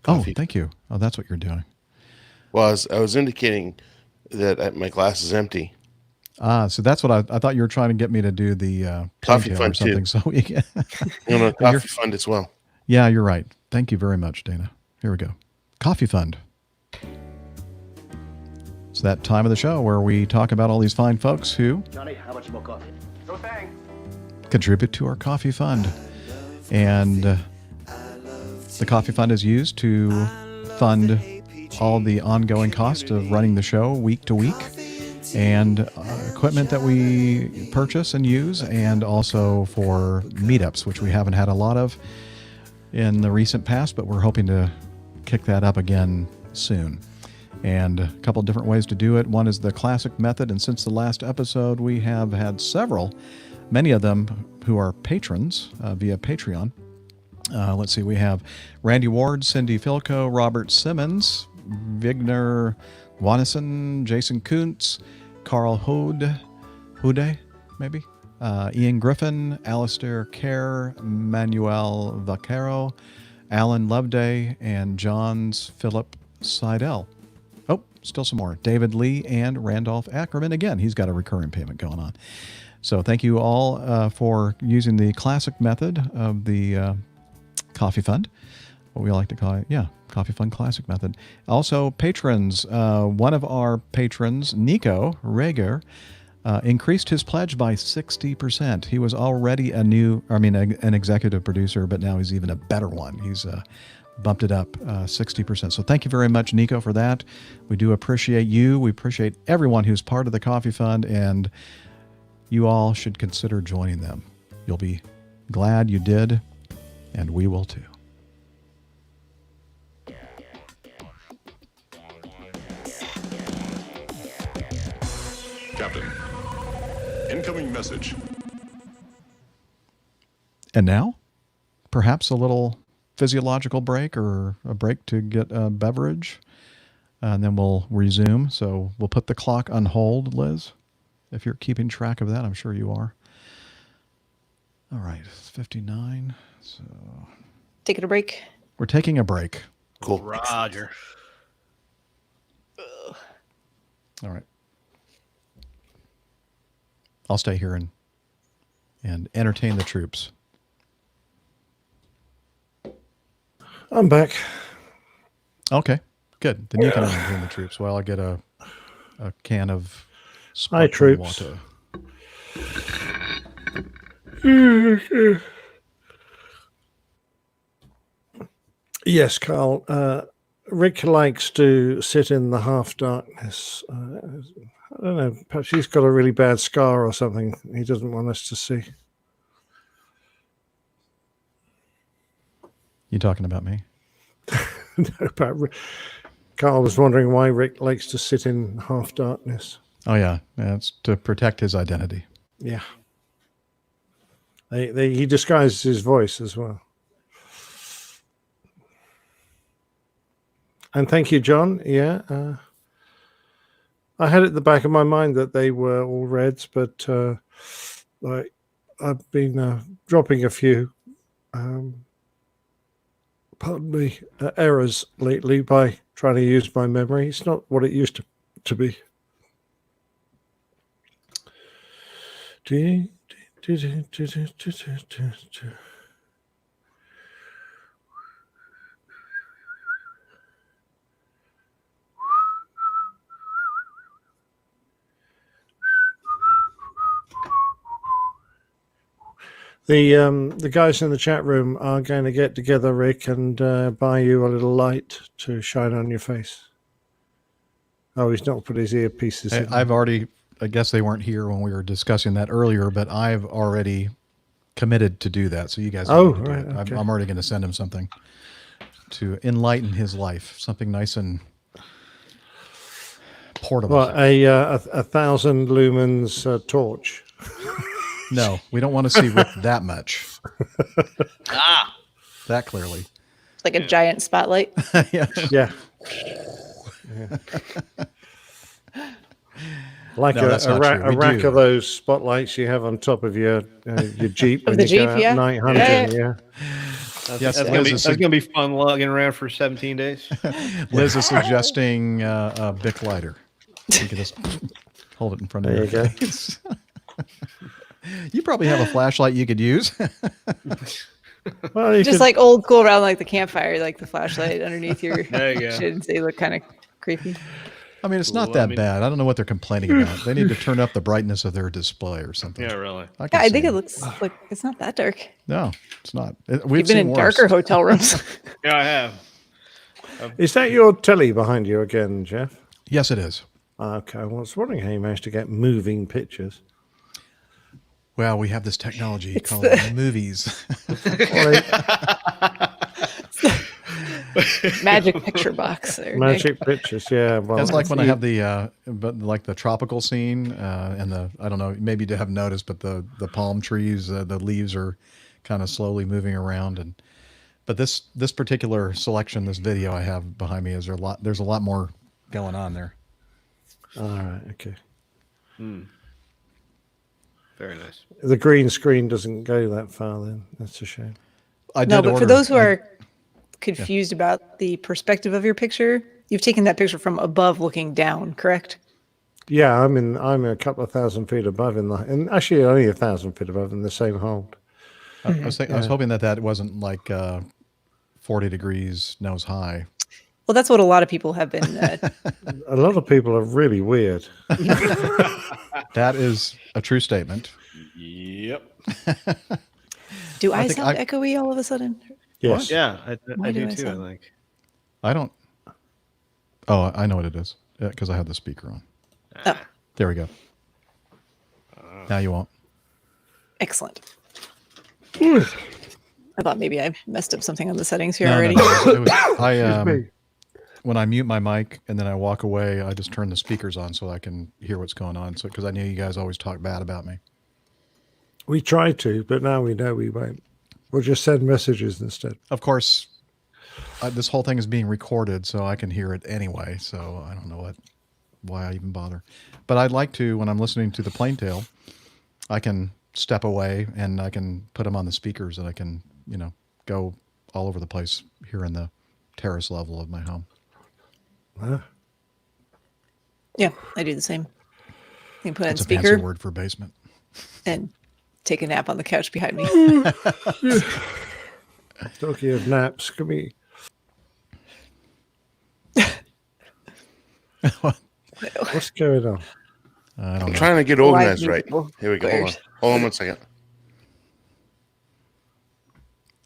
Coffee. Oh, thank you. Oh, that's what you're doing. Well, I was indicating that my glass is empty. So that's what I thought you were trying to get me to do the coffee or fund something. too. So we can coffee fund as well. Yeah, you're right. Thank you very much, Dana. Here we go. Coffee fund. It's that time of the show where we talk about all these fine folks who Johnny, how much more coffee? No thanks. contribute to our coffee fund. And the coffee fund is used to fund all the ongoing cost of running the show week to week and equipment that we purchase and use, and also for meetups, which we haven't had a lot of in the recent past, but we're hoping to kick that up again soon. And a couple different ways to do it. One is the classic method, and since the last episode, we have had several, many of them who are patrons via Patreon. Let's see, we have Randy Ward, Cindy Filco, Robert Simmons, Vigner Wanison, Jason Kuntz, Carl Hude, maybe, Ian Griffin, Alistair Kerr, Manuel Vaquero, Alan Loveday, and Johns Philip Seidel. Oh, still some more. David Lee and Randolph Ackerman. Again, he's got a recurring payment going on. So thank you all for using the classic method of the Coffee Fund, what we like to call it. Yeah, Coffee Fund Classic Method. Also, patrons. One of our patrons, Nico Rager, increased his pledge by 60%. He was already an executive producer, but now he's even a better one. He's bumped it up 60%. So thank you very much, Nico, for that. We do appreciate you. We appreciate everyone who's part of the Coffee Fund, and you all should consider joining them. You'll be glad you did, and we will too. Captain, incoming message. And now, perhaps a little physiological break or a break to get a beverage, and then we'll resume. So we'll put the clock on hold, Liz, if you're keeping track of that. I'm sure you are. All right, it's 59. So Taking a break. we're taking a break. Cool. Roger. All right. I'll stay here and entertain the troops. I'm back. Okay, good. Then you can entertain the troops while I get a can of Hi, sparkling troops. Yes, Carl. Rick likes to sit in the half darkness. I don't know. Perhaps he's got a really bad scar or something he doesn't want us to see. You talking about me? No, about Carl was wondering why Rick likes to sit in half darkness. Oh yeah, it's to protect his identity. Yeah. He disguises his voice as well. And thank you, John. Yeah. I had at the back of my mind that they were all reds, but I've been dropping a few, pardon me, errors lately by trying to use my memory. It's not what it used to be. The guys in the chat room are going to get together, Rick, and buy you a little light to shine on your face. Oh, he's not put his earpieces in. I've already, I guess they weren't here when we were discussing that earlier, but I've already committed to do that. So you guys don't need to do it. Okay. I'm already going to send him something to enlighten his life, something nice and portable. Well, a 1,000 lumens torch. No, we don't want to see Rick that much. That clearly. Like a giant spotlight. Yeah. Like No, that's a not true. We rack do. of those spotlights you have on top of your Jeep Of when the you go Jeep, out yeah. night hunting. Yeah. Yes, That's gonna be fun lugging around for 17 days. Liz is suggesting a Bic lighter. You can just hold it in front of There your you go. face. You probably have a flashlight you could use. Well, you Just could- like old school around like the campfire, like the flashlight underneath your There you go. shit, so you look kind of creepy. I mean, it's not Well, that I mean- bad. I don't know what they're complaining about. They need to turn up the brightness of their display or something. Yeah, really. I, Yeah, I think see it looks like it's not that dark. No, it's not. We've You've been seen in worse. darker hotel rooms. Yeah, I have. Is that your telly behind you again, Jeff? Yes, it is. Okay, I was wondering how you managed to get moving pictures. Well, we have this technology It's called the- movies. Magic picture box there. Nick. Magic pictures, yeah. Well, That's like when I have the like the tropical scene and the, I don't know, maybe you have noticed, but the palm trees, the leaves are kind of slowly moving around, but this particular selection, this video I have behind me, there's a lot more going on there. All right, okay. Very nice. The green screen doesn't go that far then. That's a shame. No, but for those who are confused about the perspective of your picture, you've taken that picture from above looking down, correct? Yeah, I'm a couple of thousand feet above and actually only 1,000 feet above in the same hold. I was hoping that wasn't like 40 degrees nose high. Well, that's what a lot of people have been. A lot of people are really weird. That is a true statement. Yep. Do I think sound echoey all of a sudden? Yes. Yeah, Why I do do I too. I sound- think. I don't. Oh, I know what it is because I have the speaker on. Oh, There we go. Now you won't. excellent. I thought maybe I messed up something on the settings here already. When I mute my mic and then I walk away, I just turn the speakers on so I can hear what's going on. So because I knew you guys always talk bad about me. We tried to, but now we know we won't. We'll just send messages instead. Of course, this whole thing is being recorded, so I can hear it anyway. So I don't know why I even bother. But I'd like to, when I'm listening to the Plaintail, I can step away and I can put them on the speakers and I can, go all over the place here in the terrace level of my home. Huh? Yeah, I do the same. You can put on It's a speaker fancy word for basement. and take a nap on the couch behind me. Talking of naps, can we? What's going on? I don't I'm know. trying to get Live organized right. musical Here we go. players. Hold on 1 second.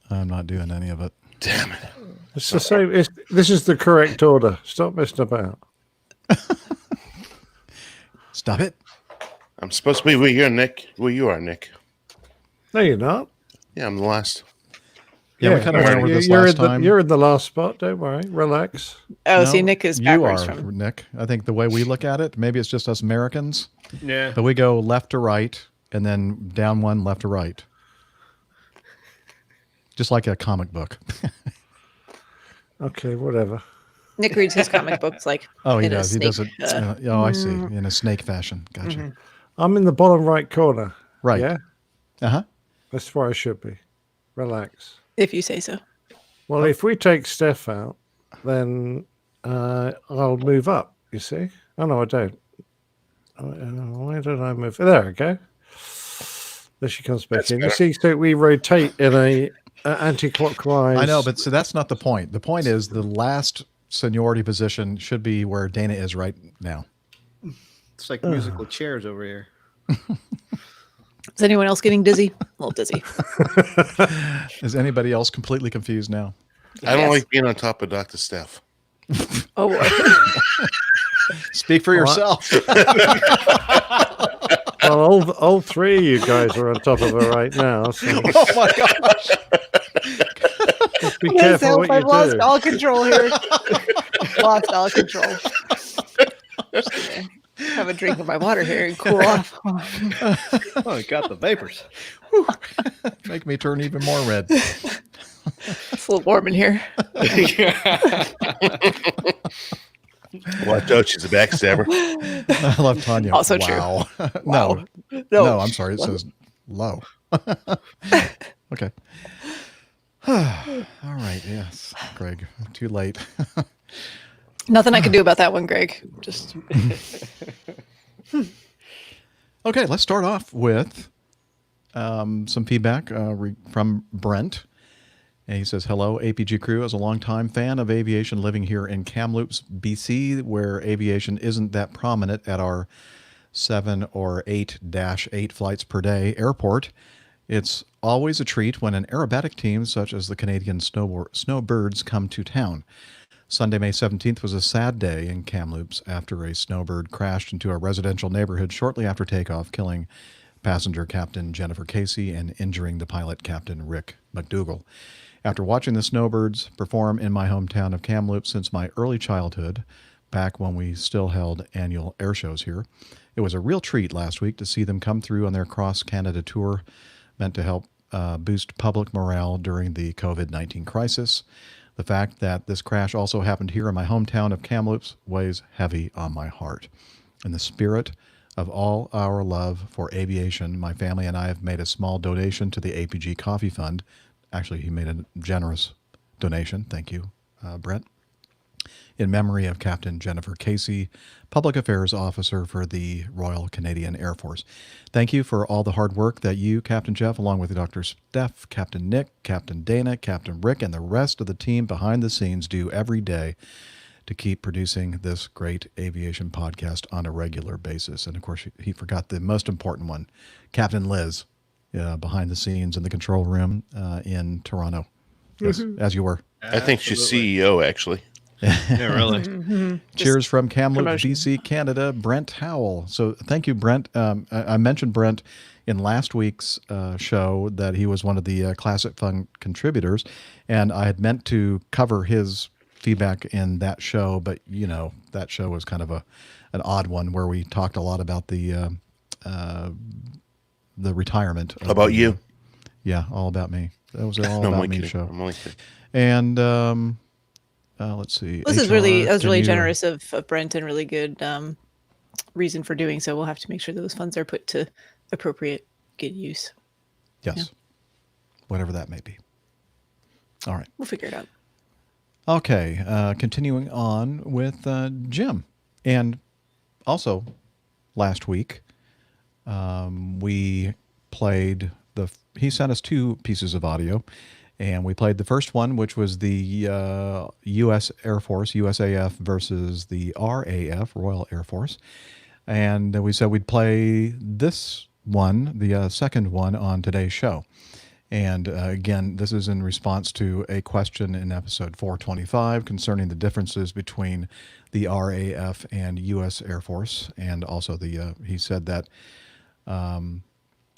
I'm not doing any of it. Damn it. It's the same. This is the correct order. Stop messing about. Stop it. I'm supposed to be where you're, Nick. Where you are, Nick. No, you're not. Yeah, I'm the last. Yeah, we kind of went over this you're last in the, time. You're in the last spot. Don't worry. Relax. Oh, No, see, Nick is you backwards are, from. Nick. I think the way we look at it, maybe it's just us Americans, Yeah. but we go left to right and then down one, left to right. Just like a comic book. Okay, whatever. Nick reads his comic books like. Oh, he in a does. He does it. snake, I see. In a snake fashion. Gotcha. Mhm. I'm in the bottom right corner. Right. Yeah. Uh-huh. That's where I should be. Relax. If you say so. Well, if we take Steph out, then I'll move up. You see? Oh no, I don't. Why did I move? There we go. There she comes back in. You see, so we rotate in a anti-clockwise. I know, but so that's not the point. The point is the last seniority position should be where Dana is right now. It's like musical chairs over here. Is anyone else getting dizzy? A little dizzy. Is anybody else completely confused now? I don't like being on top of Dr. Steph. Oh, boy. Speak for yourself. Well, all three of you guys are on top of her right now. So Oh my gosh. just be careful what you I've lost do. all control here. Lost all control. Just gonna have a drink of my water here and cool off. Oh, it got the vapors. Make me turn even more red. It's a little warm in here. Watch out, she's a backstabber. I love Tanya. Also true. Wow. Wow. No, I'm sorry. It says low. Okay. All right. Yes, Greg. Too late. Nothing I can do about that one, Greg. Just Okay, let's start off with some feedback from Brent. And he says, hello, APG crew. As a longtime fan of aviation living here in Kamloops, BC, where aviation isn't that prominent at our 7 or 8-8 flights per day airport, it's always a treat when an aerobatic team such as the Canadian Snowbirds come to town. Sunday, May 17th was a sad day in Kamloops after a snowbird crashed into a residential neighborhood shortly after takeoff, killing passenger Captain Jennifer Casey and injuring the pilot Captain Rick McDougall. After watching the Snowbirds perform in my hometown of Kamloops since my early childhood, back when we still held annual air shows here, it was a real treat last week to see them come through on their cross-Canada tour, meant to help boost public morale during the COVID-19 crisis. The fact that this crash also happened here in my hometown of Kamloops weighs heavy on my heart. In the spirit of all our love for aviation, my family and I have made a small donation to the APG Coffee Fund. Actually, he made a generous donation. Thank you, Brent. In memory of Captain Jennifer Casey, Public Affairs Officer for the Royal Canadian Air Force. Thank you for all the hard work that you, Captain Jeff, along with Dr. Steph, Captain Nick, Captain Dana, Captain Rick, and the rest of the team behind the scenes do every day to keep producing this great aviation podcast on a regular basis. And of course, he forgot the most important one, Captain Liz, behind the scenes in the control room in Toronto, as you were. I think she's CEO, actually. Yeah, really. Cheers from Kamloops, BC, Canada, Brent Howell. So thank you, Brent. I mentioned Brent in last week's show that he was one of the Classic Fun contributors, and I had meant to cover his feedback in that show, but that show was kind of an odd one where we talked a lot about the retirement. About you? Yeah, all about me. That was all about me show. I'm only kidding. And let's see. That was really generous of Brent and really good reason for doing so. We'll have to make sure those funds are put to appropriate good use. Yes. Yeah. Whatever that may be. All right. We'll figure it out. Okay. Continuing on with Jim. And also last week, we played he sent us 2 pieces of audio. And we played the first one, which was the U.S. Air Force, USAF versus the RAF, Royal Air Force. And we said we'd play this one, the second one, on today's show. And again, this is in response to a question in episode 425 concerning the differences between the RAF and U.S. Air Force. And also he said that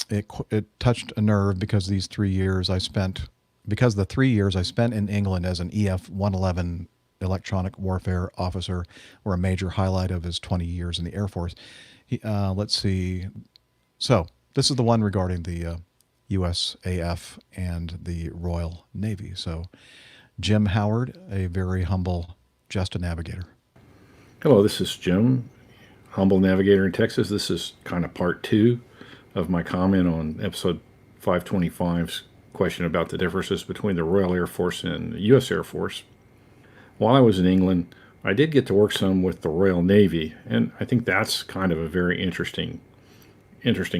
it touched a nerve because the 3 years I spent in England as an EF 111 electronic warfare officer were a major highlight of his 20 years in the Air Force. Let's see. So this is the one regarding the USAF and the Royal Navy. So Jim Howard, a very humble, just a navigator. Hello, this is Jim, humble navigator in Texas. This is kind of part 2 of my comment on episode 525's question about the differences between the Royal Air Force and the U.S. Air Force. While I was in England, I did get to work some with the Royal Navy, and I think that's kind of a very interesting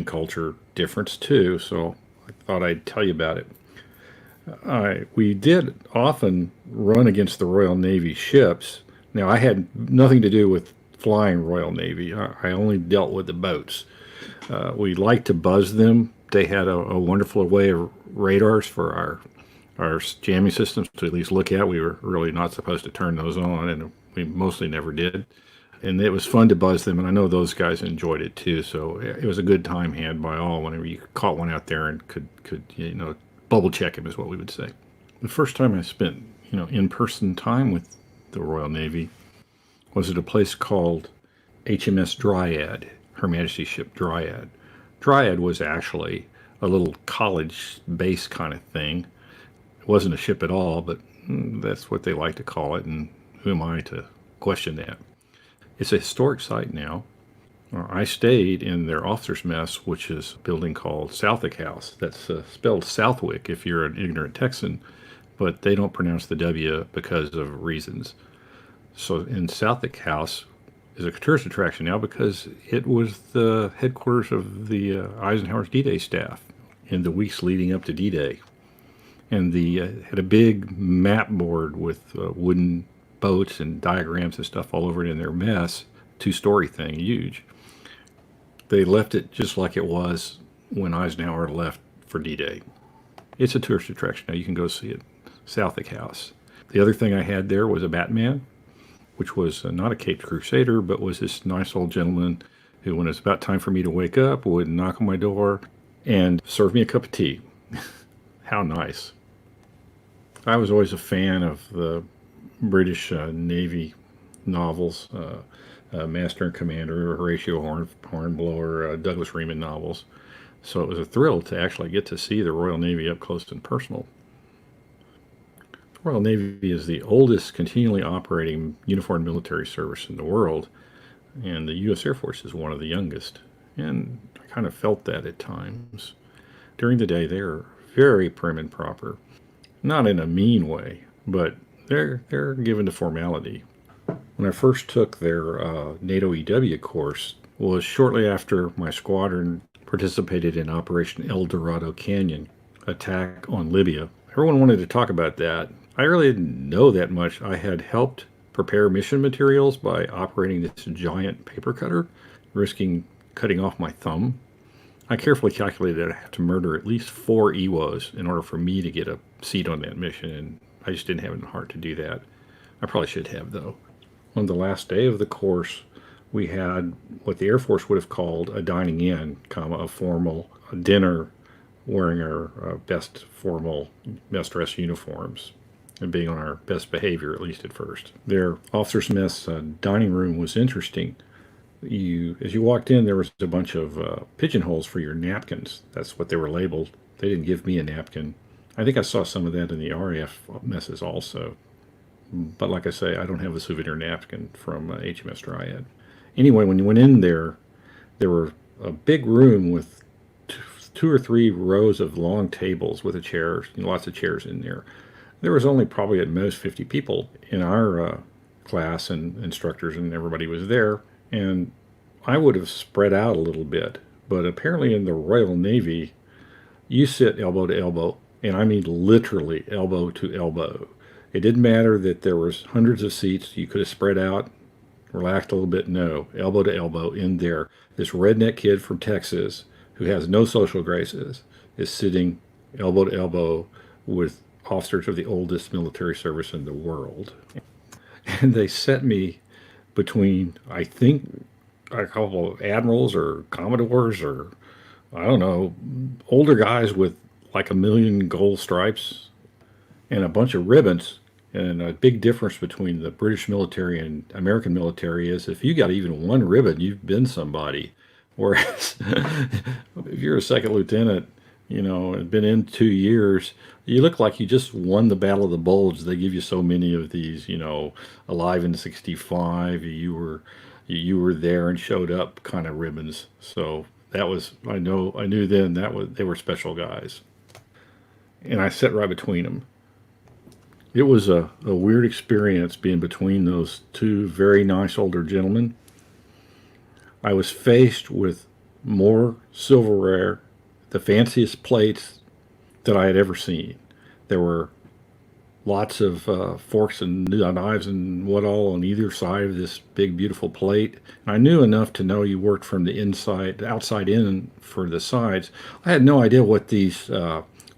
culture difference too, so I thought I'd tell you about it. We did often run against the Royal Navy ships. Now, I had nothing to do with flying Royal Navy. I only dealt with the boats. We liked to buzz them. They had a wonderful array of radars for our jamming systems to at least look at. We were really not supposed to turn those on, and we mostly never did. And it was fun to buzz them, and I know those guys enjoyed it too. So it was a good time had by all whenever you caught one out there and could bubble check him, is what we would say. The first time I spent in-person time with the Royal Navy was at a place called HMS Dryad, Her Majesty's ship Dryad. Dryad was actually a little college base kind of thing. It wasn't a ship at all, but that's what they like to call it, and who am I to question that? It's a historic site now. I stayed in their officers' mess, which is a building called Southwick House. That's spelled Southwick if you're an ignorant Texan, but they don't pronounce the W because of reasons. So in Southwick House is a tourist attraction now because it was the headquarters of the Eisenhower's D-Day staff in the weeks leading up to D-Day. And had a big map board with wooden boats and diagrams and stuff all over it in their mess. 2-story thing, huge. They left it just like it was when Eisenhower left for D-Day. It's a tourist attraction now. You can go see it. Southwick House. The other thing I had there was a Batman, which was not a Caped Crusader, but was this nice old gentleman who, when it's about time for me to wake up, would knock on my door and serve me a cup of tea. How nice. I was always a fan of the British Navy novels, Master and Commander, Horatio Hornblower, Douglas Reamon novels. So it was a thrill to actually get to see the Royal Navy up close and personal. The Royal Navy is the oldest continually operating uniformed military service in the world, and the U.S. Air Force is one of the youngest. And I kind of felt that at times. During the day, they're very prim and proper. Not in a mean way, but they're given to formality. When I first took their NATO EW course was shortly after my squadron participated in Operation El Dorado Canyon attack on Libya. Everyone wanted to talk about that. I really didn't know that much. I had helped prepare mission materials by operating this giant paper cutter, risking cutting off my thumb. I carefully calculated that I had to murder at least 4 EWOs in order for me to get a seat on that mission, and I just didn't have the heart to do that. I probably should have, though. On the last day of the course, we had what the Air Force would have called a dining in, a formal dinner, wearing our best formal mess dress uniforms and being on our best behavior, at least at first. Their officers' mess dining room was interesting. As you walked in, there was a bunch of pigeonholes for your napkins. That's what they were labeled. They didn't give me a napkin. I think I saw some of that in the RAF messes also. But like I say, I don't have a souvenir napkin from HMS Dryad. Anyway, when you went in there were a big room with 2 or 3 rows of long tables with lots of chairs in there. There was only probably at most 50 people in our class, and instructors and everybody was there. And I would have spread out a little bit, but apparently in the Royal Navy, you sit elbow to elbow, and I mean literally elbow to elbow. It didn't matter that there was hundreds of seats. You could have spread out, relaxed a little bit. No, elbow to elbow in there. This redneck kid from Texas who has no social graces is sitting elbow to elbow with officers of the oldest military service in the world. And they set me between, I think, a couple of admirals or commodores or, I don't know, older guys with like 1,000,000 gold stripes and a bunch of ribbons. And a big difference between the British military and American military is if you got even one ribbon, you've been somebody. Whereas if you're a second lieutenant, and been in 2 years, you look like you just won the Battle of the Bulge. They give you so many of these, alive in '65. You were there and showed up kind of ribbons. So that was, I knew then they were special guys. And I sat right between them. It was a weird experience being between those two very nice older gentlemen. I was faced with more silverware, the fanciest plates that I had ever seen. There were lots of forks and knives and what all on either side of this big, beautiful plate. And I knew enough to know you worked from the outside in for the sides. I had no idea what these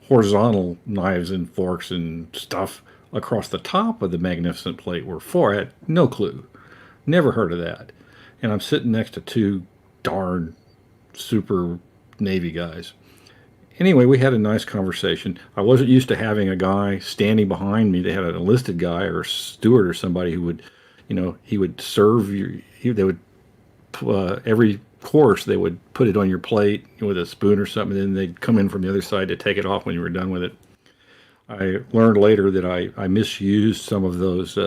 horizontal knives and forks and stuff across the top of the magnificent plate were for. I had no clue. Never heard of that. And I'm sitting next to two darn super Navy guys. Anyway, we had a nice conversation. I wasn't used to having a guy standing behind me that had an enlisted guy or a steward or somebody who would, he would serve you. They would, every course, they would put it on your plate with a spoon or something, and then they'd come in from the other side to take it off when you were done with it. I learned later that I misused some of those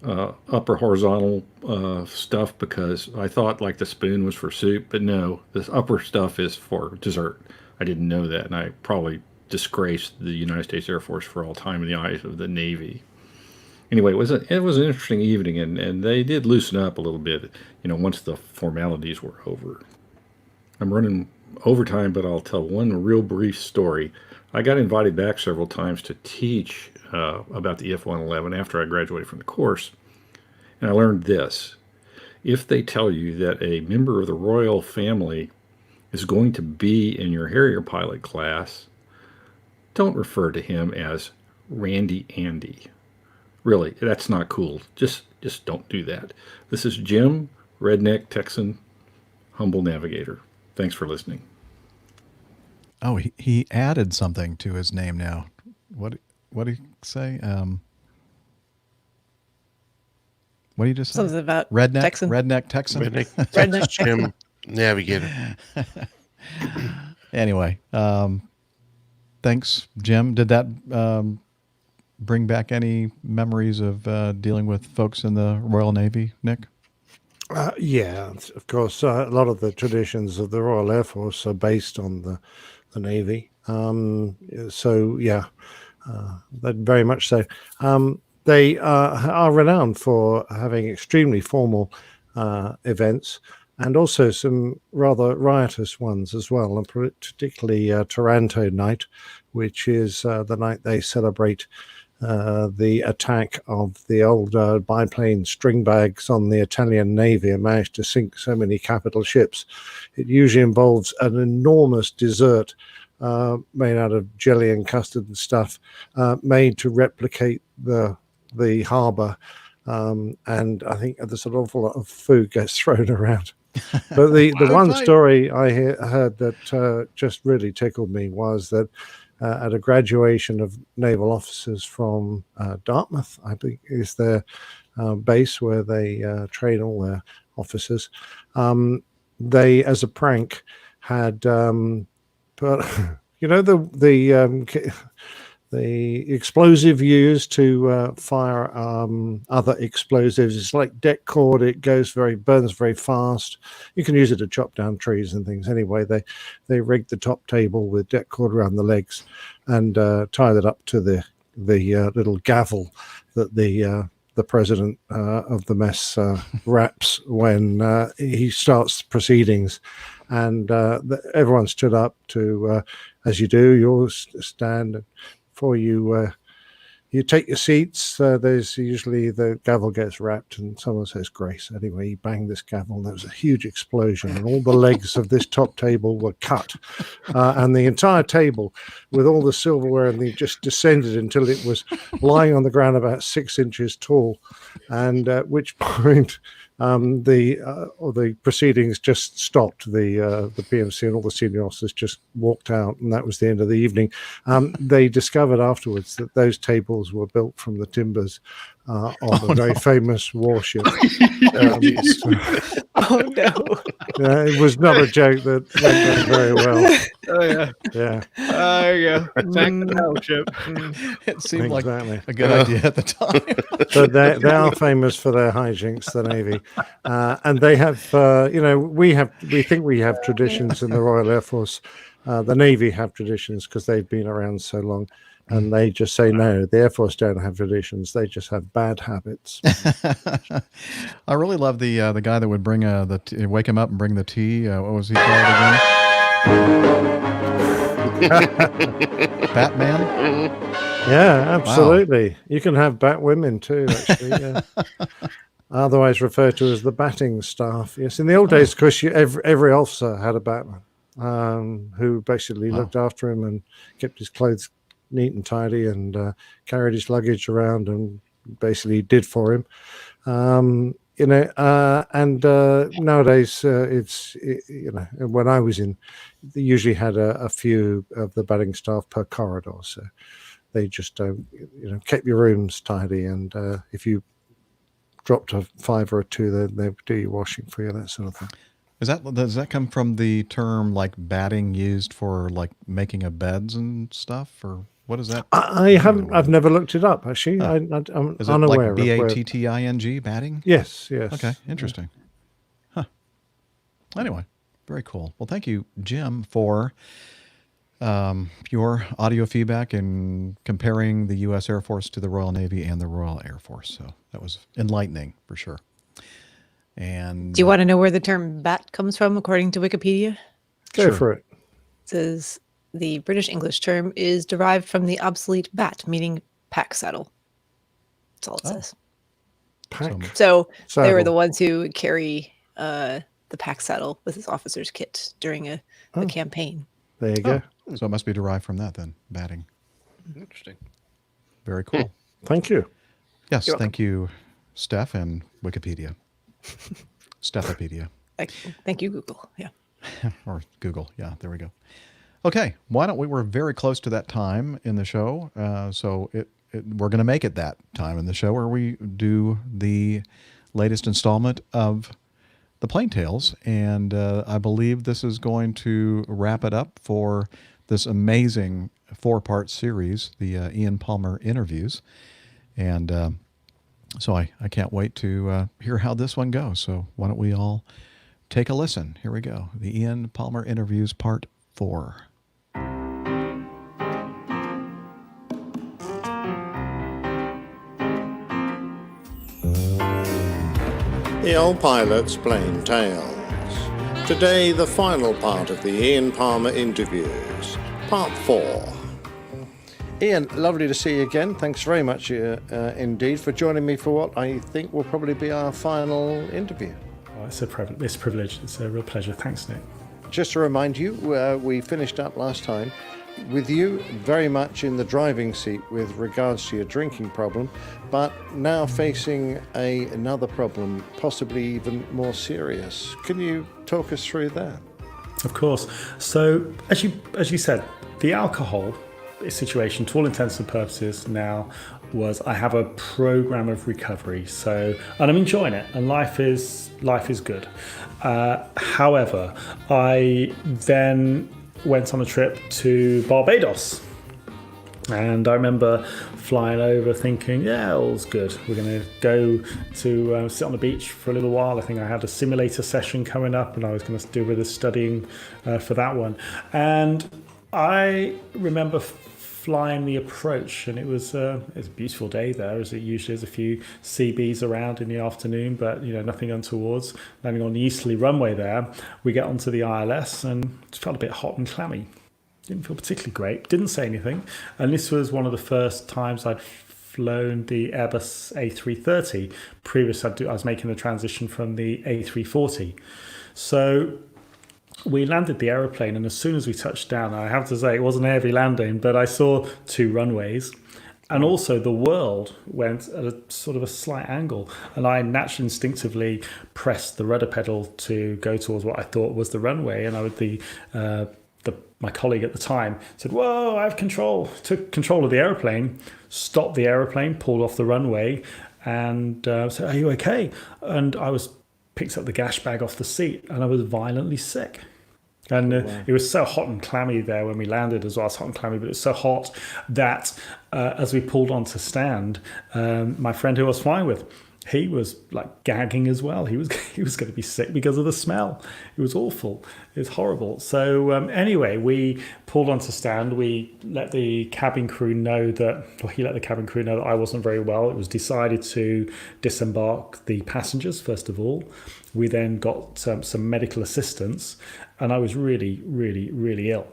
upper horizontal stuff because I thought like the spoon was for soup, but no, this upper stuff is for dessert. I didn't know that, and I probably disgraced the United States Air Force for all time in the eyes of the Navy. Anyway, it was an interesting evening, and they did loosen up a little bit, once the formalities were over. I'm running overtime, but I'll tell one real brief story. I got invited back several times to teach about the F-111 after I graduated from the course, and I learned this. If they tell you that a member of the royal family is going to be in your Harrier pilot class, don't refer to him as Randy Andy. Really, that's not cool. Just don't do that. This is Jim, Redneck Texan, Humble Navigator. Thanks for listening. Oh, he added something to his name now. What did he say? What did you just say? Something about Redneck Texan. Redneck Texan. Redneck Jim Navigator. Anyway, thanks, Jim. Did that bring back any memories of dealing with folks in the Royal Navy, Nick? Yeah, of course. A lot of the traditions of the Royal Air Force are based on the Navy. So, yeah, very much so. They are renowned for having extremely formal events and also some rather riotous ones as well, and particularly Taranto Night, which is the night they celebrate the attack of the old biplane string bags on the Italian Navy and managed to sink so many capital ships. It usually involves an enormous dessert made out of jelly and custard and stuff, made to replicate the harbour. And I think there's an awful lot of food gets thrown around. But the one story I heard that just really tickled me was that at a graduation of naval officers from Dartmouth, I think is their base where they train all their officers. They, as a prank, had put, the explosive used to fire other explosives. It's like deck cord. It burns very fast. You can use it to chop down trees and things. Anyway, they rigged the top table with deck cord around the legs and tied it up to the little gavel that the president of the mess raps when he starts proceedings. And everyone stood up to, as you do, you'll stand before you You take your seats. There's usually the gavel gets wrapped, and someone says grace. Anyway, you bang this gavel, and there was a huge explosion, and all the legs of this top table were cut, and the entire table, with all the silverware, and they just descended until it was lying on the ground about 6 inches tall, and at which point the proceedings just stopped. The PMC and all the senior officers just walked out, and that was the end of the evening. They discovered afterwards that those tables were built from the timbers of a very famous warship. Oh no! It was not a joke that went very well. Oh yeah, yeah. There you go. Attack the battleship. It seemed Exactly. like a good idea at the time. But they are famous for their hijinks, the Navy, and they have. We think we have traditions in the Royal Air Force. The Navy have traditions because they've been around so long. And they just say, no, the Air Force don't have traditions. They just have bad habits. I really love the guy that would bring wake him up and bring the tea. What was he called again? Batman? Yeah, absolutely. Wow. You can have bat women too, actually. Yeah. Otherwise referred to as the batting staff. Yes, in the old days, of course, every officer had a batman who basically looked after him and kept his clothes neat and tidy, and carried his luggage around and basically did for him. Nowadays when I was in, they usually had a few of the batting staff per corridor, so they just kept your rooms tidy, and if you dropped a 5 or a 2, they would do your washing for you, that sort of thing. Does that come from the term like batting used for like making of beds and stuff, or what is that? I've never looked it up actually. I'm is it unaware. Like batting, batting? Yes. Okay, interesting. Huh. Anyway, very cool. Well, thank you, Jim, for your audio feedback and comparing the U.S. Air Force to the Royal Navy and the Royal Air Force. So that was enlightening for sure. And do you want to know where the term bat comes from, according to Wikipedia? Go for it. It says the British English term is derived from the obsolete bat, meaning pack saddle. That's all it says. Pack. So saddle. They were the ones who would carry the pack saddle with his officer's kit during a campaign. There you go. So it must be derived from that then, batting. Interesting. Very cool. Thank you. Yes, thank you, Steph and Wikipedia. Stephopedia. Thank you, Google. Yeah. Or Google. Yeah, there we go. Okay, why don't we're very close to that time in the show, so we're going to make it that time in the show where we do the latest installment of the Plain Tales, and I believe this is going to wrap it up for this amazing 4-part series, the Ian Palmer interviews, and so I can't wait to hear how this one goes. So why don't we all take a listen? Here we go. The Ian Palmer interviews, part 4. The Old Pilot's Plain Tales. Today, the final part of the Ian Palmer interviews, part 4. Ian, lovely to see you again. Thanks very much indeed for joining me for what I think will probably be our final interview. Oh, it's a privilege. It's a real pleasure. Thanks, Nick. Just to remind you, we finished up last time with you very much in the driving seat with regards to your drinking problem, but now facing another problem, possibly even more serious. Can you talk us through that? Of course. So, as you said, the alcohol situation, to all intents and purposes now, was I have a program of recovery. So, and I'm enjoying it, and life is good. However, I then went on a trip to Barbados, and I remember flying over thinking, yeah, all's good. We're going to go to sit on the beach for a little while. I think I had a simulator session coming up, and I was going to do a bit of studying for that one. And I remember flying the approach, and it was a beautiful day there, as it usually is. A few CBs around in the afternoon, but nothing untowards. Landing on the easterly runway there, we get onto the ILS, and it felt a bit hot and clammy. Didn't feel particularly great. Didn't say anything, and this was one of the first times I'd flown the Airbus A330. Previous, I was making the transition from the A340. So we landed the aeroplane, and as soon as we touched down, I have to say it wasn't a heavy landing, but I saw 2 runways. And also the world went at a sort of a slight angle. And I naturally instinctively pressed the rudder pedal to go towards what I thought was the runway. And my colleague at the time said, "Whoa, I have control." Took control of the aeroplane, stopped the aeroplane, pulled off the runway, and said, "Are you okay?" And picked up the gash bag off the seat, and I was violently sick. And it was so hot and clammy there when we landed as well. It's hot and clammy, but it was so hot that as we pulled on to stand, my friend who I was flying with, he was like gagging as well. He was going to be sick because of the smell. It was awful. It was horrible. So anyway, we pulled on to stand. We let the cabin crew know that, he let the cabin crew know that I wasn't very well. It was decided to disembark the passengers first of all. We then got some medical assistance, and I was really, really, really ill.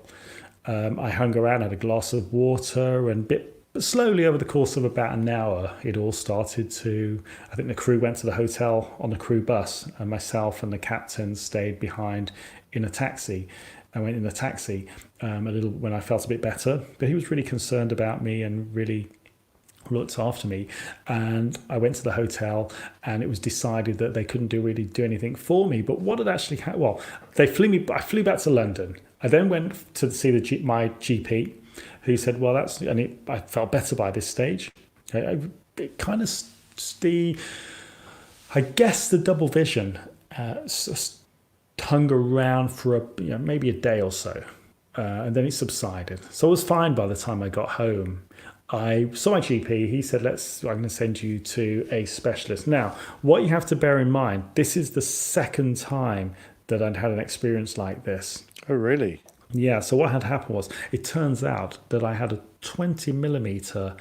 I hung around, had a glass of water, and but slowly over the course of about an hour, it all started to, I think the crew went to the hotel on the crew bus, and myself and the captain stayed behind in a taxi. I went in the taxi a little when I felt a bit better, but he was really concerned about me and really looked after me. And I went to the hotel, and it was decided that they couldn't really do anything for me. But what had actually happened? Well, I flew back to London. I then went to see my GP, who said, "Well, I felt better by this stage." It kind of I guess the double vision hung around for maybe a day or so, and then it subsided. So I was fine by the time I got home. I saw my GP. He said, I'm going to send you to a specialist. Now, what you have to bear in mind, this is the second time that I'd had an experience like this. Oh, really? Yeah, so what had happened was, it turns out that I had a 20 millimeter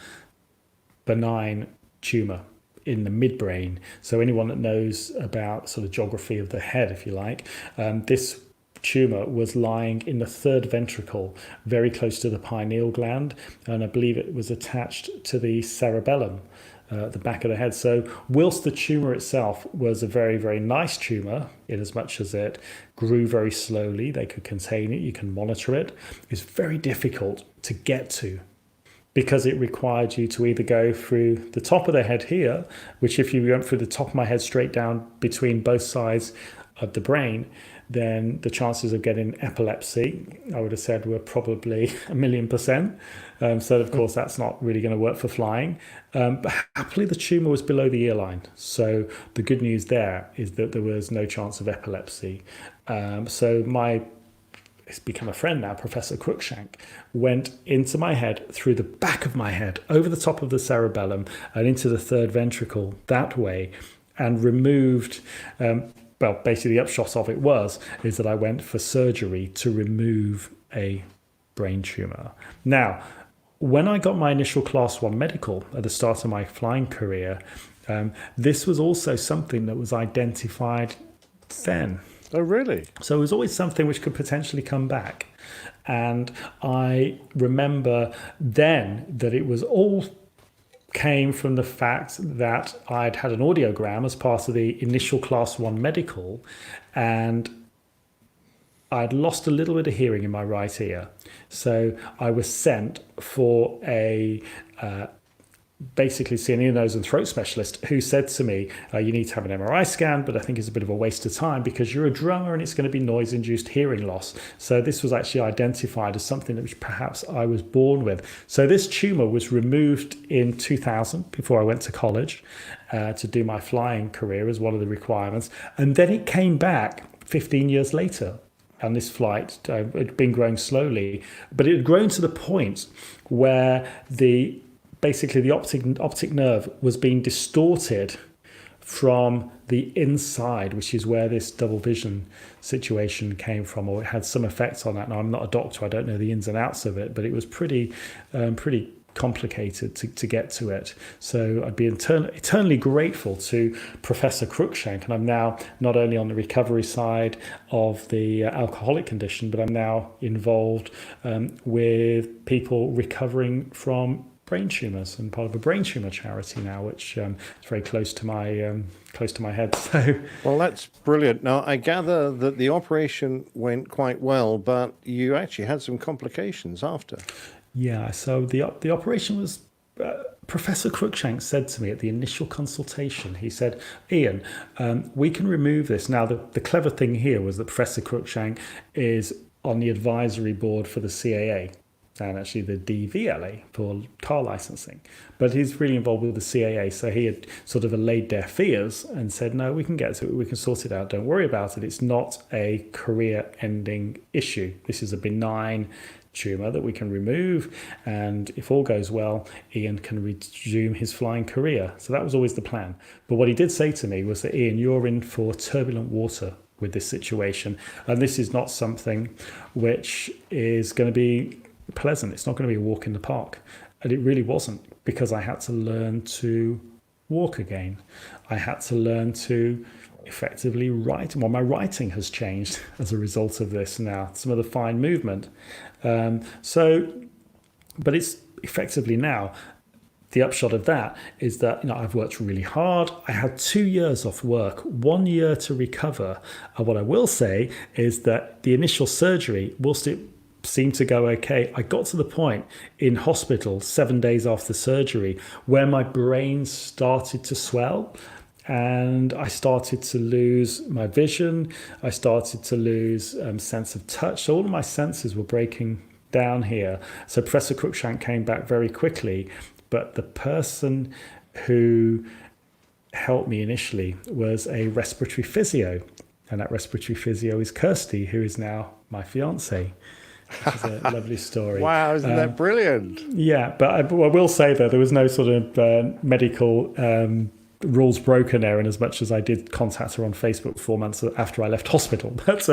benign tumour in the midbrain. So anyone that knows about sort of geography of the head, if you like, this tumour was lying in the third ventricle, very close to the pineal gland, and I believe it was attached to the cerebellum, the back of the head. So whilst the tumour itself was a very, very nice tumour, in as much as it grew very slowly, they could contain it, you can monitor it, it's very difficult to get to, because it required you to either go through the top of the head here, which if you went through the top of my head straight down between both sides of the brain, then the chances of getting epilepsy, I would have said, were probably 1,000,000%. So, of course, that's not really going to work for flying. But happily, the tumour was below the earline. So the good news there is that there was no chance of epilepsy. It's become a friend now, Professor Cruikshank, went into my head, through the back of my head, over the top of the cerebellum, and into the third ventricle that way, and removed... well, basically the upshot of it is that I went for surgery to remove a brain tumour. Now, when I got my initial Class 1 medical at the start of my flying career, this was also something that was identified then. Oh, really? So it was always something which could potentially come back. And I remember then that it was all came from the fact that I'd had an audiogram as part of the initial Class 1 medical, and I'd lost a little bit of hearing in my right ear. So I was sent for a basically see an ear, nose and throat specialist, who said to me, you need to have an MRI scan, but I think it's a bit of a waste of time because you're a drummer and it's going to be noise-induced hearing loss. So this was actually identified as something which perhaps I was born with. So this tumour was removed in 2000, before I went to college, to do my flying career as one of the requirements. And then it came back 15 years later. And this flight had been growing slowly, but it had grown to the point where basically the optic nerve was being distorted from the inside, which is where this double vision situation came from, or it had some effect on that. Now, I'm not a doctor, I don't know the ins and outs of it, but it was pretty complicated to get to it. So I'd be eternally grateful to Professor Cruikshank, and I'm now not only on the recovery side of the alcoholic condition, but I'm now involved with people recovering from brain tumors and part of a brain tumor charity now, which is very close to my head. So, well, that's brilliant. Now, I gather that the operation went quite well, but you actually had some complications after. Yeah. So the operation was. Professor Cruikshank said to me at the initial consultation, he said, Ian, we can remove this. Now, the clever thing here was that Professor Cruikshank is on the advisory board for the CAA and actually the DVLA for car licensing. But he's really involved with the CAA. So he had sort of allayed their fears and said, no, we can get to it. We can sort it out. Don't worry about it. It's not a career-ending issue. This is a benign tumour that we can remove. And if all goes well, Ian can resume his flying career. So that was always the plan. But what he did say to me was that, Ian, you're in for turbulent water with this situation. And this is not something which is going to be pleasant. It's not going to be a walk in the park. And it really wasn't, because I had to learn to walk again. I had to learn to effectively write. Well, my writing has changed as a result of this now, some of the fine movement. But it's effectively now, the upshot of that is that I've worked really hard. I had 2 years off work, 1 year to recover. And what I will say is that the initial surgery, whilst it seemed to go okay, I got to the point in hospital 7 days after surgery where my brain started to swell. And I started to lose my vision. I started to lose sense of touch. So all of my senses were breaking down here. So Professor Cruikshank came back very quickly. But the person who helped me initially was a respiratory physio. And that respiratory physio is Kirsty, who is now my fiance. Which is a lovely story. Wow, isn't that brilliant? Yeah, but I will say that there was no sort of medical rules broken there, in as much as I did contact her on Facebook 4 months after I left hospital. But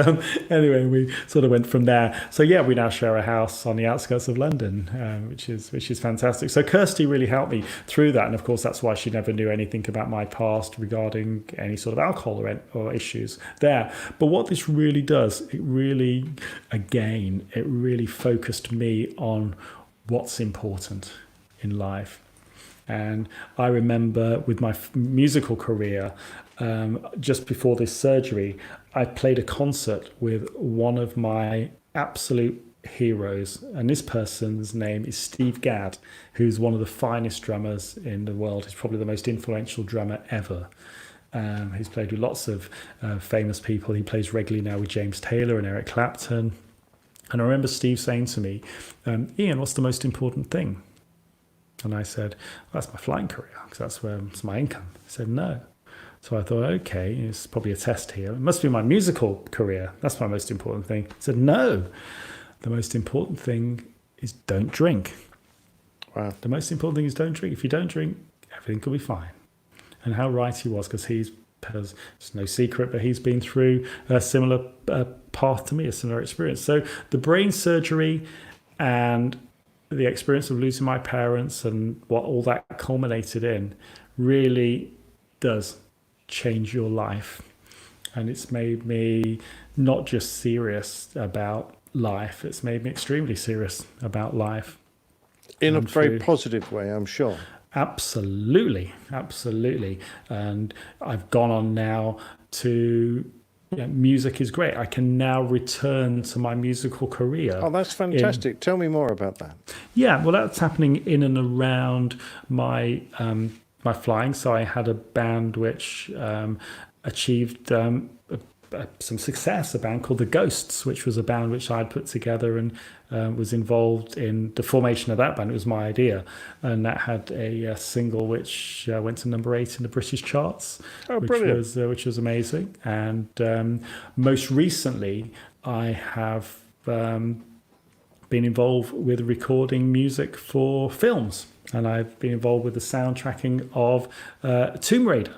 anyway, we sort of went from there. So yeah, we now share a house on the outskirts of London, which is fantastic. So Kirsty really helped me through that, and of course that's why she never knew anything about my past regarding any sort of alcohol or issues there. But what this really does, it really focused me on what's important in life. And I remember with my musical career, just before this surgery, I played a concert with one of my absolute heroes. And this person's name is Steve Gadd, who's one of the finest drummers in the world. He's probably the most influential drummer ever. He's played with lots of famous people. He plays regularly now with James Taylor and Eric Clapton. And I remember Steve saying to me, Ian, what's the most important thing? And I said, well, that's my flying career, because that's my income. He said, no. So I thought, okay, it's probably a test here. It must be my musical career. That's my most important thing. He said, no. The most important thing is don't drink. Wow. The most important thing is don't drink. If you don't drink, everything will be fine. And how right he was, because it's no secret, but he's been through a similar path to me, a similar experience. So the brain surgery and the experience of losing my parents and what all that culminated in really does change your life. And it's made me not just serious about life, it's made me extremely serious about life. In a very positive way, I'm sure. Absolutely. And I've gone on now to... music is great. I can now return to my musical career. Oh, that's fantastic. Tell me more about that. Yeah, well, that's happening in and around my my flying. So I had a band which achieved some success, a band called The Ghosts, which was a band which I'd put together and was involved in the formation of that band. It was my idea. And that had a single which went to number 8 in the British charts, which was amazing. And most recently, I have been involved with recording music for films. And I've been involved with the soundtracking of Tomb Raider.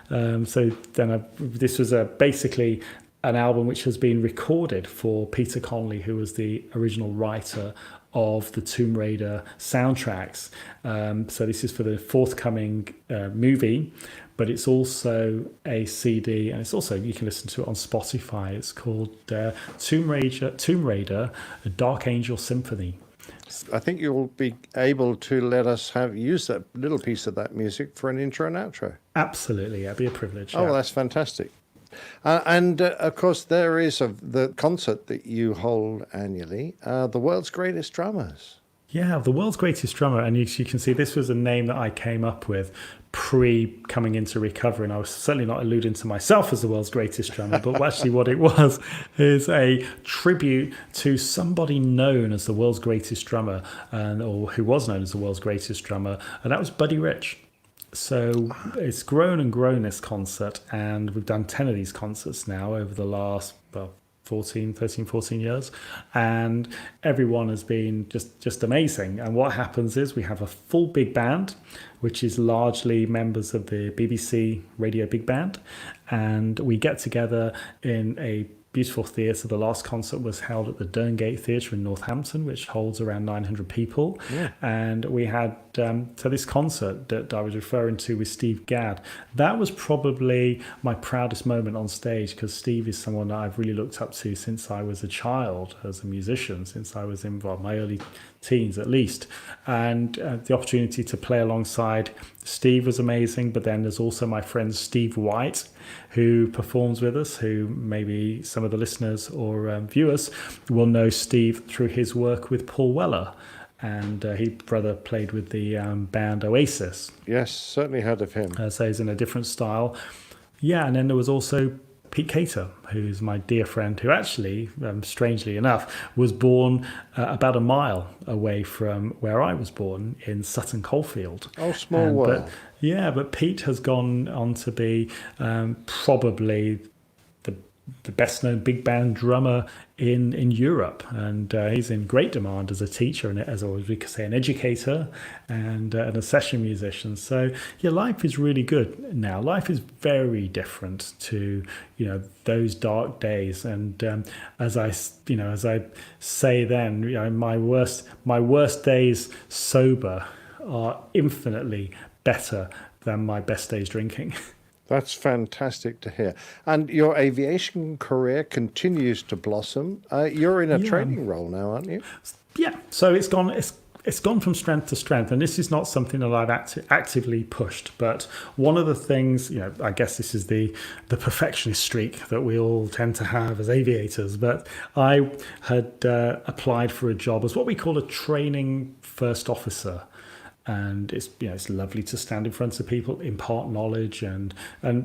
This was basically an album which has been recorded for Peter Conley, who was the original writer of the Tomb Raider soundtracks. So this is for the forthcoming movie, but it's also a CD, and it's also, you can listen to it on Spotify. It's called Tomb Raider, A Dark Angel Symphony. I think you'll be able to let us use that little piece of that music for an intro and outro. Absolutely, it'd be a privilege. Oh, well, that's fantastic. Of course, there is the concert that you hold annually, the World's Greatest Drummers. Yeah, the World's Greatest Drummer. And you can see this was a name that I came up with coming into recovery. And I was certainly not alluding to myself as the world's greatest drummer, but actually what it was is a tribute to somebody known as the world's greatest drummer, or who was known as the world's greatest drummer, and that was Buddy Rich. So it's grown and grown, this concert, and we've done 10 of these concerts now over the last, 14 years, and everyone has been just amazing. And what happens is we have a full big band, which is largely members of the BBC Radio Big Band, and we get together in a beautiful theatre. The last concert was held at the Derngate Theatre in Northampton, which holds around 900 people. Yeah. And we had, so this concert that I was referring to with Steve Gadd, that was probably my proudest moment on stage, because Steve is someone that I've really looked up to since I was a child as a musician, since I was in my early teens at least. And the opportunity to play alongside Steve was amazing. But then there's also my friend Steve White, who performs with us, who maybe some of the listeners or viewers will know Steve through his work with Paul Weller. And his brother played with the band Oasis. Yes, certainly heard of him. So he's in a different style. Yeah, and then there was also Pete Cater, who's my dear friend, who actually, strangely enough, was born about a mile away from where I was born in Sutton Coldfield. Oh, small world. But Pete has gone on to be probably the best known big band drummer in Europe, and he's in great demand as a teacher and, as we could say, an educator and a session musician. So yeah, life is really good now. Life is very different to those dark days, and as I say then, my worst days sober are infinitely better than my best days drinking. That's fantastic to hear. And your aviation career continues to blossom. You're in a training role now, aren't you? Yeah. So it's gone from strength to strength, and this is not something that I've actively pushed. But one of the things, I guess this is the perfectionist streak that we all tend to have as aviators. But I had applied for a job as what we call a training first officer. And it's lovely to stand in front of people, impart knowledge, and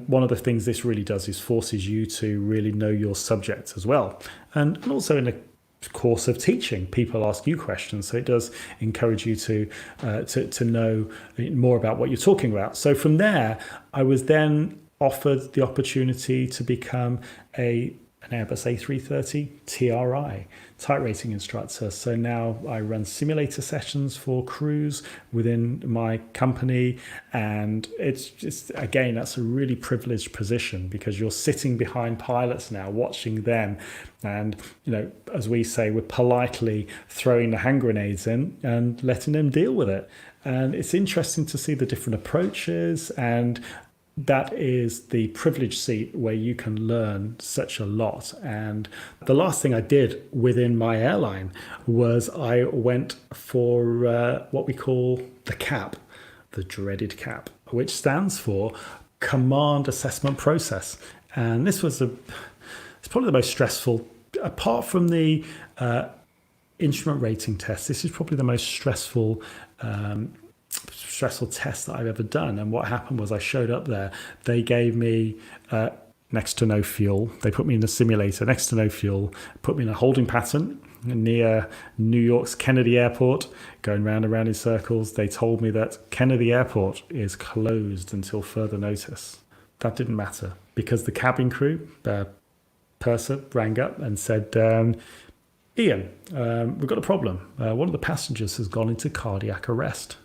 one of the things this really does is forces you to really know your subject as well. And also in the course of teaching, people ask you questions, so it does encourage you to know more about what you're talking about. So from there, I was then offered the opportunity to become an Airbus A330 TRI, type rating instructor. So now I run simulator sessions for crews within my company, and it's just, again, that's a really privileged position, because you're sitting behind pilots now, watching them, and as we say, we're politely throwing the hand grenades in and letting them deal with it. And it's interesting to see the different approaches, and that is the privileged seat where you can learn such a lot. And the last thing I did within my airline was I went for what we call the CAP, the dreaded CAP, which stands for Command Assessment Process. And this was it's probably the most stressful, apart from the instrument rating test. This is probably the most stressful test that I've ever done. And what happened was I showed up there. They gave me next to no fuel. They put me in the simulator, next to no fuel, put me in a holding pattern near New York's Kennedy Airport, going round and round in circles. They told me that Kennedy Airport is closed until further notice. That didn't matter, because the cabin crew, purser, rang up and said, Ian, we've got a problem. One of the passengers has gone into cardiac arrest.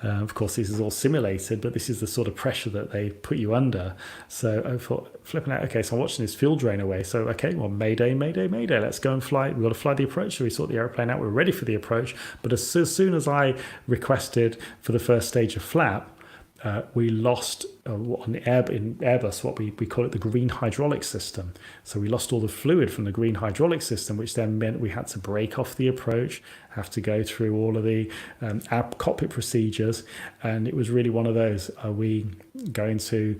Of course, this is all simulated, but this is the sort of pressure that they put you under. So I thought, flipping out, okay, so I'm watching this fuel drain away. So, okay, well, mayday, let's go and fly. We've got to fly the approach. So we sort the airplane out. We're ready for the approach. But as soon as I requested for the first stage of flap, we lost on the in Airbus what we call it the green hydraulic system. So we lost all the fluid from the green hydraulic system, which then meant we had to break off the approach, have to go through all of the our cockpit procedures, and it was really one of those: are we going to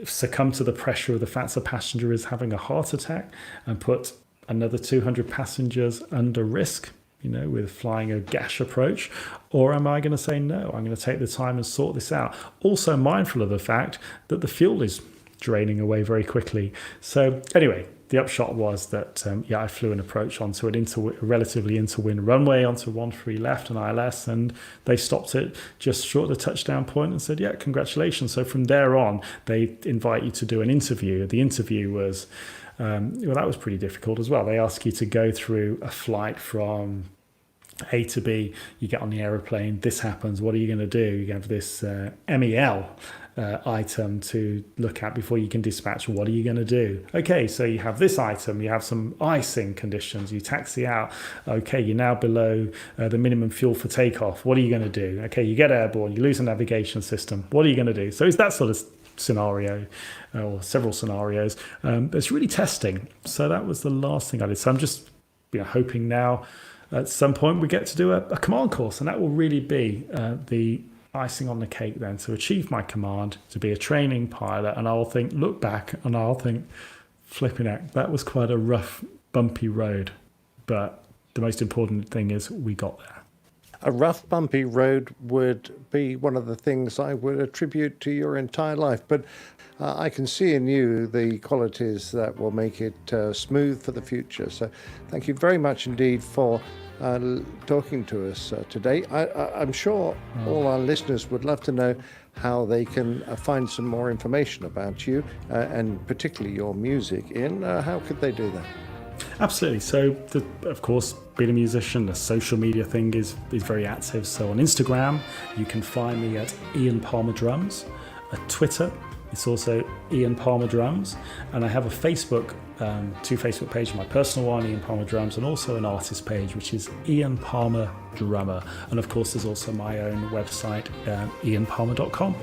succumb to the pressure of the fact a passenger is having a heart attack and put another 200 passengers under risk, with flying a gash approach? Or am I going to say, no, I'm going to take the time and sort this out? Also mindful of the fact that the fuel is draining away very quickly. So anyway, the upshot was that, I flew an approach onto an relatively interwind runway onto 13 left and ILS, and they stopped it just short of the touchdown point and said, yeah, congratulations. So from there on, they invite you to do an interview. The interview was, that was pretty difficult as well. They ask you to go through a flight from A to B. You get on the aeroplane, this happens, what are you going to do? You have this MEL item to look at before you can dispatch. What are you going to do? Okay, so you have this item, you have some icing conditions, you taxi out. Okay, you're now below the minimum fuel for takeoff. What are you going to do? Okay, you get airborne, you lose a navigation system. What are you going to do? So it's that sort of scenario, or several scenarios. It's really testing. So that was the last thing I did. So I'm just hoping now at some point we get to do a command course, and that will really be the icing on the cake then, to achieve my command, to be a training pilot. And I'll look back and I'll think, flipping heck, that was quite a rough, bumpy road. But the most important thing is we got there. A rough, bumpy road would be one of the things I would attribute to your entire life. But I can see in you the qualities that will make it smooth for the future. So thank you very much indeed for talking to us today. I'm sure all our listeners would love to know how they can find some more information about you and particularly your music. Ian, how could they do that? Absolutely. So, of course, being a musician, the social media thing is very active. So on Instagram, you can find me at Ian Palmer Drums. At Twitter, it's also Ian Palmer Drums. And I have a Facebook, two Facebook pages, my personal one, Ian Palmer Drums, and also an artist page, which is Ian Palmer Drummer. And of course, there's also my own website, ianpalmer.com.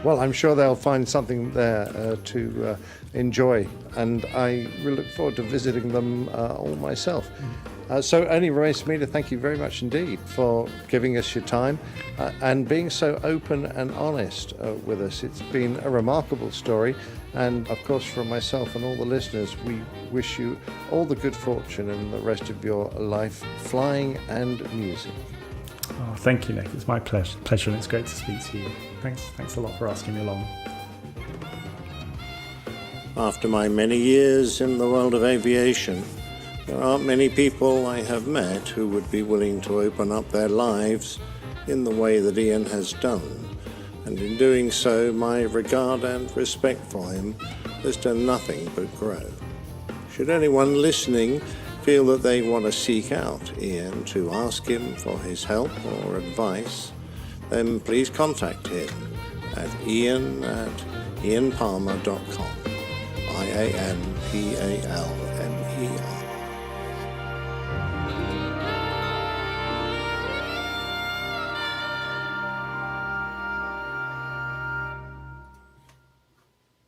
Well, I'm sure they'll find something there to enjoy, and I will look forward to visiting them all myself. So only remains for me to thank you very much indeed for giving us your time and being so open and honest with us. It's been a remarkable story, and of course from myself and all the listeners, we wish you all the good fortune in the rest of your life, flying and music. Oh, thank you, Nick. It's my pleasure, and it's great to speak to you. Thanks a lot for asking me along. After my many years in the world of aviation, there aren't many people I have met who would be willing to open up their lives in the way that Ian has done. And in doing so, my regard and respect for him has done nothing but grow. Should anyone listening feel that they want to seek out Ian to ask him for his help or advice, then please contact him at ian@ianpalmer.com. IANPALMER.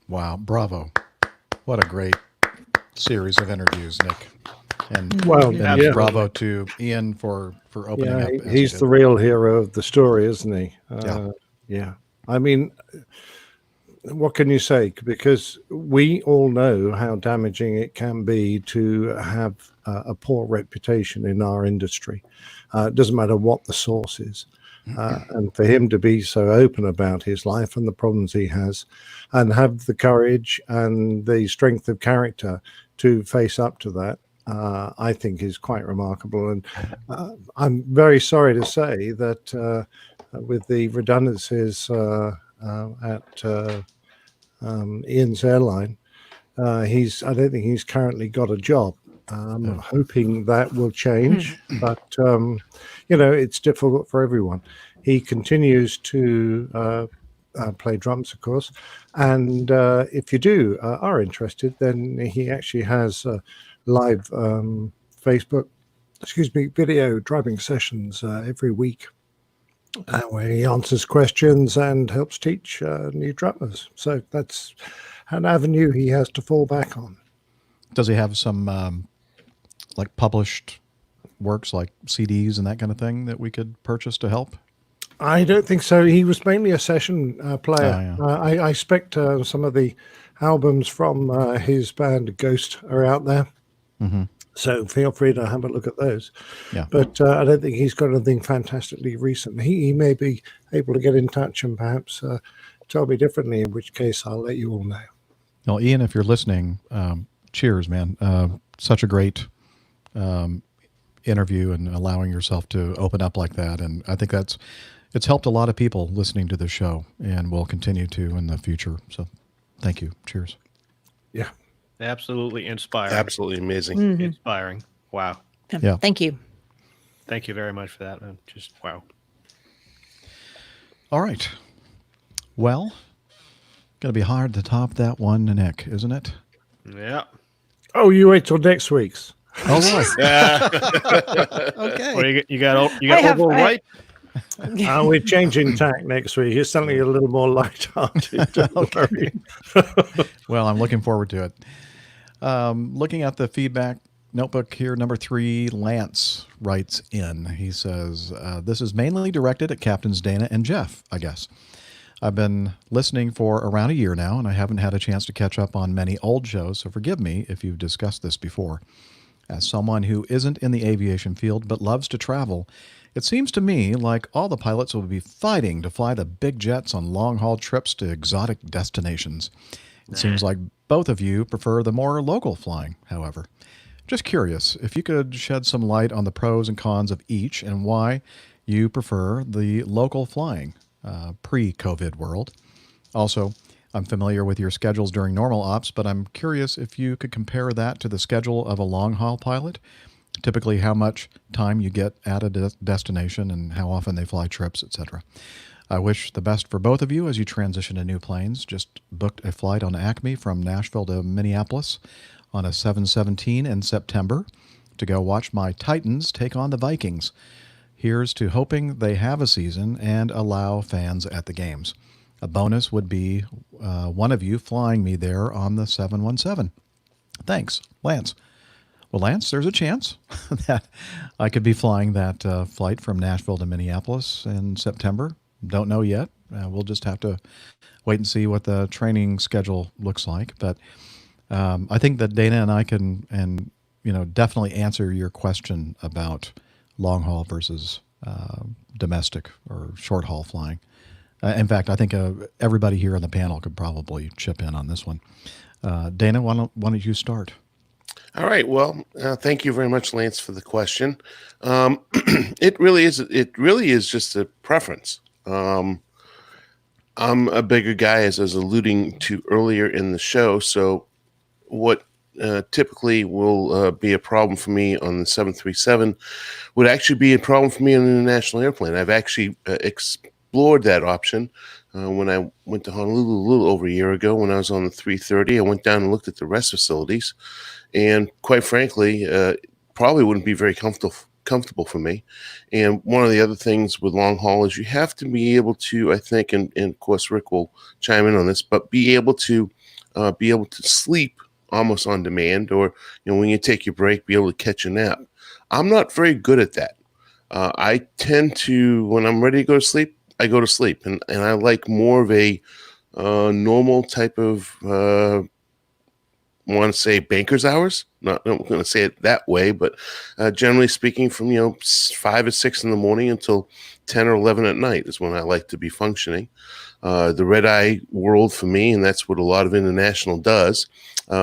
Wow, bravo. What a great series of interviews, Nick. And, bravo to Ian for opening up. He's the real hero of the story, isn't he? Yeah. I mean, what can you say? Because we all know how damaging it can be to have a poor reputation in our industry. It doesn't matter what the source is. And for him to be so open about his life and the problems he has, and have the courage and the strength of character to face up to that, I think is quite remarkable. And I'm very sorry to say that with the redundancies at Ian's Airline, I don't think he's currently got a job. I'm hoping that will change, but it's difficult for everyone. He continues to play drums, of course, and if you are interested, then he actually has live video driving sessions every week where he answers questions and helps teach new drummers. So that's an avenue he has to fall back on. Does he have some like published works, like CDs and that kind of thing that we could purchase to help? I don't think so. He was mainly a session player. Oh, yeah. I expect some of the albums from his band Ghost are out there. Mm-hmm. So feel free to have a look at those. Yeah. But I don't think he's got anything fantastically recent. He may be able to get in touch and perhaps tell me differently, in which case I'll let you all know. Well, Ian, if you're listening, cheers, man. Such a great interview and allowing yourself to open up like that. And I think it's helped a lot of people listening to the show and will continue to in the future. So thank you. Cheers. Yeah. Absolutely inspiring. Absolutely amazing. Mhm. Inspiring. Wow. Yeah. Thank you. Thank you very much for that, man. Just wow. All right. Well, going to be hard to top that one, Nick, isn't it? Yeah. Oh, you wait till next week's. All right. Yeah. Okay. Well, you got overripe. We're changing tack next week. It's something a little more light-hearted. Don't worry. Well, I'm looking forward to it. Looking at the feedback notebook here, number 3, Lance writes in. He says, this is mainly directed at Captains Dana and Jeff, I guess. I've been listening for around a year now, and I haven't had a chance to catch up on many old shows, so forgive me if you've discussed this before. As someone who isn't in the aviation field but loves to travel, it seems to me like all the pilots will be fighting to fly the big jets on long-haul trips to exotic destinations. It seems like both of you prefer the more local flying, however. Just curious if you could shed some light on the pros and cons of each and why you prefer the local flying pre-COVID world. Also, I'm familiar with your schedules during normal ops, but I'm curious if you could compare that to the schedule of a long-haul pilot. Typically how much time you get at a destination and how often they fly trips, etc. I wish the best for both of you as you transition to new planes. Just booked a flight on Acme from Nashville to Minneapolis on a 717 in September to go watch my Titans take on the Vikings. Here's to hoping they have a season and allow fans at the games. A bonus would be one of you flying me there on the 717. Thanks, Lance. Well, Lance, there's a chance that I could be flying that flight from Nashville to Minneapolis in September. Don't know yet. We'll just have to wait and see what the training schedule looks like. But I think that Dana and I can definitely answer your question about long haul versus domestic or short haul flying. In fact, I think everybody here on the panel could probably chip in on this one. Dana, why don't you start? All right. Well, thank you very much, Lance, for the question. It really is just a preference. I'm a bigger guy, as I was alluding to earlier in the show. So what typically will be a problem for me on the 737 would actually be a problem for me on an international airplane. I've actually explored that option when I went to Honolulu a little over a year ago. When I was on the 330, I went down and looked at the rest facilities. And quite frankly, probably wouldn't be very comfortable for me. And one of the other things with long haul is you have to be able to, I think, and of course Rick will chime in on this, but be able to sleep almost on demand, or when you take your break, be able to catch a nap. I'm not very good at that. I tend to, when I'm ready to go to sleep, I go to sleep, and I like more of a normal type of want to say banker's hours. I'm going to say it that way, but generally speaking, from 5 or 6 in the morning until 10 or 11 at night is when I like to be functioning. The red eye world for me, and that's what a lot of international does,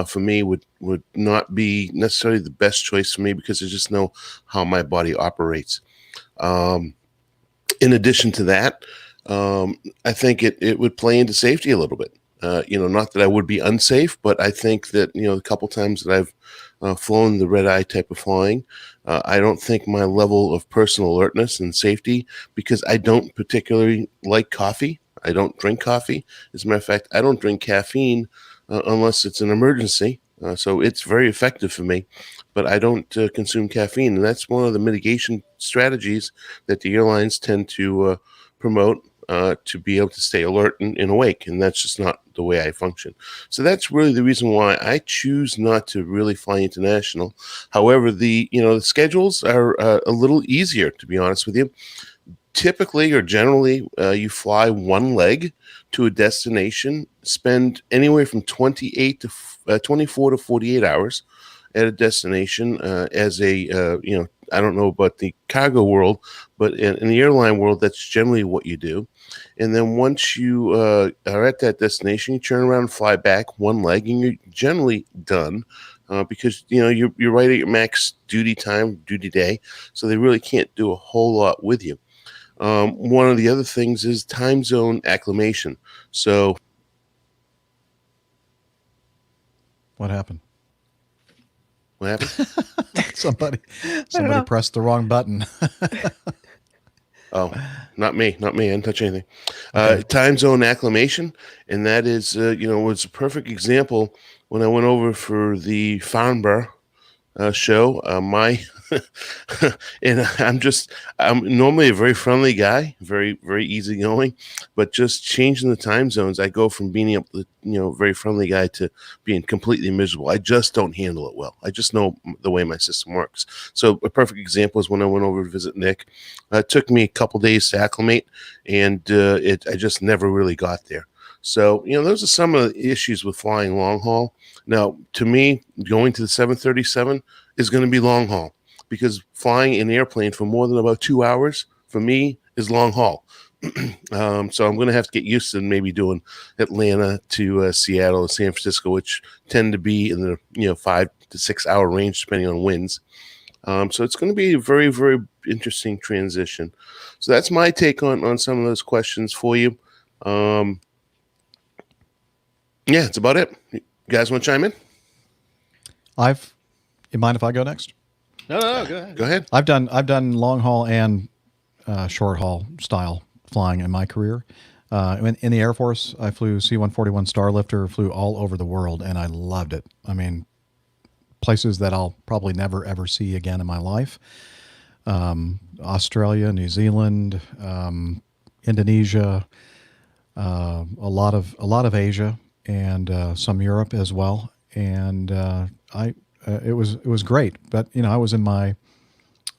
for me would not be necessarily the best choice for me because I just know how my body operates. In addition to that, I think it would play into safety a little bit. Not that I would be unsafe, but I think that, a couple times that I've flown the red eye type of flying, I don't think my level of personal alertness and safety, because I don't particularly like coffee. I don't drink coffee. As a matter of fact, I don't drink caffeine unless it's an emergency. So it's very effective for me, but I don't consume caffeine. And that's one of the mitigation strategies that the airlines tend to promote to be able to stay alert and awake, and that's just not the way I function. So that's really the reason why I choose not to really fly international. However, the schedules are a little easier, to be honest with you. Typically or generally, you fly one leg to a destination, spend anywhere from 24 to 48 hours at a destination as a, I don't know about the cargo world, but in the airline world, that's generally what you do. And then once you are at that destination, you turn around and fly back one leg, and you're generally done. Because you're right at your max duty day, so they really can't do a whole lot with you. One of the other things is time zone acclimation. So, what happened? What happened? Somebody pressed the wrong button. Oh, not me. I didn't touch anything. Time zone acclimation, and that is, was a perfect example when I went over for the Farnborough show. And I'm normally a very friendly guy, very, very easygoing, but just changing the time zones, I go from being able to, very friendly guy to being completely miserable. I just don't handle it well. I just know the way my system works. So a perfect example is when I went over to visit Nick. It took me a couple days to acclimate, and I just never really got there. So, those are some of the issues with flying long haul. Now, to me, going to the 737 is going to be long haul, because flying an airplane for more than about 2 hours, for me, is long haul. So I'm going to have to get used to maybe doing Atlanta to Seattle or San Francisco, which tend to be in the 5 to 6 hour range, depending on winds. So it's going to be a very, very interesting transition. So that's my take on some of those questions for you. Yeah, that's about it. You guys want to chime in? You mind if I go next? No, go ahead. Go ahead. I've done long haul and short haul style flying in my career. In the Air Force, I flew C-141 Starlifter, flew all over the world, and I loved it. I mean, places that I'll probably never ever see again in my life. Australia, New Zealand, Indonesia, a lot of Asia, and some Europe as well. And it was great. But I was in my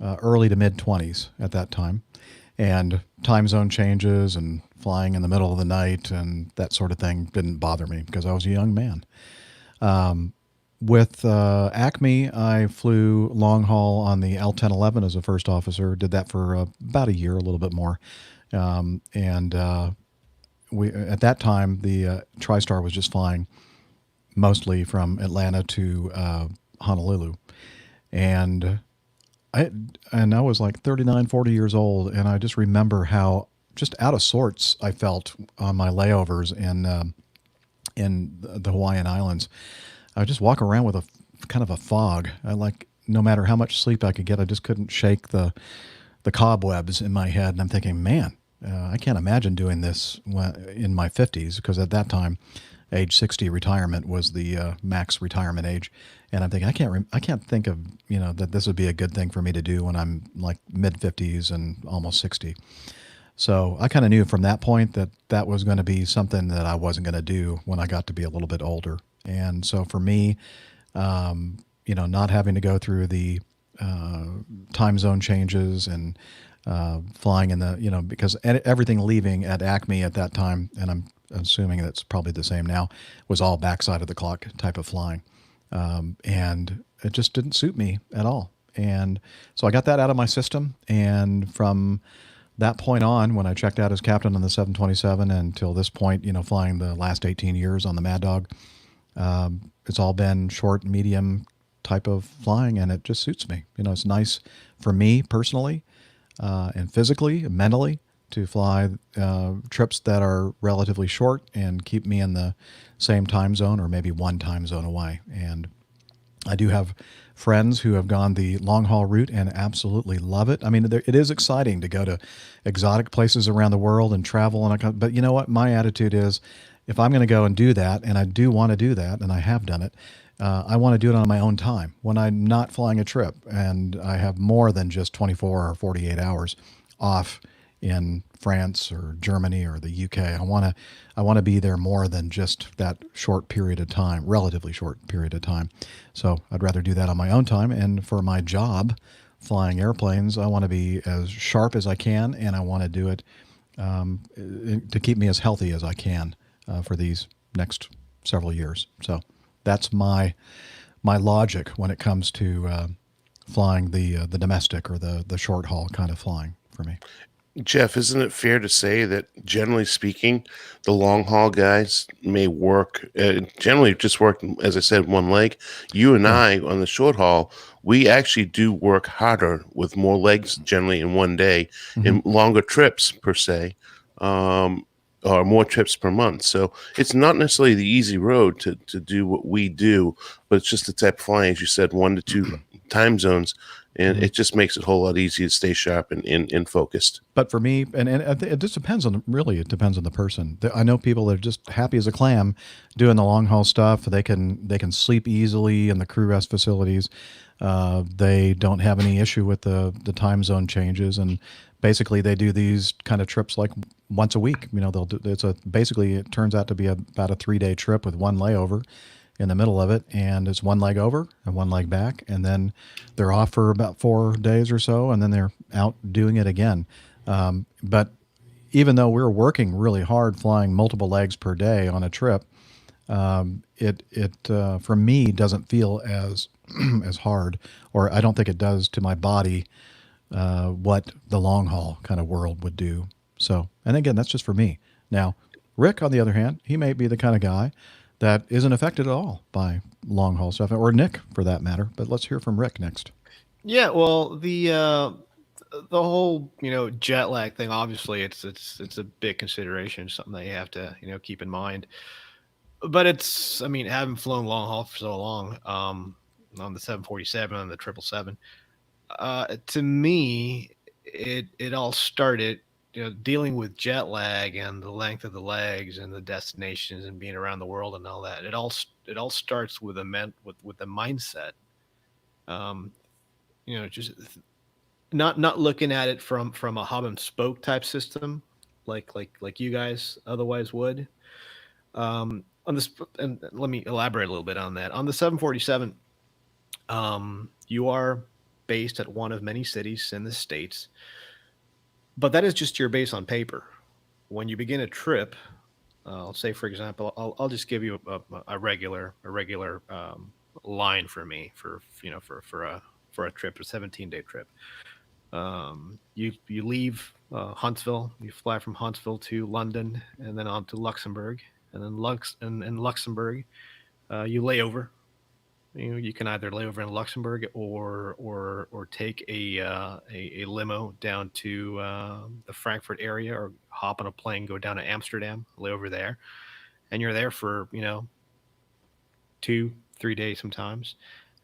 early to mid 20s at that time, and time zone changes and flying in the middle of the night and that sort of thing didn't bother me because I was a young man. With Acme, I flew long haul on the L-1011 as a first officer. Did that for about a year, a little bit more. We at that time, the TriStar was just flying mostly from Atlanta to Honolulu. And I was like 39, 40 years old, and I just remember how just out of sorts I felt on my layovers in the Hawaiian Islands. I would just walk around with a kind of a fog. No matter how much sleep I could get, I just couldn't shake the cobwebs in my head. And I'm thinking, man, I can't imagine doing this in my 50s, because at that time, age 60 retirement was the max retirement age. And I'm thinking, I can't think of, that this would be a good thing for me to do when I'm like mid 50s and almost 60. So I kind of knew from that point that was going to be something that I wasn't going to do when I got to be a little bit older. And so for me, not having to go through the time zone changes and flying in the, because everything leaving at Acme at that time, and I'm assuming that's probably the same now, was all backside of the clock type of flying. And it just didn't suit me at all. And so I got that out of my system. And from that point on, when I checked out as captain on the 727 until this point, flying the last 18 years on the Mad Dog, it's all been short, medium type of flying, and it just suits me. It's nice for me personally and physically and mentally to fly trips that are relatively short and keep me in the same time zone or maybe one time zone away. And I do have friends who have gone the long haul route and absolutely love it. I mean, it is exciting to go to exotic places around the world and travel. But you know what? My attitude is, if I'm going to go and do that, and I do want to do that, and I have done it, I want to do it on my own time when I'm not flying a trip and I have more than just 24 or 48 hours off in France or Germany or the UK. I want to be there more than just that short period of time, relatively short period of time. So I'd rather do that on my own time. And for my job, flying airplanes, I want to be as sharp as I can, and I want to do it to keep me as healthy as I can for these next several years. So that's my logic when it comes to flying the domestic or the short haul kind of flying for me. Jeff, isn't it fair to say that generally speaking, the long haul guys may work, generally just work, as I said, one leg? You and I on the short haul, we actually do work harder with more legs generally in one day in longer trips per se, or more trips per month. So it's not necessarily the easy road to do what we do, but it's just the type of flying, as you said, 1 to 2 time zones. And it just makes it a whole lot easier to stay sharp and focused. But for me, and it just depends on, really, it depends on the person. I know people that are just happy as a clam doing the long haul stuff. They can sleep easily in the crew rest facilities. They don't have any issue with the time zone changes, and basically they do these kind of trips like once a week. You know, they'll do, basically it turns out to be about a 3-day trip with one layover in the middle of it, and it's one leg over and one leg back, and then they're off for about 4 days or so, and then they're out doing it again. But even though we're working really hard flying multiple legs per day on a trip, it for me doesn't feel as as hard, or I don't think it does to my body what the long haul kind of world would do. So, and again, that's just for me. Now, Rick, on the other hand, he may be the kind of guy that isn't affected at all by long haul stuff, or Nick for that matter. But let's hear from Rick next. Yeah, well, the whole jet lag thing, obviously it's a big consideration, something that you have to keep in mind. But it's, I mean, having flown long haul for so long, on the 747 and the 777, to me, it all started, dealing with jet lag and the length of the legs and the destinations and being around the world and all that. It all starts with with the mindset. Just not looking at it from a hub and spoke type system, like you guys otherwise would. On this, and let me elaborate a little bit on that. On the 747, you are based at one of many cities in the States, but that is just your base on paper. When you begin a trip, let's say, for example, I'll just give you a regular line for me for a trip, a 17-day trip. You leave Huntsville, you fly from Huntsville to London, and then on to Luxembourg, and then in Luxembourg, you lay over. You can either lay over in Luxembourg or take a limo down to the Frankfurt area, or hop on a plane, go down to Amsterdam, lay over there, and you're there for 2-3 days sometimes,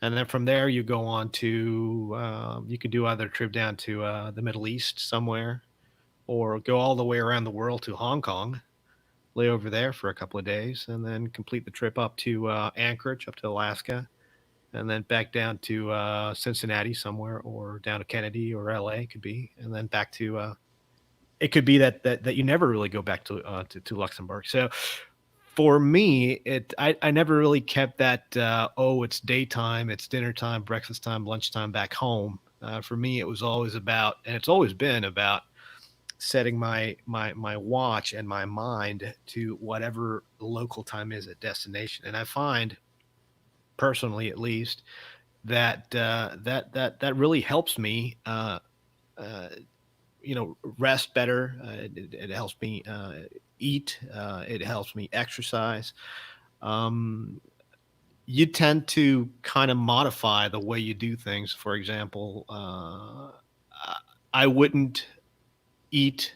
and then from there you go on to you could do either a trip down to the Middle East somewhere, or go all the way around the world to Hong Kong, lay over there for a couple of days, and then complete the trip up to Anchorage, up to Alaska, and then back down to Cincinnati somewhere, or down to Kennedy or LA could be, and then back to it could be that you never really go back to Luxembourg. So for me, I never really kept that it's daytime, it's dinner time, breakfast time, lunchtime back home. For me, it was always about, and it's always been about, setting my watch and my mind to whatever the local time is at destination. And I find, personally at least, that that really helps me rest better. It helps me eat. It helps me exercise. You tend to kind of modify the way you do things. For example, I wouldn't eat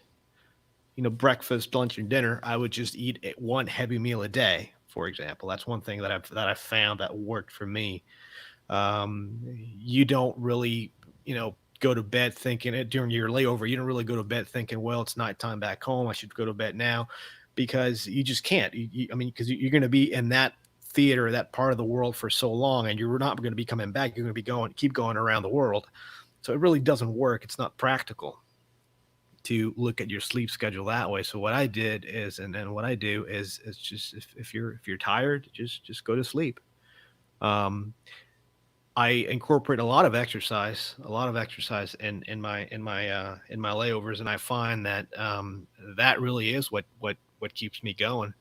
breakfast, lunch, and dinner. I would just eat one heavy meal a day, for example. That's one thing that I've found that worked for me. You don't really go to bed thinking it during your layover. You don't really go to bed thinking, well, it's nighttime back home, I should go to bed now, because you just can't. Because you're going to be in that theater, that part of the world, for so long, and you're not going to be coming back. You're going to be keep going around the world. So it really doesn't work. It's not practical. to look at your sleep schedule that way. So what I did is, and what I do is just if you're tired, just go to sleep. I incorporate a lot of exercise in my layovers, and I find that that really is what keeps me going.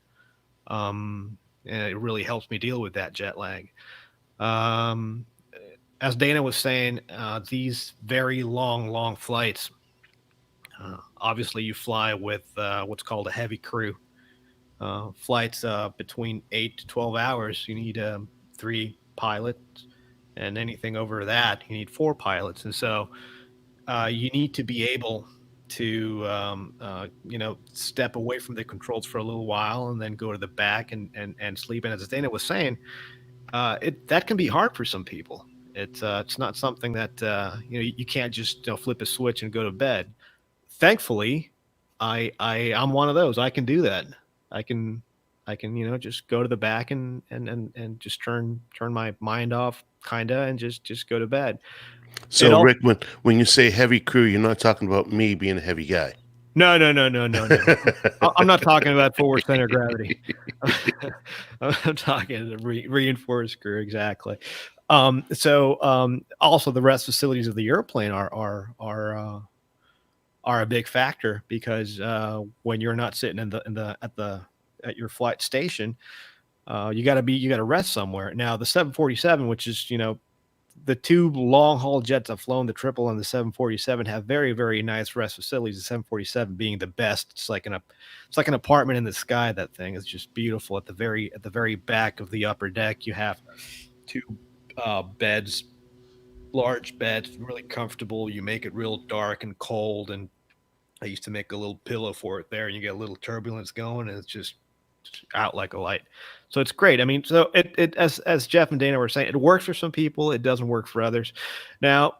And it really helps me deal with that jet lag. As Dana was saying, these very long flights. Obviously, you fly with what's called a heavy crew. Flights between 8 to 12 hours, you need 3 pilots, and anything over that, you need 4 pilots. And so you need to be able to, step away from the controls for a little while and then go to the back and sleep. And as Dana was saying, that can be hard for some people. It's not something that you can't just flip a switch and go to bed. Thankfully, I'm one of those. I can do that. I can just go to the back and just turn my mind off, kinda, and just go to bed. So, Rick, when you say heavy crew, you're not talking about me being a heavy guy. No. I'm not talking about forward center gravity. I'm talking the reinforced crew, exactly. Also the rest facilities of the airplane are a big factor, because when you're not sitting at your flight station, you got to rest somewhere. Now the 747, which is the 2 long haul jets I've flown, the 777 and the 747, have very, very nice rest facilities. The 747 being the best. It's like an apartment in the sky. That thing is just beautiful. At the very back of the upper deck, you have 2 beds, large beds, really comfortable. You make it real dark and cold, and I used to make a little pillow for it there, and you get a little turbulence going, and it's just out like a light. So it's great. I mean, so it as Jeff and Dana were saying, it works for some people, it doesn't work for others. Now,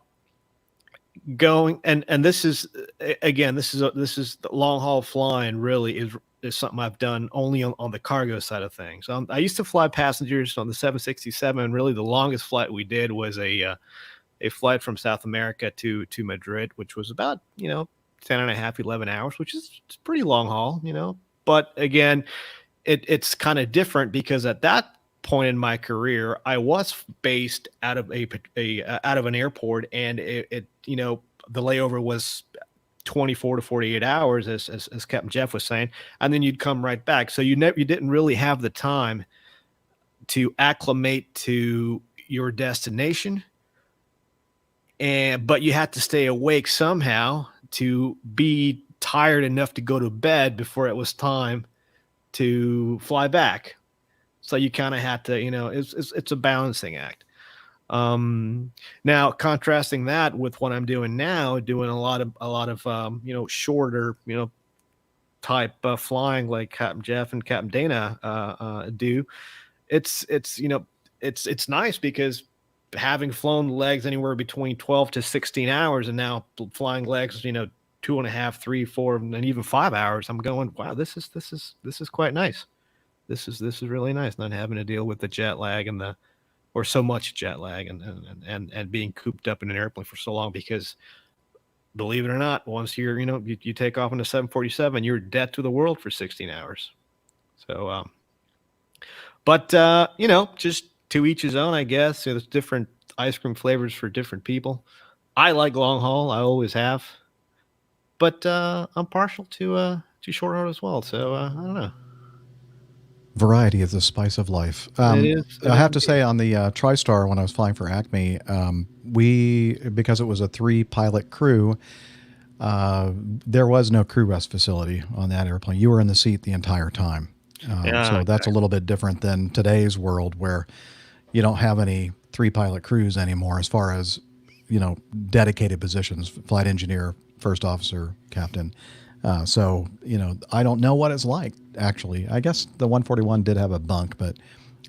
going and this is the long haul flying really is something I've done only on the cargo side of things. I used to fly passengers on the 767. Really, the longest flight we did was a flight from South America to Madrid, which was about 10 and a half, 11 hours, which is pretty long haul, But again, it's kind of different, because at that point in my career, I was based out of out of an airport, and the layover was 24 to 48 hours, as Captain Jeff was saying, and then you'd come right back. So you didn't really have the time to acclimate to your destination, but you had to stay awake somehow to be tired enough to go to bed before it was time to fly back. So you kind of had to, it's a balancing act. Now contrasting that with what I'm doing now, doing a lot of shorter, type flying like Captain Jeff and Captain Dana do. It's nice, because having flown legs anywhere between 12 to 16 hours, and now flying legs, 2.5, 3, 4, and even 5 hours, I'm going, wow, this is quite nice. This is really nice, not having to deal with the jet lag or so much jet lag and being cooped up in an airplane for so long, because believe it or not, once you take off on a 747, you're dead to the world for 16 hours. So, just to each his own, I guess. There's different ice cream flavors for different people. I like long haul. I always have. But I'm partial to short haul as well. So I don't know. Variety is the spice of life. It is. I have to say, on the TriStar, when I was flying for Acme, because it was a 3-pilot crew, there was no crew rest facility on that airplane. You were in the seat the entire time. So that's a little bit different than today's world, where you don't have any 3-pilot crews anymore, as far as dedicated positions: flight engineer, first officer, captain. So I don't know what it's like, actually. I guess the 141 did have a bunk, but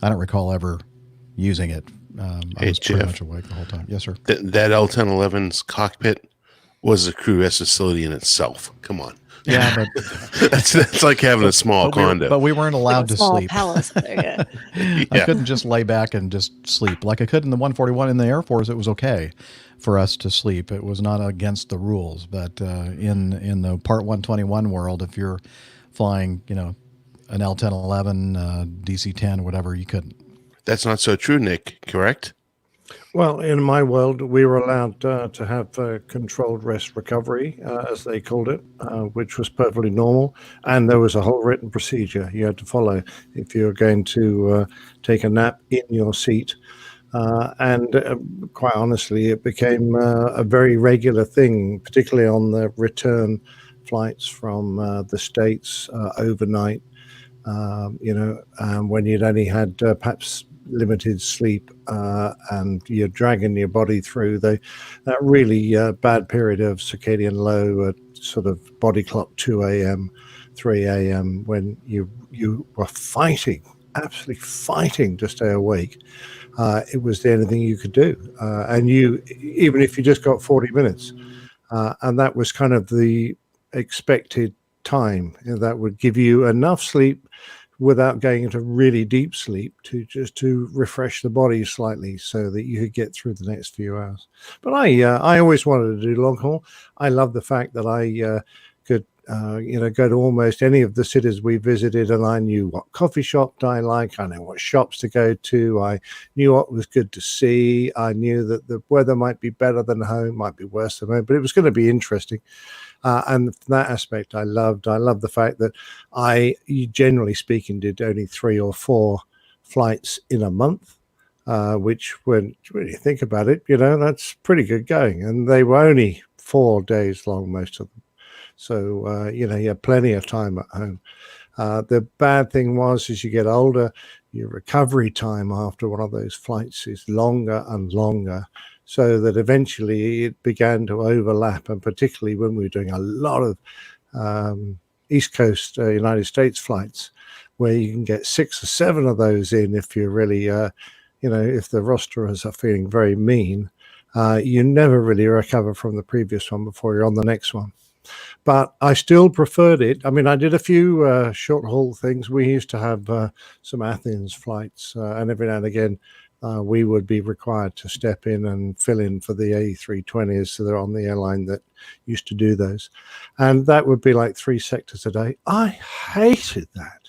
I don't recall ever using it. I was pretty much awake the whole time. Yes, sir. That L-1011's cockpit was a crew rest facility in itself. Come on. Yeah, but that's like having a small condo. But we weren't allowed to small sleep. palace there, yeah. I couldn't just lay back and just sleep like I could in the 141 in the Air Force. It was okay for us to sleep. It was not against the rules. But in the Part 121 world, if you're flying, an L-1011, DC-10, whatever, you couldn't. That's not so true, Nick. Correct? Well, in my world, we were allowed to have controlled rest recovery, as they called it, which was perfectly normal. And there was a whole written procedure you had to follow if you were going to take a nap in your seat. And quite honestly, it became a very regular thing, particularly on the return flights from the States overnight, when you'd only had perhaps limited sleep and you're dragging your body through that really bad period of circadian low at sort of body clock 2 a.m., 3 a.m. when you were absolutely fighting to stay awake. It was the only thing you could do. And even if you just got 40 minutes, and that was kind of the expected time, that would give you enough sleep without going into really deep sleep to refresh the body slightly so that you could get through the next few hours. But I always wanted to do long haul. I love the fact that I could go to almost any of the cities we visited, and I knew what coffee shop I like. I know what shops to go to. I knew what was good to see. I knew that the weather might be better than home, might be worse than home, but it was going to be interesting. And from that aspect, I loved the fact that I, generally speaking, did only 3 or 4 flights in a month, which, when you think about it, that's pretty good going. And they were only 4 days long, most of them. So, you had plenty of time at home. The bad thing was, as you get older, your recovery time after one of those flights is longer and longer, so that eventually it began to overlap. And particularly when we were doing a lot of East Coast United States flights, where you can get 6 or 7 of those in if you're really, if the rosterers are feeling very mean, you never really recover from the previous one before you're on the next one. But I still preferred it. I mean, I did a few short haul things. We used to have some Athens flights, and every now and again, we would be required to step in and fill in for the A320s. So they're on the airline that used to do those. And that would be like 3 sectors a day. I hated that.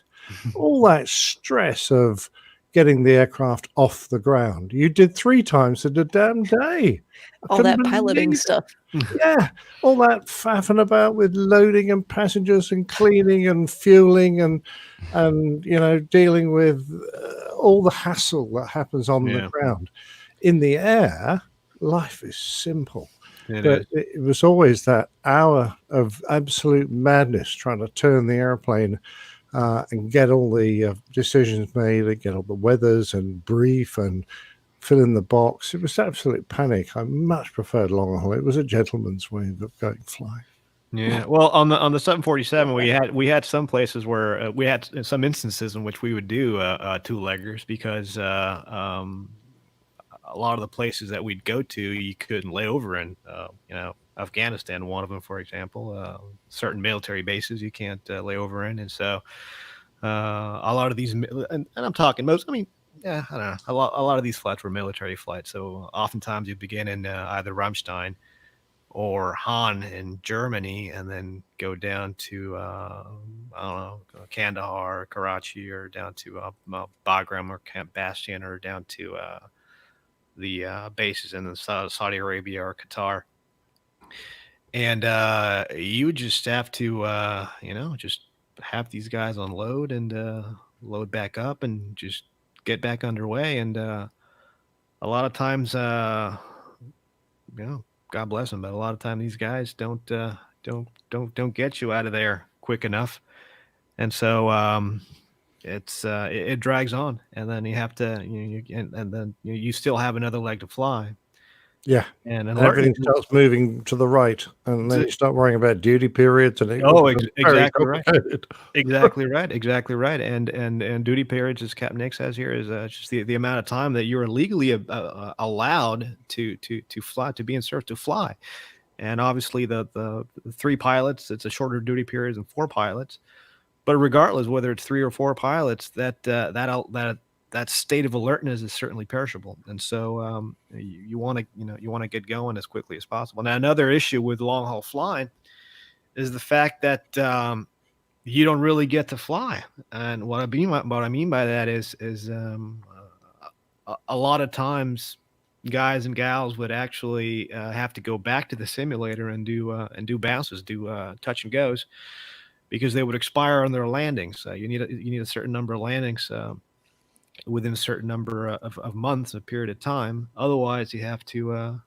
All that stress of getting the aircraft off the ground. You did 3 times in a damn day. All that piloting stuff. Yeah, all that faffing about with loading and passengers and cleaning and fueling and dealing with all the hassle that happens on the ground. In the air, life is simple. It was always that hour of absolute madness trying to turn the airplane and get all the decisions made, and get all the weathers and brief and fill in the box. It was absolute panic. I much preferred long haul. It was a gentleman's way of going flying. Yeah, well, on the 747, we had some places where we had some instances in which we would do 2-leggers because a lot of the places that we'd go to you couldn't lay over in. Afghanistan, one of them, for example. Certain military bases you can't lay over in, and so a lot of these, and I'm talking most. I mean, yeah, I don't know. A lot of these flights were military flights, so oftentimes you begin in either Ramstein or Hahn in Germany, and then go down to I don't know, Kandahar, or Karachi, or down to Bagram or Camp Bastion, or down to the bases in the Saudi Arabia or Qatar. And you would just have to just have these guys unload and load back up and just get back underway. And a lot of times, God bless them, but a lot of time these guys don't get you out of there quick enough, and so it drags on, and then you have to and then you still have another leg to fly. Yeah, and everything starts moving to the right, and then you start worrying about duty periods. And exactly right, exactly right. And duty periods, as Captain Nick says here, is just the amount of time that you're legally allowed to fly, to be in service to fly. and obviously the 3 pilots, it's a shorter duty period than 4 pilots. But regardless, whether it's 3 or 4 pilots, that state of alertness is certainly perishable. And so you want to get going as quickly as possible. Now, another issue with long haul flying is the fact that you don't really get to fly. And what I mean by that is a lot of times guys and gals would actually have to go back to the simulator and do bounces, do touch and goes, because they would expire on their landings. You need a certain number of landings within a certain number of months, a period of time. Otherwise, you have to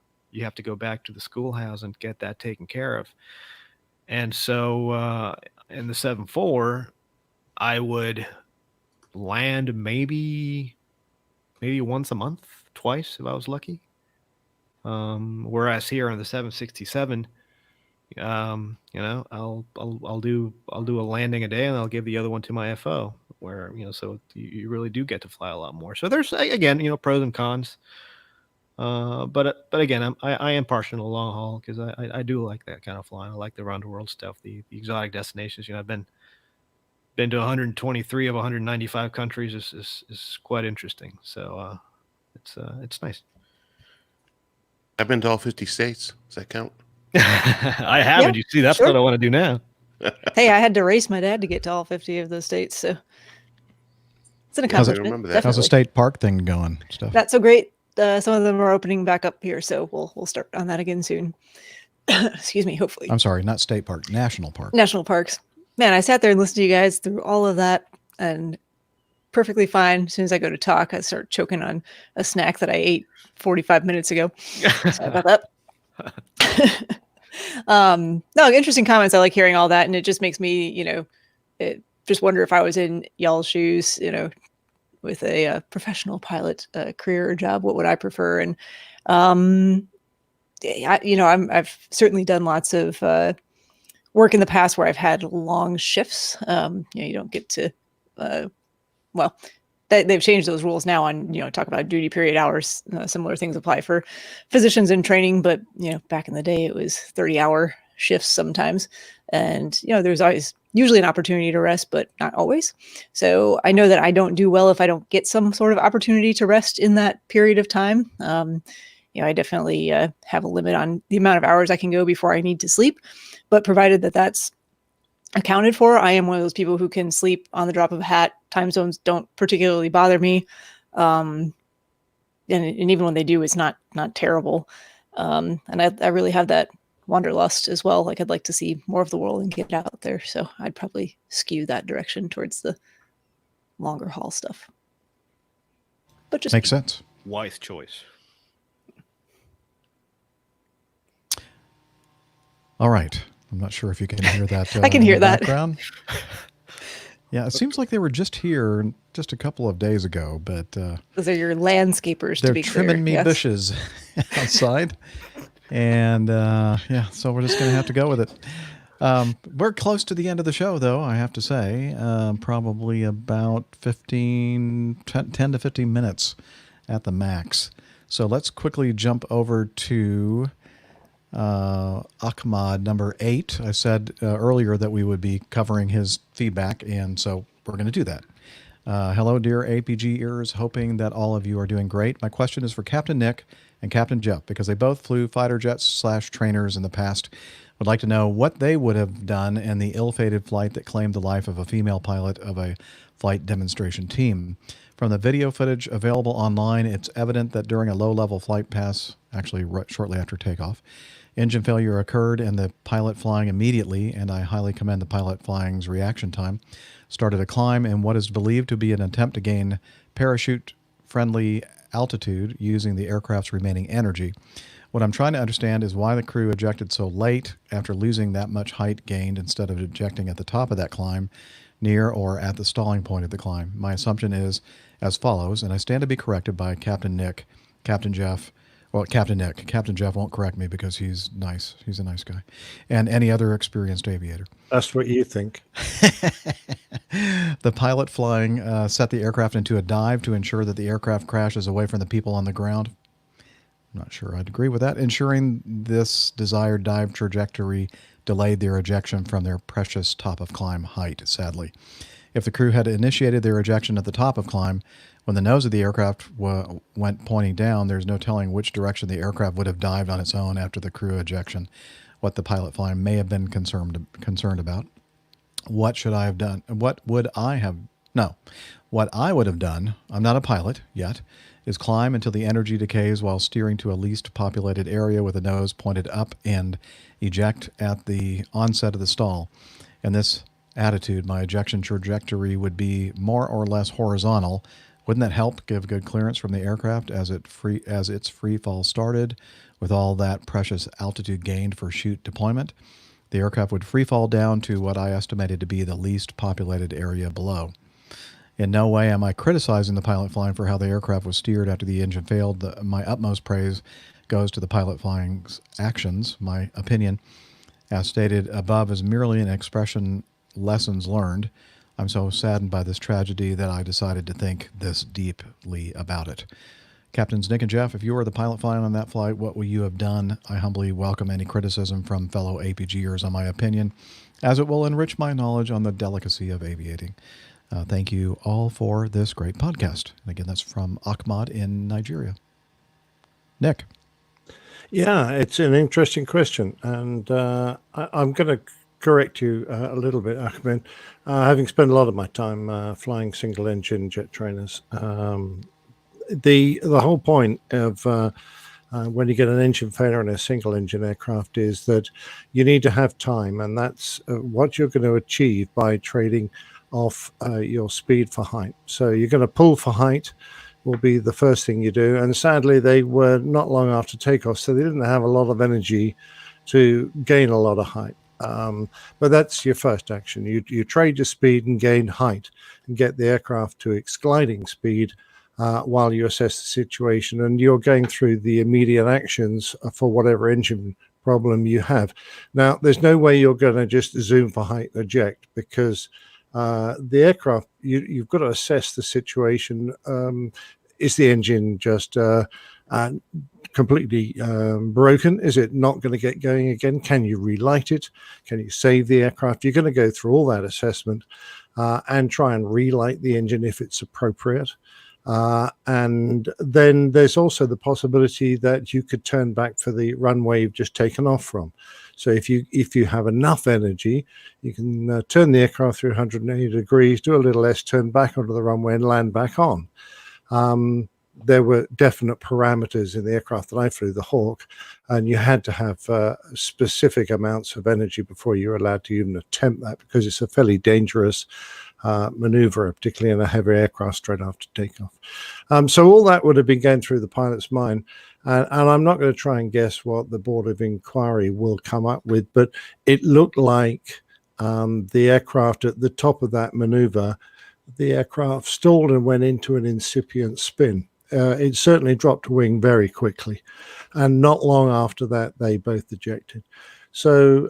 go back to the schoolhouse and get that taken care of. And so in the 7.4, I would land maybe once a month, twice if I was lucky. Whereas here on the 767, I'll do a landing a day and I'll give the other one to my FO, where, so you really do get to fly a lot more. So there's, again, pros and cons. But again, I am partial to long haul because I do like that kind of flying. I like the around the world stuff, the exotic destinations. I've been to 123 of 195 countries. Is quite interesting. So it's nice. I've been to all 50 states. Does that count? I haven't. You see, that's what I want to do now. Hey, I had to race my dad to get to all 50 of those states, so it's an accomplishment. How's the state park thing going? Stuff. That's so great. Some of them are opening back up here, so we'll start on that again soon. Excuse me, hopefully. I'm sorry, not state park, national park. National parks. Man, I sat there and listened to you guys through all of that, and perfectly fine. As soon as I go to talk, I start choking on a snack that I ate 45 minutes ago. Sorry about that. No, interesting comments. I like hearing all that, and it just makes me, just wonder if I was in y'all's shoes, with a professional pilot career or job, what would I prefer? And I've certainly done lots of work in the past where I've had long shifts. You don't get to, they've changed those rules now on, talk about duty period hours. Similar things apply for physicians in training, but, back in the day it was 30-hour shifts sometimes. And, there's always usually an opportunity to rest, but not always. So I know that I don't do well if I don't get some sort of opportunity to rest in that period of time. I definitely have a limit on the amount of hours I can go before I need to sleep, but provided that that's accounted for, I am one of those people who can sleep on the drop of a hat. Time zones don't particularly bother me. And even when they do, it's not terrible. And I really have that wanderlust as well. Like, I'd like to see more of the world and get out there. So I'd probably skew that direction towards the longer haul stuff. But just makes sense. Wise choice. All right. I'm not sure if you can hear that. I can hear that. Background. Yeah, it seems like they were just here just a couple of days ago, but those are your landscapers. They're to be trimming clear. me bushes outside, and so we're just going to have to go with it. We're close to the end of the show, though. I have to say, probably about 10 to 15 minutes at the max. So let's quickly jump over to Ahmad number 8. I said earlier that we would be covering his feedback, and so we're going to do that. Hello, dear APG ears. Hoping that all of you are doing great. My question is for Captain Nick and Captain Jeff, because they both flew fighter jets / trainers in the past. Would like to know what they would have done in the ill-fated flight that claimed the life of a female pilot of a flight demonstration team. From the video footage available online, it's evident that during a low-level flight pass, actually shortly after takeoff, engine failure occurred and the pilot flying immediately, and I highly commend the pilot flying's reaction time, started a climb in what is believed to be an attempt to gain parachute-friendly altitude using the aircraft's remaining energy. What I'm trying to understand is why the crew ejected so late after losing that much height gained instead of ejecting at the top of that climb, near or at the stalling point of the climb. My assumption is as follows, and I stand to be corrected by Captain Nick, Captain Jeff. Well, Captain Nick. Captain Jeff won't correct me because he's nice. He's a nice guy. And any other experienced aviator. That's what you think. The pilot flying set the aircraft into a dive to ensure that the aircraft crashes away from the people on the ground. not sure I'd agree with that. Ensuring this desired dive trajectory delayed their ejection from their precious top of climb height, sadly. If the crew had initiated their ejection at the top of climb, when the nose of the aircraft went pointing down, there's no telling which direction the aircraft would have dived on its own after the crew ejection, what the pilot flying may have been concerned about. What should I have done? What I would have done, I'm not a pilot yet, is climb until the energy decays while steering to a least populated area with the nose pointed up and eject at the onset of the stall. In this attitude, my ejection trajectory would be more or less horizontal. Wouldn't that help give good clearance from the aircraft as its free fall started, with all that precious altitude gained for chute deployment? The aircraft would free fall down to what I estimated to be the least populated area below. In no way am I criticizing the pilot flying for how the aircraft was steered after the engine failed. My utmost praise goes to the pilot flying's actions. My opinion, as stated above, is merely an expression lessons learned. I'm so saddened by this tragedy that I decided to think this deeply about it. Captains Nick and Jeff, if you were the pilot flying on that flight, what would you have done? I humbly welcome any criticism from fellow APGers on my opinion, as it will enrich my knowledge on the delicacy of aviating. Thank you all for this great podcast. And again, that's from Ahmad in Nigeria. Nick. Yeah, it's an interesting question. And I'm going to correct you a little bit, Ahmed. Having spent a lot of my time flying single-engine jet trainers, the whole point of when you get an engine failure in a single-engine aircraft is that you need to have time, and that's what you're going to achieve by trading off your speed for height. So you're going to pull for height will be the first thing you do. And sadly, they were not long after takeoff, so they didn't have a lot of energy to gain a lot of height. But that's your first action. You trade your speed and gain height and get the aircraft to its gliding speed while you assess the situation. And you're going through the immediate actions for whatever engine problem you have. Now, there's no way you're going to just zoom for height and eject, because the aircraft, you've got to assess the situation. Is the engine just completely broken? Is it not going to get going again? Can you relight it? Can you save the aircraft? You're going to go through all that assessment and try and relight the engine if it's appropriate. And then there's also the possibility that you could turn back for the runway you've just taken off from. So if you have enough energy, you can turn the aircraft through 180 degrees, do a little less, turn back onto the runway and land back on. There were definite parameters in the aircraft that I flew, the Hawk, and you had to have specific amounts of energy before you're allowed to even attempt that, because it's a fairly dangerous maneuver, particularly in a heavy aircraft straight after takeoff. So all that would have been going through the pilot's mind. And I'm not going to try and guess what the Board of Inquiry will come up with, but it looked like the aircraft at the top of that maneuver, the aircraft stalled and went into an incipient spin. It certainly dropped a wing very quickly. And not long after that, they both ejected. So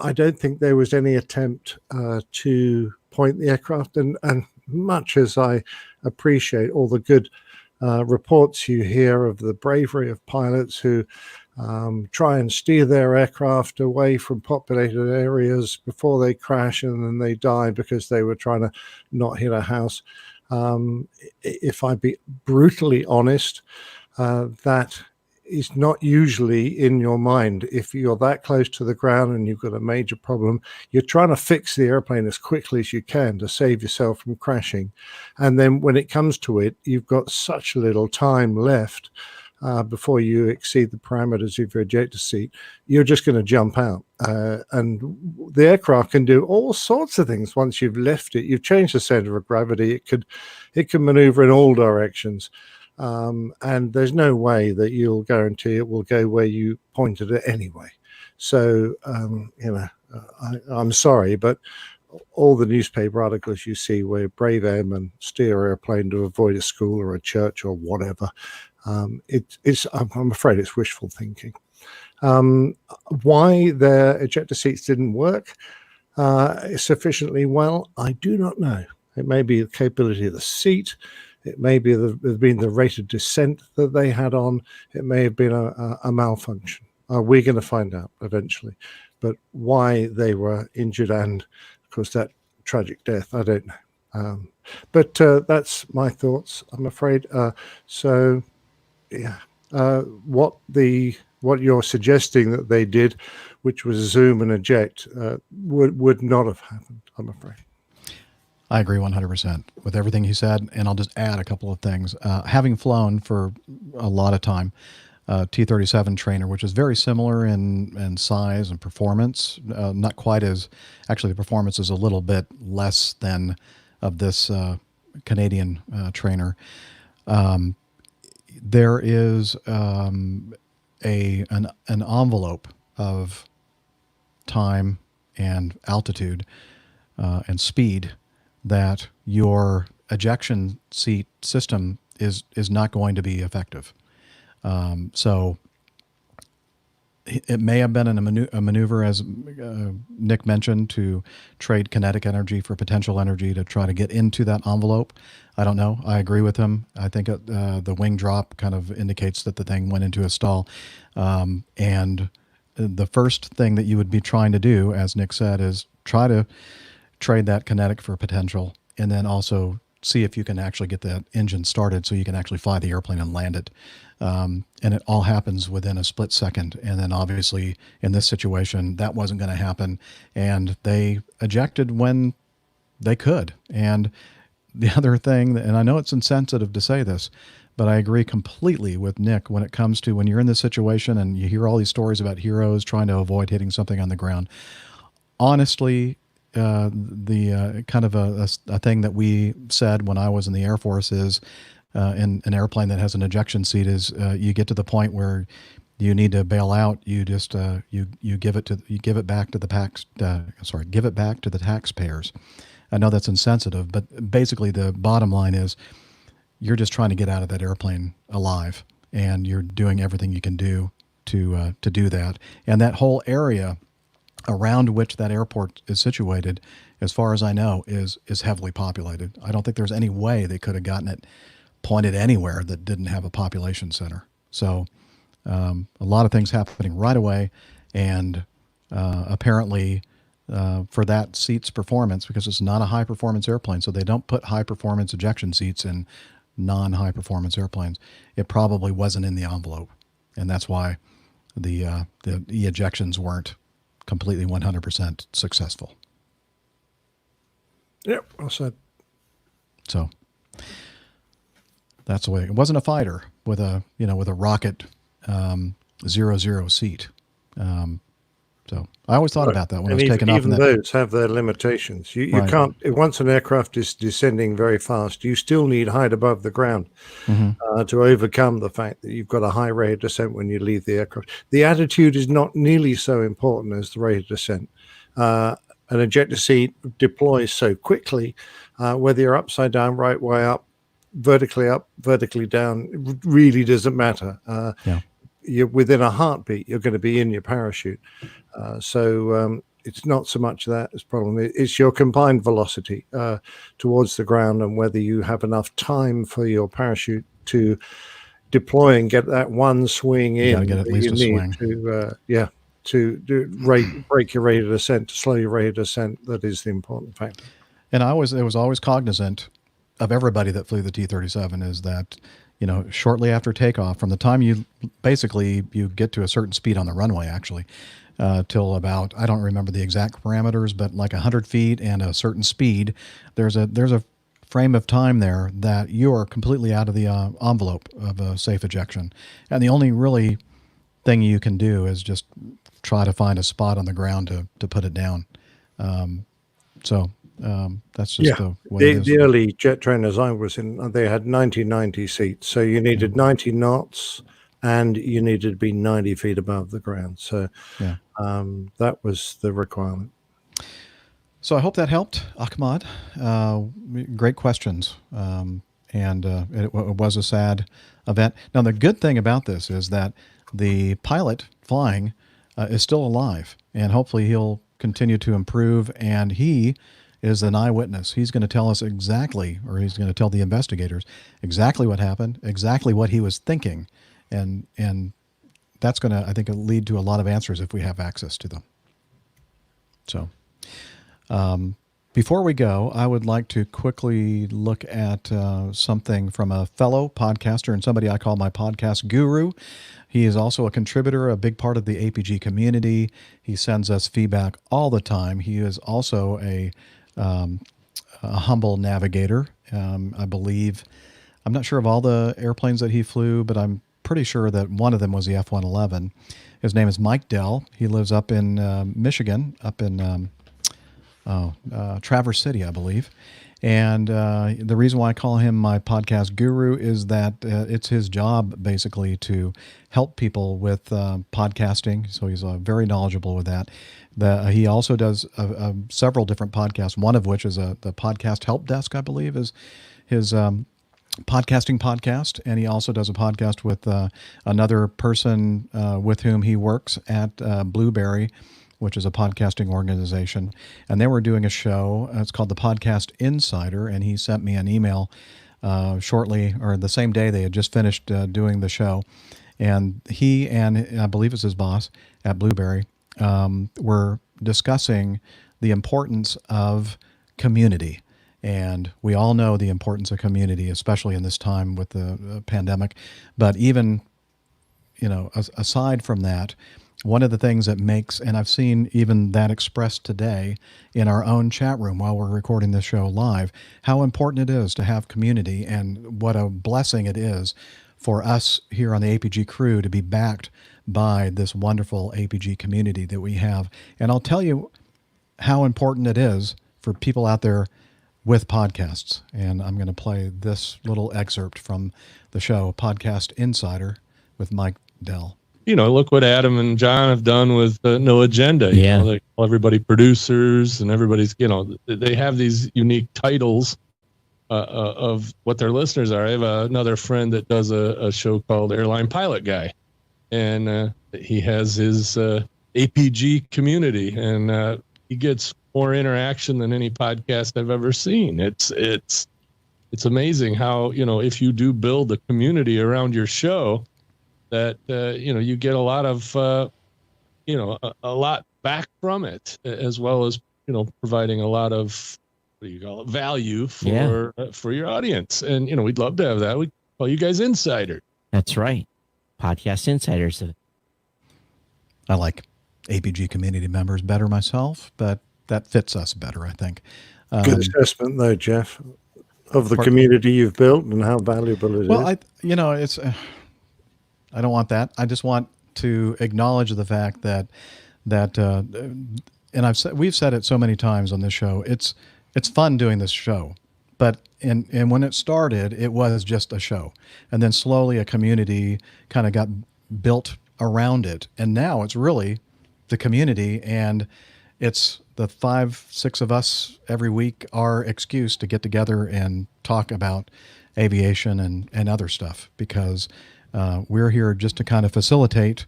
I don't think there was any attempt to point the aircraft. And much as I appreciate all the good reports you hear of the bravery of pilots who try and steer their aircraft away from populated areas before they crash and then they die because they were trying to not hit a house. If I be brutally honest, that is not usually in your mind. If you're that close to the ground and you've got a major problem, you're trying to fix the airplane as quickly as you can to save yourself from crashing. And then when it comes to it, you've got such little time left before you exceed the parameters of your ejector seat, you're just going to jump out. And the aircraft can do all sorts of things once you've left it. You've changed the center of gravity. It can maneuver in all directions. And there's no way that you'll guarantee it will go where you pointed it anyway. So, I'm sorry, but all the newspaper articles you see where brave airmen steer an airplane to avoid a school or a church or whatever, I'm afraid it's wishful thinking. Why their ejector seats didn't work sufficiently well, I do not know. It may be the capability of the seat. It may be been the rate of descent that they had on. It may have been a malfunction. We're going to find out eventually. But why they were injured and, of course, that tragic death, I don't know. But that's my thoughts, I'm afraid. So, yeah, what you're suggesting that they did, which was zoom and eject, would not have happened, I'm afraid. I agree 100% with everything he said, and I'll just add a couple of things. Having flown for a lot of time, T-37 trainer, which is very similar in size and performance, not quite as, actually the performance is a little bit less than of this Canadian trainer. There is an envelope of time and altitude and speed that your ejection seat system is not going to be effective. So it may have been a maneuver, as Nick mentioned, to trade kinetic energy for potential energy to try to get into that envelope. I don't know. I agree with him. I think the wing drop kind of indicates that the thing went into a stall. And the first thing that you would be trying to do, as Nick said, is try to trade that kinetic for potential, and then also see if you can actually get that engine started so you can actually fly the airplane and land it. And it all happens within a split second. And then obviously in this situation, that wasn't going to happen. And they ejected when they could. And the other thing, and I know it's insensitive to say this, but I agree completely with Nick when it comes to when you're in this situation and you hear all these stories about heroes trying to avoid hitting something on the ground. Honestly, the kind of a thing that we said when I was in the Air Force is in an airplane that has an ejection seat is you get to the point where you need to bail out. You just you give it back to the taxpayers. I know that's insensitive, but basically the bottom line is you're just trying to get out of that airplane alive, and you're doing everything you can do to do that. And that whole area around which that airport is situated, as far as I know, is heavily populated. I don't think there's any way they could have gotten it pointed anywhere that didn't have a population center. So a lot of things happening right away, and apparently for that seat's performance, because it's not a high-performance airplane, so they don't put high-performance ejection seats in non-high-performance airplanes, it probably wasn't in the envelope, and that's why the ejections weren't completely 100% successful. Yep, well said. So that's the way. It wasn't a fighter with a rocket 00 seat. So I always thought about that when I was taking off. Even those have their limitations. You Right. can't. Once an aircraft is descending very fast, you still need height above the ground to overcome the fact that you've got a high rate of descent when you leave the aircraft. The attitude is not nearly so important as the rate of descent. An ejector seat deploys so quickly, whether you're upside down, right way up, vertically down, it really doesn't matter. You're within a heartbeat, you're going to be in your parachute. So it's not so much that as problem. It's your combined velocity towards the ground, and whether you have enough time for your parachute to deploy and get that one swing in. You got to get at least a swing. To break your rate of descent, to slow your rate of descent. That is the important factor. And I was always cognizant of everybody that flew the T-37 is that, shortly after takeoff, from the time you get to a certain speed on the runway, actually, till about, I don't remember the exact parameters, but like 100 feet and a certain speed, there's a frame of time there that you are completely out of the envelope of a safe ejection. And the only really thing you can do is just try to find a spot on the ground to put it down. That's just the way it is. The early jet trainers I was in, they had 90 seats. So you needed 90 knots and you needed to be 90 feet above the ground. So that was the requirement. So I hope that helped, Ahmad. Great questions. It was a sad event. Now, the good thing about this is that the pilot flying is still alive, and hopefully he'll continue to improve. And he is an eyewitness. He's going to tell us exactly, or he's going to tell the investigators exactly what happened, exactly what he was thinking, and that's going to, I think, lead to a lot of answers if we have access to them. So, before we go, I would like to quickly look at something from a fellow podcaster and somebody I call my podcast guru. He is also a contributor, a big part of the APG community. He sends us feedback all the time. He is also a humble navigator. I believe, I'm not sure of all the airplanes that he flew, but I'm pretty sure that one of them was the F-111. His name is Mike Dell. He lives up in Michigan, up in Traverse City, I believe. And the reason why I call him my podcast guru is that it's his job basically to help people with podcasting. So he's very knowledgeable with that. He also does several different podcasts, one of which is the Podcast Help Desk, I believe, is his podcasting podcast. And he also does a podcast with another person with whom he works at Blueberry, which is a podcasting organization. And they were doing a show. It's called the Podcast Insider. And he sent me an email shortly, or the same day they had just finished doing the show. And he and I believe it's his boss at Blueberry were discussing the importance of community. And we all know the importance of community, especially in this time with the pandemic. But even, aside from that, one of the things that makes, and I've seen even that expressed today in our own chat room while we're recording this show live, how important it is to have community and what a blessing it is for us here on the APG crew to be backed by this wonderful APG community that we have. And I'll tell you how important it is for people out there with podcasts. And I'm going to play this little excerpt from the show, Podcast Insider with Mike Dell. Look what Adam and John have done with No Agenda. They call everybody producers, and everybody's, they have these unique titles of what their listeners are. I have another friend that does a show called Airline Pilot Guy, and he has his APG community, and he gets more interaction than any podcast I've ever seen. It's amazing how, if you do build a community around your show, that you get a lot of a lot back from it, as well as providing a lot of value for your audience. And we'd love to have that. We call you guys Insider. That's right, Podcast Insiders. I like APG community members better myself, but that fits us better, I think. Good assessment, though, Jeff, of the community you've built and how valuable it is. Well, it's. I don't want that. I just want to acknowledge the fact that and we've said it so many times on this show. It's fun doing this show, but and when it started, it was just a show, and then slowly a community kind of got built around it, and now it's really the community, and it's the 5-6 of us every week, our excuse to get together and talk about aviation and other stuff, because we're here just to kind of facilitate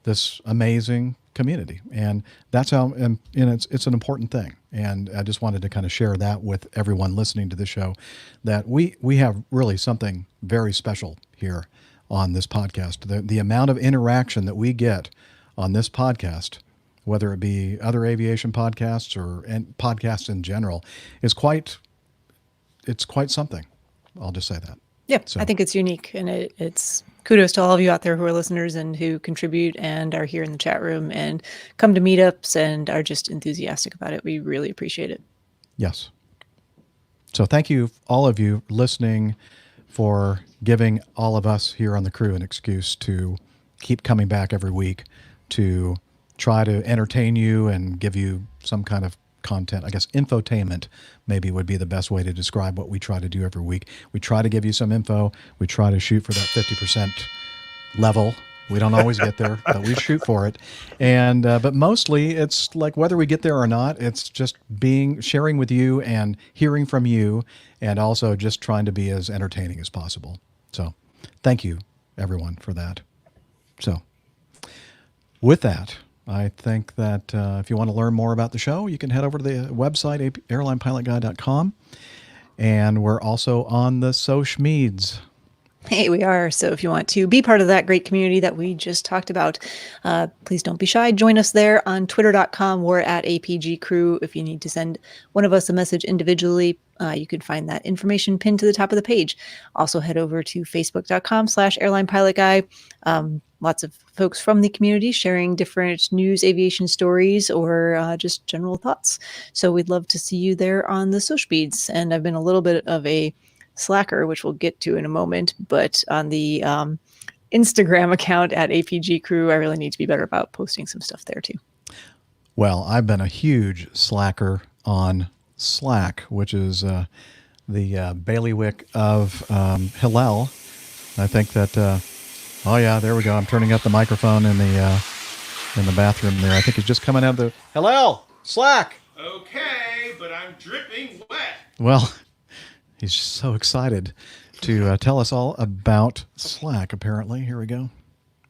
this amazing community. And that's how, and it's an important thing. And I just wanted to kind of share that with everyone listening to the show, that we have really something very special here on this podcast. The amount of interaction that we get on this podcast, whether it be other aviation podcasts or podcasts in general, is quite something. I'll just say that. Yeah, so I think it's unique, and it's kudos to all of you out there who are listeners and who contribute and are here in the chat room and come to meetups and are just enthusiastic about it. We really appreciate it. Yes. So thank you, all of you listening, for giving all of us here on the crew an excuse to keep coming back every week to try to entertain you and give you some kind of content. I guess infotainment maybe would be the best way to describe what we try to do every week. We try to give you some info. We try to shoot for that 50% level. We don't always get there, but we shoot for it. And but mostly it's like whether we get there or not, it's just sharing with you and hearing from you, and also just trying to be as entertaining as possible. So thank you, everyone, for that. So with that, I think that if you want to learn more about the show, you can head over to the website, airlinepilotguy.com. And we're also on the social meds. Hey, we are. So if you want to be part of that great community that we just talked about, please don't be shy. Join us there on twitter.com. We're at APG Crew. If you need to send one of us a message individually, you can find that information pinned to the top of the page. Also head over to facebook.com/airlinepilotguy. Lots of folks from the community sharing different news, aviation stories, or just general thoughts. So we'd love to see you there on the social feeds. And I've been a little bit of a slacker, which we'll get to in a moment, but on the Instagram account at APG Crew, I really need to be better about posting some stuff there too. Well, I've been a huge slacker on Slack, which is the bailiwick of Hillel. I think that, oh yeah, there we go. I'm turning up the microphone in the bathroom there. I think it's just coming out of the Hillel Slack. Okay, but I'm dripping wet. Well, he's just so excited to tell us all about Slack, apparently. Here we go.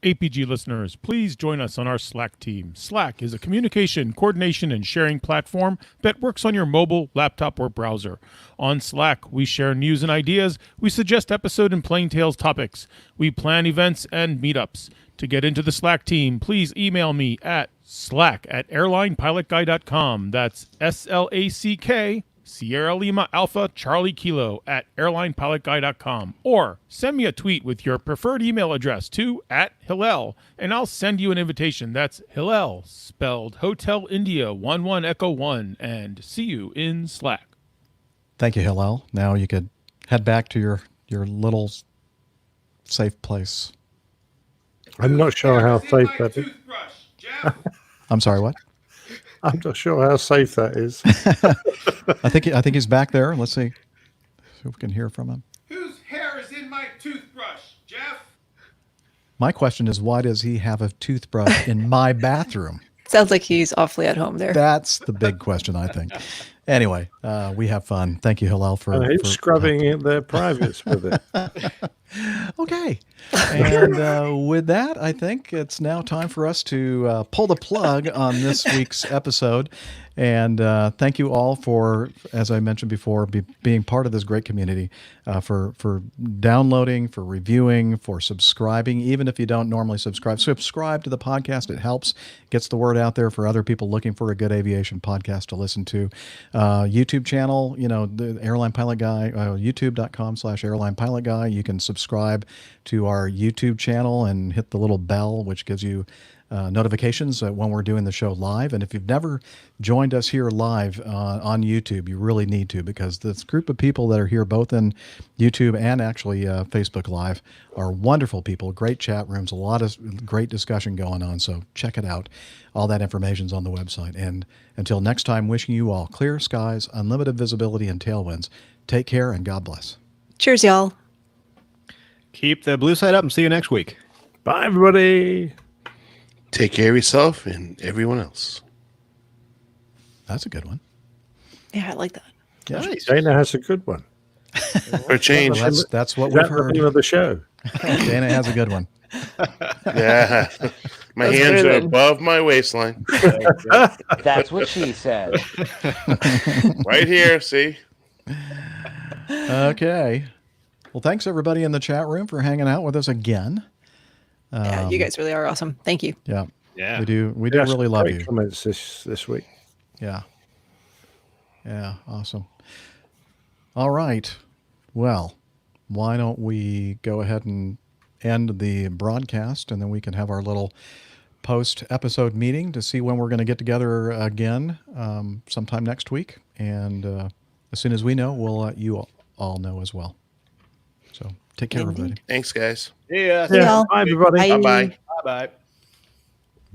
APG listeners, please join us on our Slack team. Slack is a communication, coordination, and sharing platform that works on your mobile, laptop, or browser. On Slack, we share news and ideas. We suggest episode and Plain Tales topics. We plan events and meetups. To get into the Slack team, please email me at slack@airlinepilotguy.com. That's SLACK, Sierra Lima Alpha Charlie Kilo @airlinepilotguy.com, or send me a tweet with your preferred email address to @Hillel, and I'll send you an invitation. That's Hillel, spelled Hotel India 11 Echo 1, and see you in Slack. Thank you, Hillel. Now you could head back to your little safe place. I'm not sure how safe that is. I'm sorry, what? I'm not sure how safe that is. I think he's back there. Let's see if we can hear from him. Whose hair is in my toothbrush, Jeff? My question is, why does he have a toothbrush in my bathroom? Sounds like he's awfully at home there. That's the big question, I think. Anyway, we have fun. Thank you, Hillel, for scrubbing in their privates with it. Okay. And with that, I think it's now time for us to pull the plug on this week's episode. And thank you all for, as I mentioned before, being part of this great community, for downloading, for reviewing, for subscribing. Even if you don't normally subscribe to the podcast. It helps, gets the word out there for other people looking for a good aviation podcast to listen to. YouTube channel, the Airline Pilot Guy, youtube.com/Airline Pilot Guy. You can subscribe to our YouTube channel and hit the little bell, which gives you notifications when we're doing the show live. And if you've never joined us here live on YouTube, you really need to, because this group of people that are here both in YouTube and actually Facebook Live are wonderful people, great chat rooms, a lot of great discussion going on. So check it out. All that information's on the website. And until next time, wishing you all clear skies, unlimited visibility, and tailwinds. Take care and God bless. Cheers, y'all. Keep the blue side up and see you next week. Bye, everybody. Take care of yourself and everyone else. That's a good one. Yeah, I like that. Yeah. Nice. Dana has a good one. For a change. That's what we've heard. The name of the show. Dana has a good one. Yeah. My hands are above my waistline. That's what she said. Right here, see? Okay. Well, thanks everybody in the chat room for hanging out with us again. Yeah, you guys really are awesome. Thank you. Yeah. Yeah. We do really love you. Comments this week. Yeah. Yeah, awesome. All right. Well, why don't we go ahead and end the broadcast, and then we can have our little post-episode meeting to see when we're going to get together again sometime next week. And as soon as we know, we'll let you all know as well. So take care, everybody. Thanks, guys. Yeah. Bye, everybody. Bye-bye. Bye-bye.